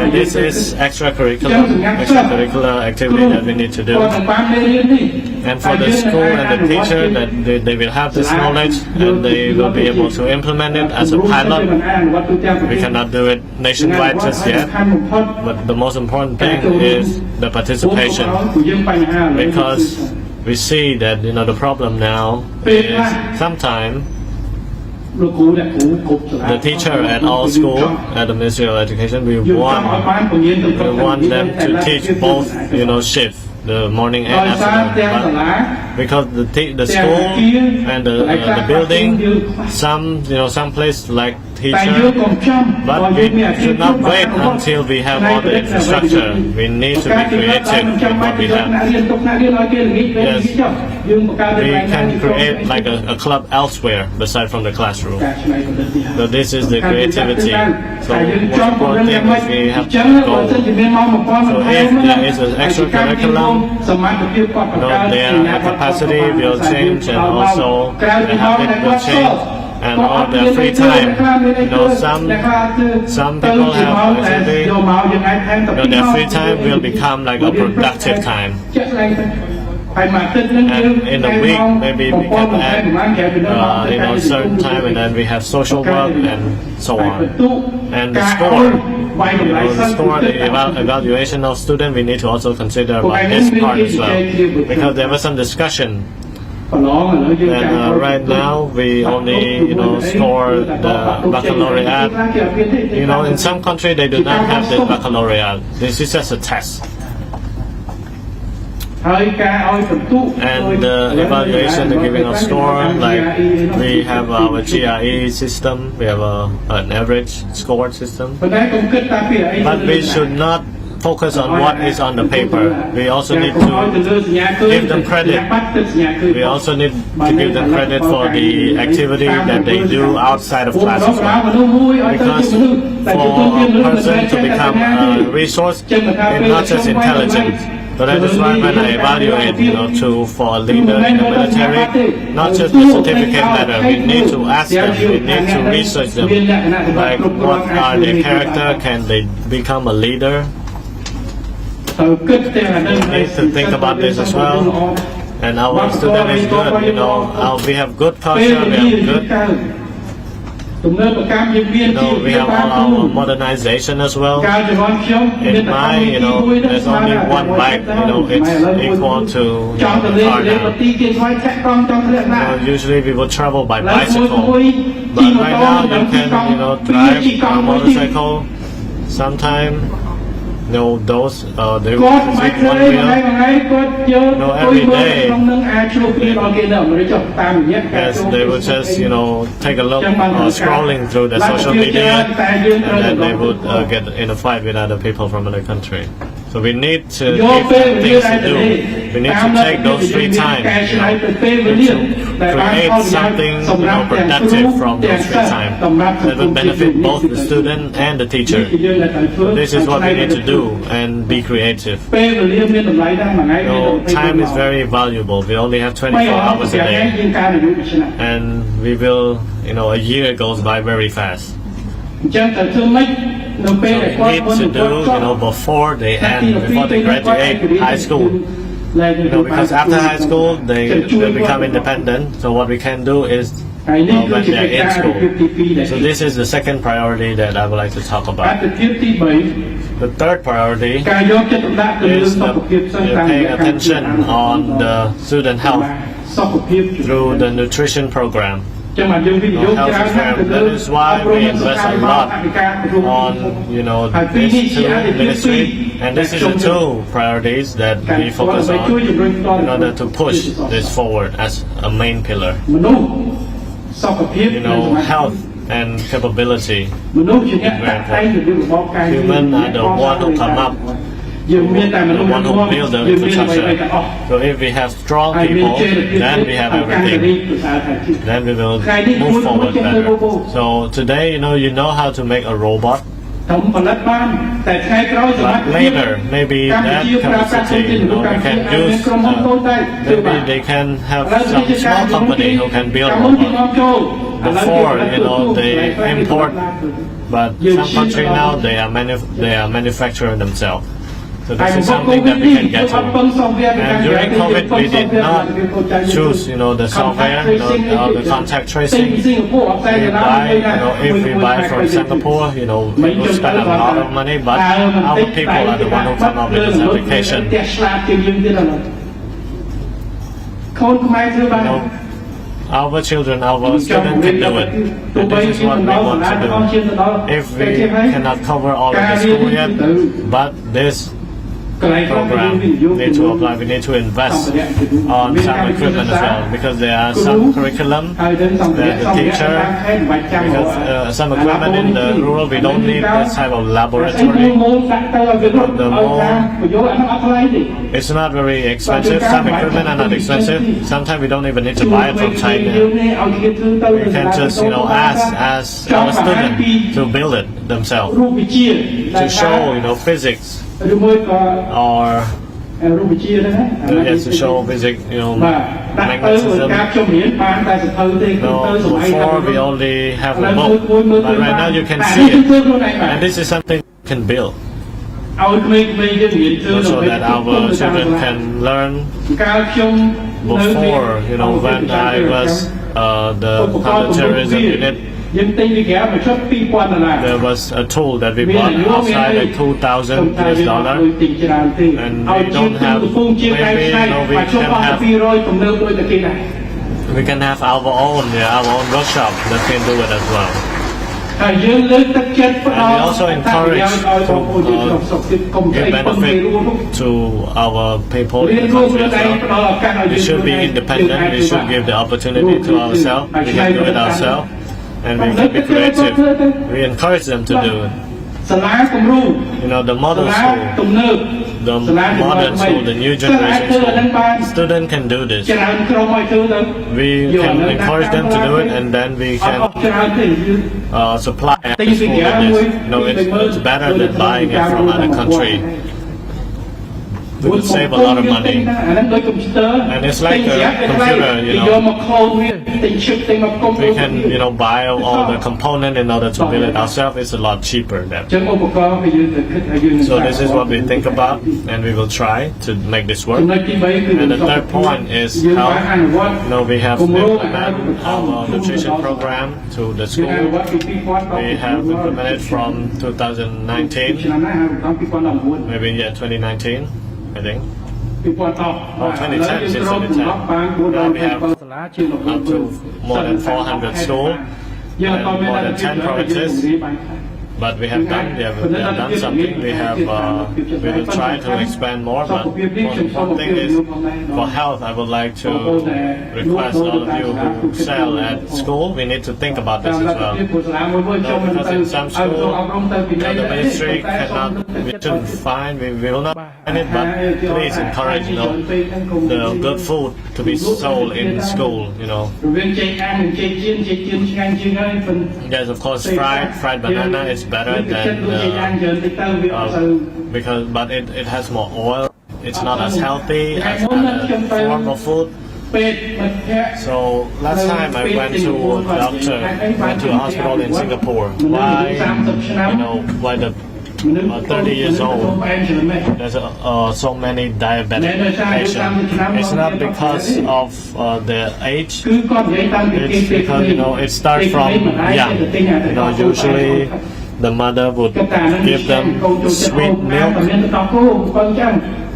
And this is extracurricular activity that we need to do. And for the school and the teacher, that they will have this knowledge and they will be able to implement it as a pilot. We cannot do it nationwide just yet, but the most important thing is the participation, because we see that the problem now is sometimes the teacher at our school, at the Ministry of Education, we want them to teach both, shifts, the morning and afternoon. But because the school and the building, some place like teacher, but we should not wait until we have all the infrastructure. We need to be creative with what we have. Yes, we can create like a club elsewhere beside from the classroom. So this is the creativity. So one important thing is we have to go. So if there is an extra curriculum, their capacity will change, and also the habit will change. And all their free time, some people have actually, their free time will become like a productive time. And in a week, maybe we can add, certain time, and then we have social work and so on. And the score, the evaluation of students, we need to also consider about this part as well, because there was some discussion. And right now we only score the baccalaureate. In some countries they do not have this baccalaureate. This is just a test. And the evaluation, the giving of score, like we have our GRE system, we have an average score system. But we should not focus on what is on the paper. We also need to give them credit. We also need to give them credit for the activity that they do outside of class as well. Because for a person to become a resource, it's not just intelligence. So that is why when I evaluate, for a leader in the military, not just the certificate letter, we need to ask them, we need to research them, like what are their character, can they become a leader? We need to think about this as well. And our student is good, we have good culture, we have good we have all our modernization as well. In mine, there's only one bike, it's equal to the car now. Usually we will travel by bicycle, but right now you can, drive a motorcycle. Sometime, those they will visit one wheel. Every day, yes, they will just take a look scrolling through the social media, and then they would get in a fight with other people from other country. So we need to give them things to do. We need to take those free time, to create something productive from those free time that will benefit both the student and the teacher. So this is what we need to do and be creative. Time is very valuable. We only have 24 hours a day, and we will, a year goes by very fast. So we need to do, before they graduate high school. Because after high school, they will become independent. So what we can do is when they're in school. So this is the second priority that I would like to talk about. The third priority is paying attention on the student health through the nutrition program. Health is that is why we invest a lot on these two ministry, and this is the two priorities that we focus on in order to push this forward as a main pillar. Health and capability is very important. Humans are the one who come up, the one who build the infrastructure. So if we have strong people, then we have everything. Then we will move forward better. So today, you know how to make a robot. But later, maybe that capacity, we can use, maybe they can have some small company who can build robots. Before, they import, but some country now, they are manufacturing themselves. So this is something that we can get to. And during COVID, we did not choose, the software, the contact tracing. We buy, if we buy from Singapore, we will spend a lot of money, but our people are the one who come up with this application. Our children, our students can do it. And this is what we want to do. If we cannot cover all of the school yet, but this program need to apply. We need to invest on some equipment as well, because there are some curriculum that the teacher, because some equipment in the rural, we don't need this type of laboratory. It's not very expensive. Some equipment are not expensive. Sometimes we don't even need to buy it from China. We can just ask our student to build it themselves, to show physics. Or yes, to show physics, magnetism. Before we only have a book, but right now you can see it, and this is something you can build, so that our children can learn. Before, when I was the counterterrorism unit, there was a tool that we bought outside at $2,000 and we don't have, maybe we can have our own workshop that can do it as well. And we also encourage to give benefit to our people in the country as well. We should be independent, we should give the opportunity to ourselves, we can do it ourselves. And we can be creative. We encourage them to do it. The model school, the modern school, the new generation school, students can do this. We can encourage them to do it, and then we can supply the school with this. It's better than buying it from other country. we would save a lot of money. And it's like a computer, you know. We can, you know, buy all the components in order to build it ourselves. It's a lot cheaper than. So this is what we think about, and we will try to make this work. And the third point is how, you know, we have implemented our nutrition program to the school. We have implemented from 2019, maybe 2019, I think. Oh, 2010 since 2010. Now we have up to more than 400 schools and more than 10 provinces. But we have done something. We will try to expand more. But one thing is, for health, I would like to request all of you who sell at school, we need to think about this as well. Because in some schools, the ministry cannot, we shouldn't find, we will not find it, but please encourage, you know, the good food to be sold in school, you know. Yes, of course, fried banana is better than but it has more oil. It's not as healthy as other form of food. So last time I went to a hospital in Singapore. Why, you know, why the 30 years old, there's so many diabetic patients. It's not because of their age. It's because, you know, it starts from young. You know, usually the mother would give them sweet milk,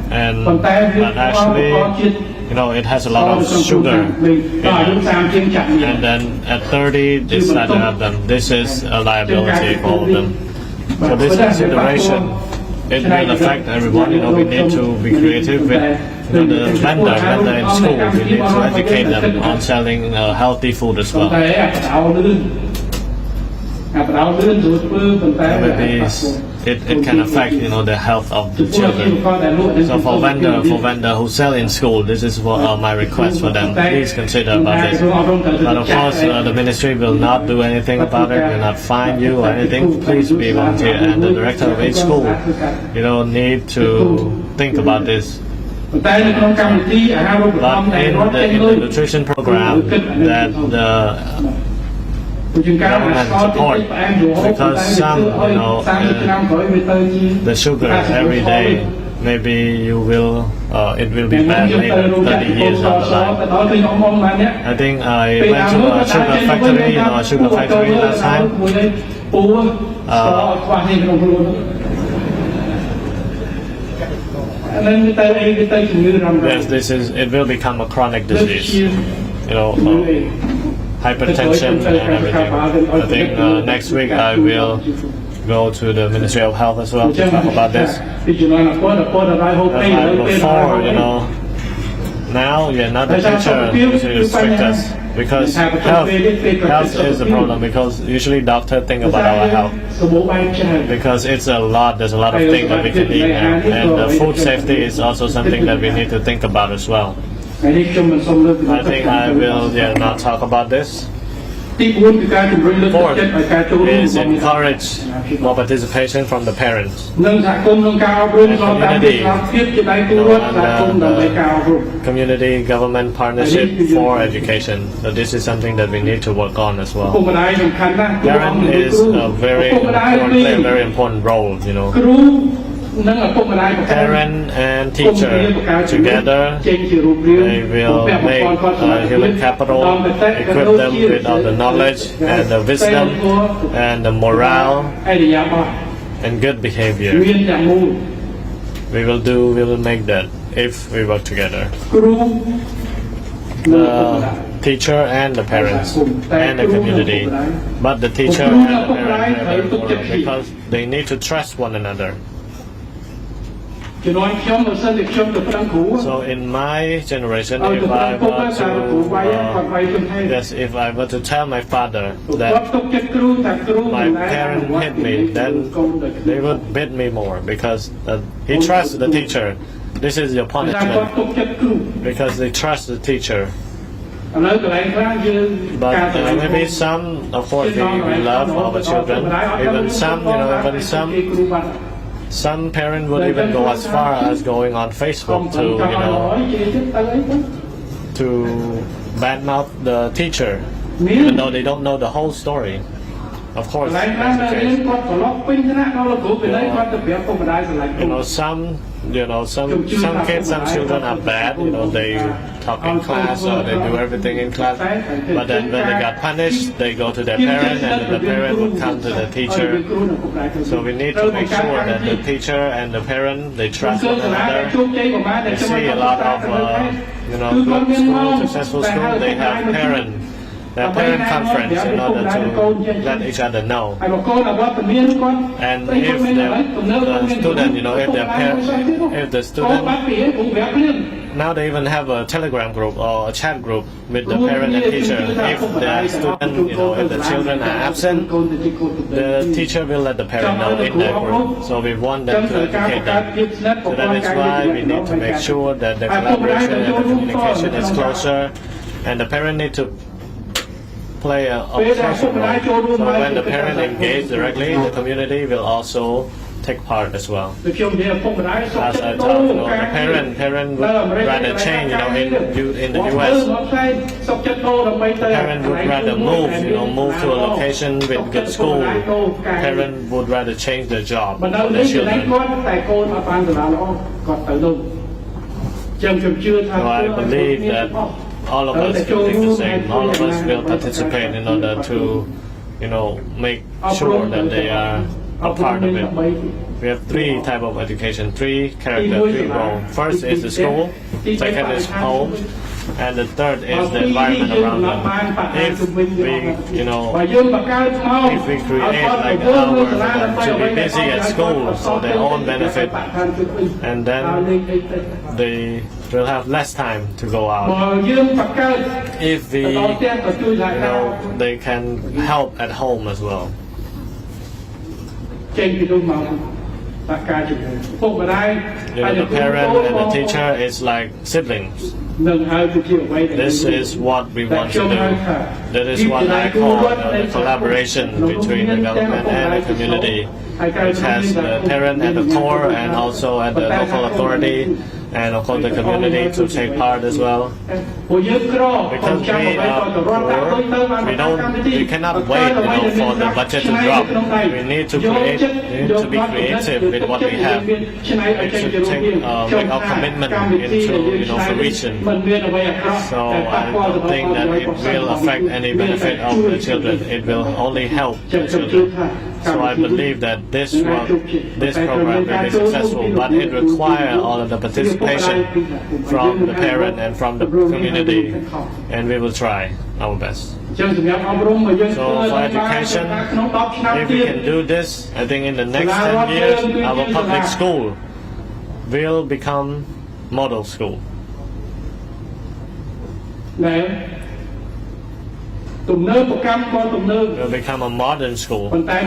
but actually, you know, it has a lot of sugar in it. And then at 30, they start to have them. This is a liability for all of them. So this consideration, it will affect everyone. You know, we need to be creative with, you know, the vendor in school. We need to educate them on selling healthy food as well. Maybe it can affect, you know, the health of the children. So for vendor who sell in school, this is what my request for them. Please consider about this. But of course, the ministry will not do anything about it. Will not fine you or anything. Please be volunteer, and the director of each school, you know, need to think about this. But in the nutrition program that the government support, because some, you know, the sugar every day, maybe you will, it will be bad later, 30 years down the line. I think I went to a sugar factory, last time. Yes, it will become a chronic disease, you know, hypertension and everything. I think next week I will go to the Ministry of Health as well to talk about this. Before, you know, now you're not the teacher to restrict us, because health is a problem, because usually doctors think about our health, because it's a lot, there's a lot of things that we can eat, and the food safety is also something that we need to think about as well. I think I will not talk about this. Fourth is encourage more participation from the parents and community, and community government partnership for education. So this is something that we need to work on as well. Parent is a play a very important role, you know. Parent and teacher together, they will make human capital, equip them with all the knowledge and the wisdom and the morale and good behavior. We will make that if we work together. The teacher and the parents and the community, but the teacher and the parents are very important, because they need to trust one another. So in my generation, if I were to tell my father that my parent hit me, then they would beat me more, because he trusts the teacher. This is your punishment, because they trust the teacher. But maybe some, of course, we love our children. Even some, you know, some parents would even go as far as going on Facebook to badmouth the teacher, even though they don't know the whole story. Of course, that's the case. Some kids, some children are bad. They talk in class or they do everything in class. But then when they got punished, they go to their parent, and then the parent would come to the teacher. So we need to make sure that the teacher and the parent, they trust one another. We see a lot of good school, successful school, they have their parent conference in order to let each other know. And if the student, if the student, now they even have a Telegram group or a chat group with the parent and teacher. If the student, if the children are absent, the teacher will let the parent know in their group. So we want them to educate them. So that is why we need to make sure that the collaboration and the communication is closer, and the parent need to play a crucial role. So when the parent engage directly, the community will also take part as well. As I talked, the parent would rather change, in the US, the parent would rather move to a location with good school. Parent would rather change their job for their children. So I believe that all of us will think the same. All of us will participate in order to, make sure that they are a part of it. We have three types of education, three character, three roles. First is the school, second is home, and the third is the environment around them. If we create like an hour for them to be busy at school for their own benefit, and then they will have less time to go out. If they can help at home as well. The parent and the teacher is like siblings. This is what we want to do. That is what I call the collaboration between the government and the community, which has the parent at the core and also at the local authority, and of course the community to take part as well. Because we are poor, we cannot wait, for the budget to drop. We need to be creative with what we have. We should make our commitment into, fruition. So I don't think that it will affect any benefit of the children. It will only help the children. So I believe that this program will be successful, but it requires all of the participation from the parent and from the community, and we will try our best. So for education, if we can do this, I think in the next 10 years, our public school will become model school. Will become a modern school, but the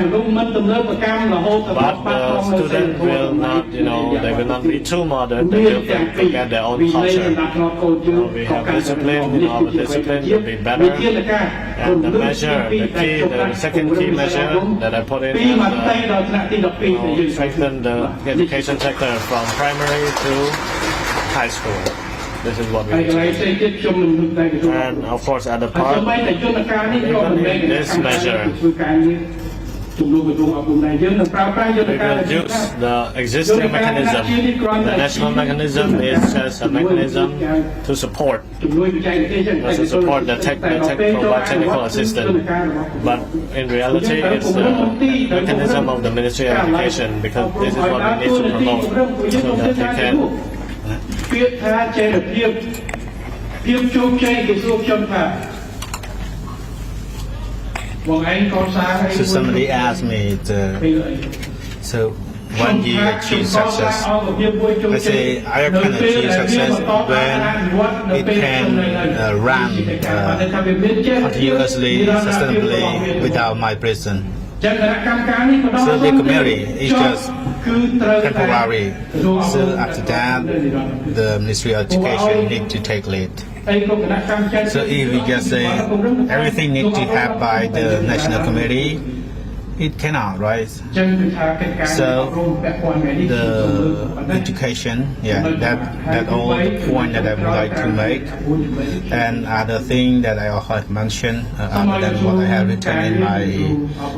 student will not, they will not be too modern. They will forget their own culture. We have discipline. Our discipline will be better. And the measure, the second key measure that I put in is strengthen the education sector from primary to high school. This is what we need to do. And of course, at the part, even in this measure, we will use the existing mechanism. The national mechanism is just a mechanism to support the technical assistance. But in reality, it's the mechanism of the Ministry of Education, because this is what we need to promote, so that they can. So somebody asked me, so when do you achieve success? I say I can achieve success when it can run continuously, sustainably without my presence. So the community is just temporary. So after that, the Ministry of Education need to take lead. So if we just say everything needs to happen by the National Committee, it cannot, right? So the education, that all the point that I would like to make, and other thing that I also have mentioned other than what I have written in my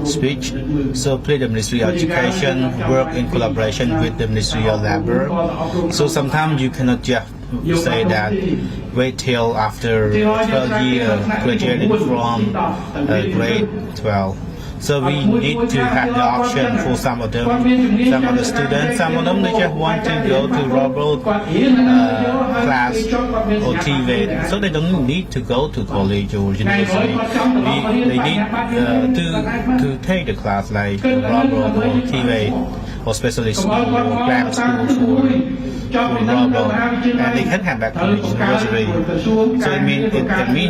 speech. So please, the Ministry of Education work in collaboration with the Ministry of Labor. So sometimes you cannot just say that wait till after 12 years graduating from grade 12. So we need to have the option for some of them, some of the students, some of them they just want to go to robot class or TV, so they don't need to go to college or university. They need to take the class like robot or TV or specialist school or grammar school for robot, and they can come back to the university. So it means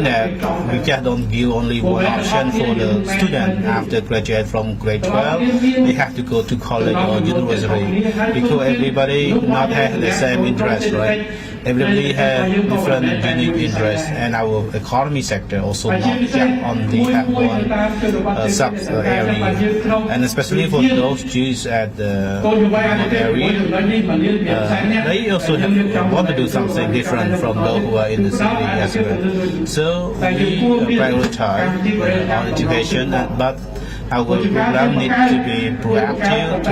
that we just don't give only one option for the student after graduate from grade 12. They have to go to college or university because everybody not have the same interest, right? Everybody has different unique interests, and our economy sector also not just only have one sub area, and especially for those Jews at the area, they also want to do something different from those who are in the city as well. So we prioritize our education, but our program needs to be proactive to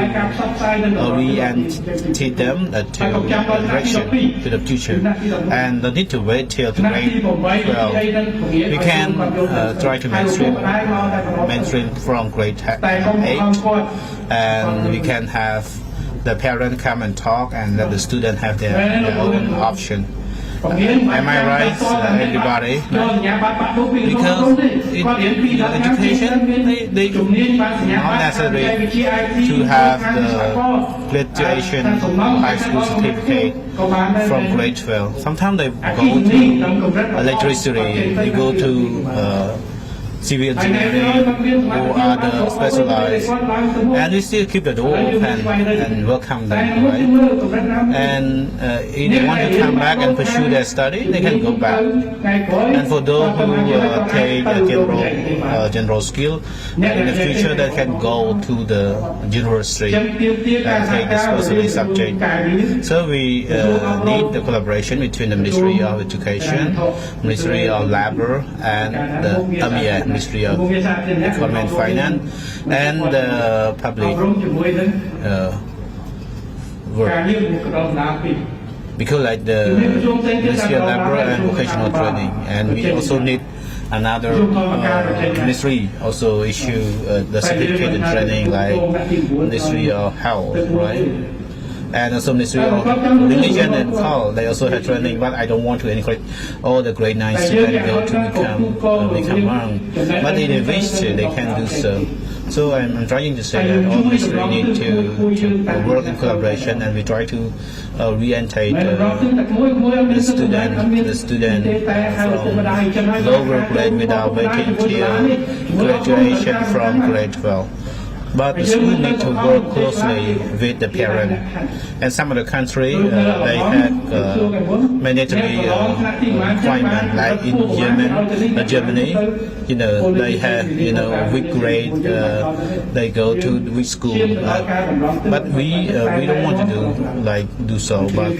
orientate them to the direction, to the future, and don't need to wait till the grade 12. We can try to mainstream from grade 8, and we can have the parent come and talk and let the student have their own option. Am I right, everybody? Because in education, they not necessary to have the graduation high school certificate from grade 12. Sometimes they go to electricity, they go to civil engineering or other specialized, and we still keep the door open and welcome them, right? And if they want to come back and pursue their study, they can go back. And for those who take a general skill, in the future they can go to the university and take the specialist subject. So we need the collaboration between the Ministry of Education, Ministry of Labor, and the Ministry of Economy and Finance, and the public work. Because like the Ministry of Labor and Vocational Training, and we also need another ministry also issue the certificate in training like Ministry of Health, right? And also Ministry of Religion and Cult, they also have training, but I don't want to encourage all the grade 9 students go to become monk. But if they wish to, they can do so. So I'm trying to say that all ministries need to work in collaboration, and we try to orientate the student from lower grade without waiting till graduation from grade 12. But the school need to work closely with the parent. And some of the country, they have mandatory requirement, like in Germany, they have weak grade, they go to weak school. But we don't want to do so, but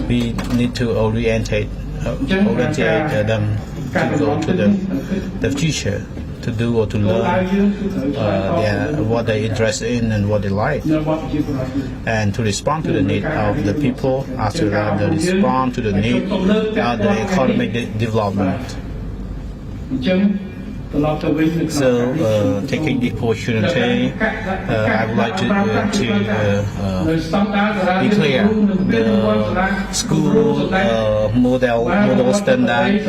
we need to orientate them to go to the future, to do or to learn what they're interested in and what they like, and to respond to the need of the people, after that they respond to the need of the economic development. So, taking the opportunity, I would like to declare the school model standard,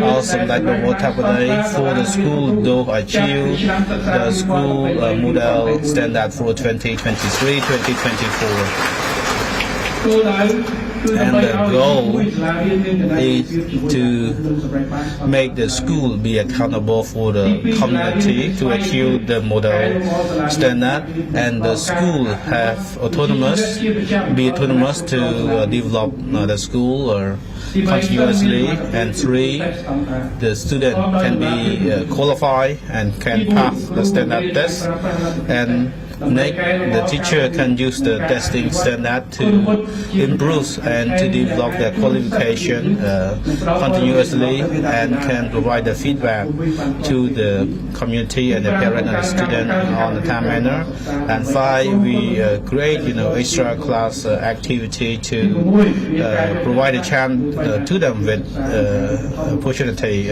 also like the vocabulary for the school to achieve the school model standard for 2023-2024. And the goal is to make the school be accountable for the community to achieve the model standard, and the school have be autonomous to develop the school or continuously. And 3, the student can be qualified and can pass the standard test. And next, the teacher can use the testing standard to improve and to develop their qualification continuously, and can provide the feedback to the community and the parent and the student on a time manner. And 5, we create extra class activity to provide a chance to them with opportunity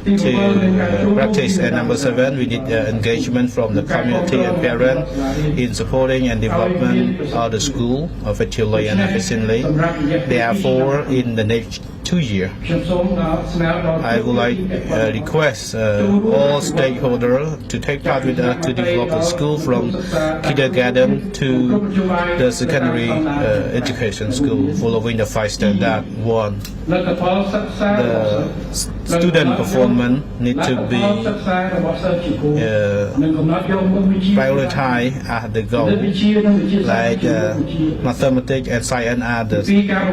to practice. And number 7, we need engagement from the community and parents in supporting and development of the school effectively and efficiently. Therefore, in the next 2 years, I would like request all stakeholders to take part with us to develop the school from kindergarten to the secondary education school following the 5 standards. 1, the student performance need to be prioritized as the goal, like mathematics and science are the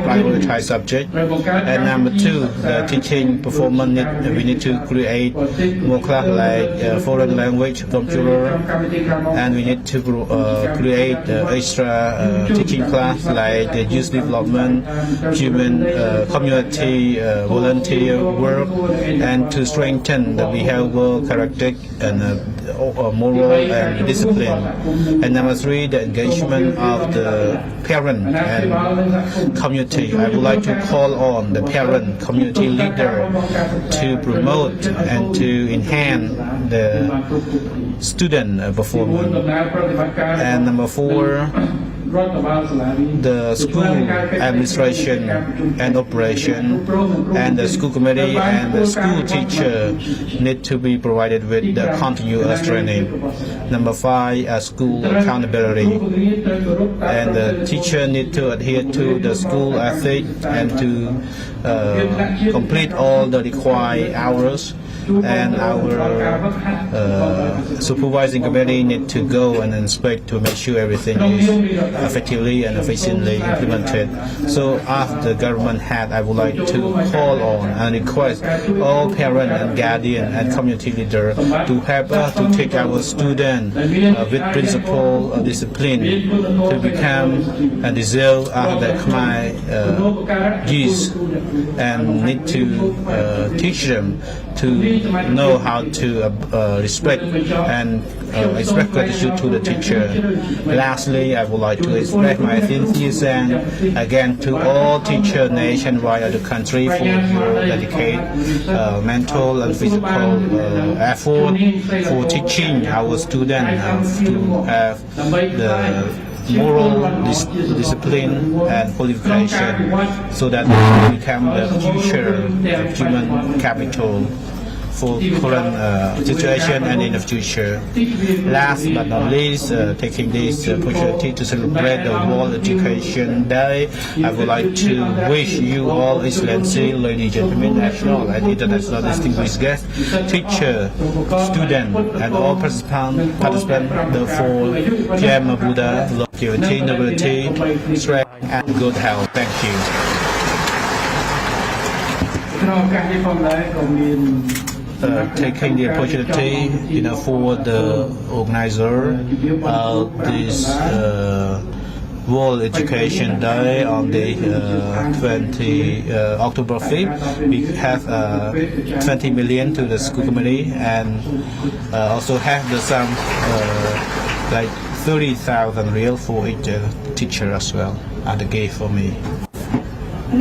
prioritized subject. And number 2, the teaching performance we need to create more class like foreign language, computer, and we need to create extra teaching class like youth development, human community volunteer work, and to strengthen the behavioral character and moral and discipline. And number 3, the engagement of the parent and community. I would like to call on the parent community leader to promote and to enhance the student performance. And number 4, the school administration and operation and the school committee and the school teacher need to be provided with the continuous training. Number 5, school accountability, and the teacher need to adhere to the school ethic and to complete all the required hours. And our supervising committee need to go and inspect to make sure everything is effectively and efficiently implemented. So as the government head, I would like to call on and request all parents and guardians and community leaders to help us to take our students with principle discipline to become and deserve the Khmer youth, and need to teach them to know how to respect and express gratitude to the teacher. Lastly, I would like to express my enthusiasm again to all teachers nationwide of the country for your dedicated mental and physical effort for teaching our students to have the moral discipline and qualification so that they can become the future human capital for current situation and in the future. Last but not least, taking this opportunity to celebrate the World Education Day, I would like to wish you all, Excellency, ladies and gentlemen, national and international distinguished guests, teacher, student, and all participants, the full Jam Buddha, longevity, nobility, strength, and good health. Thank you. Taking the opportunity, for the organizer of this World Education Day on the 20 October 5th, we have 20 million to the school committee, and also have the some like 30,000 real for each teacher as well as a gift for me.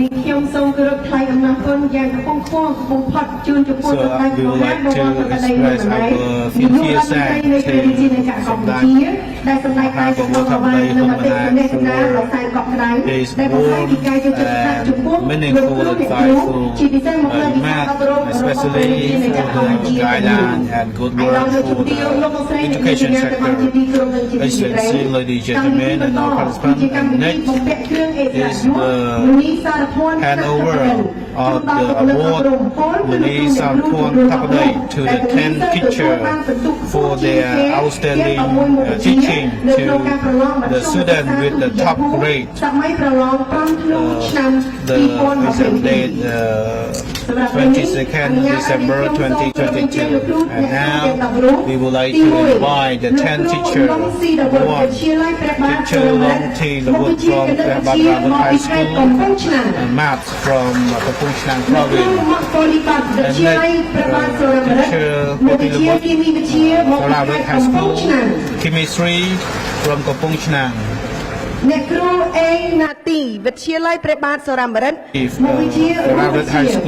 នេះខ្ញុំសូមគោរពថ្លែងអំណរគុណយ៉ាងខ្ពង់ខ្ពស់បំផុតជូនចំពោះសម្ដេចព្រះមហាបវរធិបតីនៃប្រទេសនាយករដ្ឋមន្ត្រីនៃព្រះរាជាណាចក្រកម្ពុជាដែលសម្ដេចបានចំពោះអ្វីនៅមតិសម្ដែងសម្ដាលដោយសារកក់ក្ដៅដែលបង្ហាញពីការយកចិត្តទុកដាក់ចំពោះលោកគ្រូអ្នកគ្រូជាពិសេសមកលើវិស័យអប់រំ especially for the guideline and good work for the education sector. Excellency, ladies and gentlemen, and our participants. And next is the handover of the award Muni Sarpon Tapaday to the 10 teachers for their outstanding teaching to the student with the top grade. The exam date 22nd December 2022. And now we would like to invite the 10 teachers. One, teacher Long T. Lewut from Presides High School and Maths from Kampong Chnang Province. And next, teacher Koti Lewut from Presides High School. Chemistry from Kampong Chnang. អ្នកគ្រូអេណាទីវិទ្យាល័យព្រះបាទសូរ៉ាមរិតមកវិទ្យា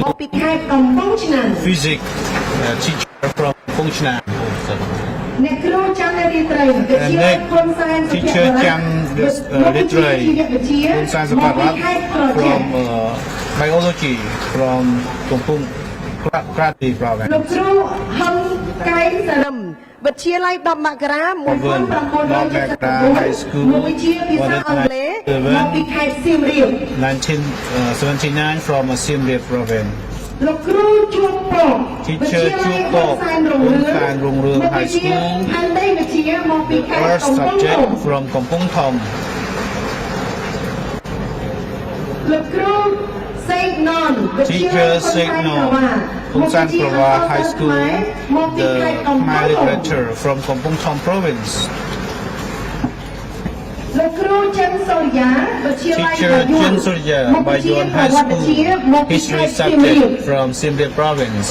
មកពីខេត្តកំពង់ឆ្នាំង Physics teacher from Kampong Chnang. អ្នកគ្រូចាំរៀនត្រីវិទ្យាល័យគុណសែនសុភ័ក្រ teacher Chang Literary Kun San Sabarat from biology from Kampong Krati province. លោកគ្រូហឹមកែងសារឹមវិទ្យាល័យ10មករា1979មកវិទ្យាភាសាអង់គ្លេសមកពីខេត្តសៀមរាប 1979 from Siem Reap province. លោកគ្រូជួបពក teacher ជួបពក San Rong Rương High School. ហើយដីវិទ្យាមកពីខេត្ត First កំពង់ subject from Kampong Thom. លោកគ្រូសេកណន Teacher Sek Non, Kun San Prawa High School, the Khmer literature from Kampong Thom province. លោកគ្រូចិនសូរិយាវិទ្យាល័យ Teacher Jin Surya, Bayon High School, history subject from Siem Reap province.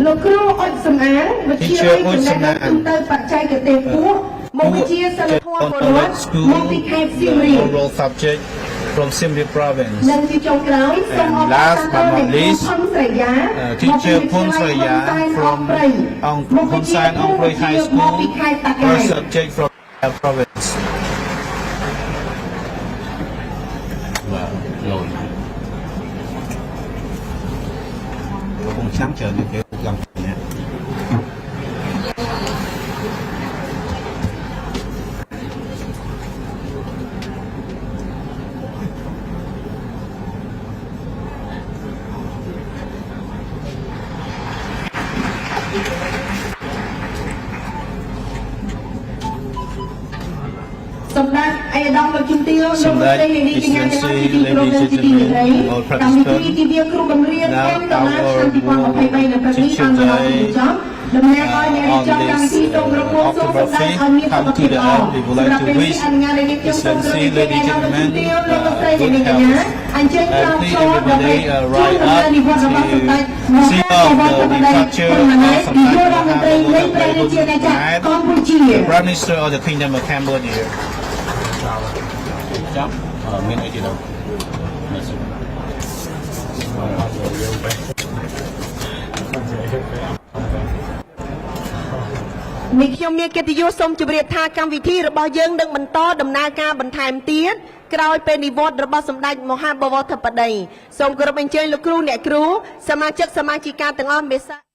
លោកគ្រូអុចសំអាងវិទ្យាល័យចំណេះដឹងទៅបច្ចេកទេសខ្ពស់មកវិទ្យាសិលធម៌ពលរដ្ឋមកពីខេត្តសៀមរាប Oral subject from Siem Reap province. និងជាចុងក្រោយសូមអបអរសាទរលោកគ្រូផុនស្រីយ៉ា Teacher Phun Sraya from Khon San Ong Prey High School, first subject from Khmer province. Rồi. Cũng sáng chờ được cái cuộc làm này. សម្ដេចឯកឧត្តមលោកជំទាវលោកស្រីនាងកញ្ញាទាំងអស់ជាទីគោរពនិងជាទីមេត្រីកម្មវិធីទិវាគ្រូបង្រៀនអន្តរជាតិឆ្នាំ2023នៅព្រឹកនេះបានមកដល់ទីបញ្ចប់ដំណើរឲ្យអ្នករៀបចំកម្មវិធីសូមរំលឹកសូមសម្ដែងឲ្យមានសុខភាពល្អសម្រាប់ពេលអនុញ្ញាតឲ្យខ្ញុំសូមជម្រាបលាលោកជំទាវលោកស្រីនាងកញ្ញាអញ្ជើញក្រោកឈរដើម្បីជួយដំណើរនិវត្តន៍របស់សម្ដេចមហាបវរធិបតីហ៊ុនម៉ាណែតនាយករដ្ឋមន្ត្រីនៃព្រះរាជាណាចក្រកម្ពុជា The Prime Minister of the Kingdom of Cambodia. ចាប់មានអីទៀតនេះខ្ញុំមានកិត្តិយសសូមជម្រាបថាកម្មវិធីរបស់យើងនឹងបន្តដំណើរការបន្ថែមទៀតក្រោយពេលនិវត្តន៍របស់សម្ដេចមហាបវរធិបតីសូមគោរពអញ្ជើញលោកគ្រូអ្នកគ្រូសមាជិកសមាជិកាទាំងអស់មេសា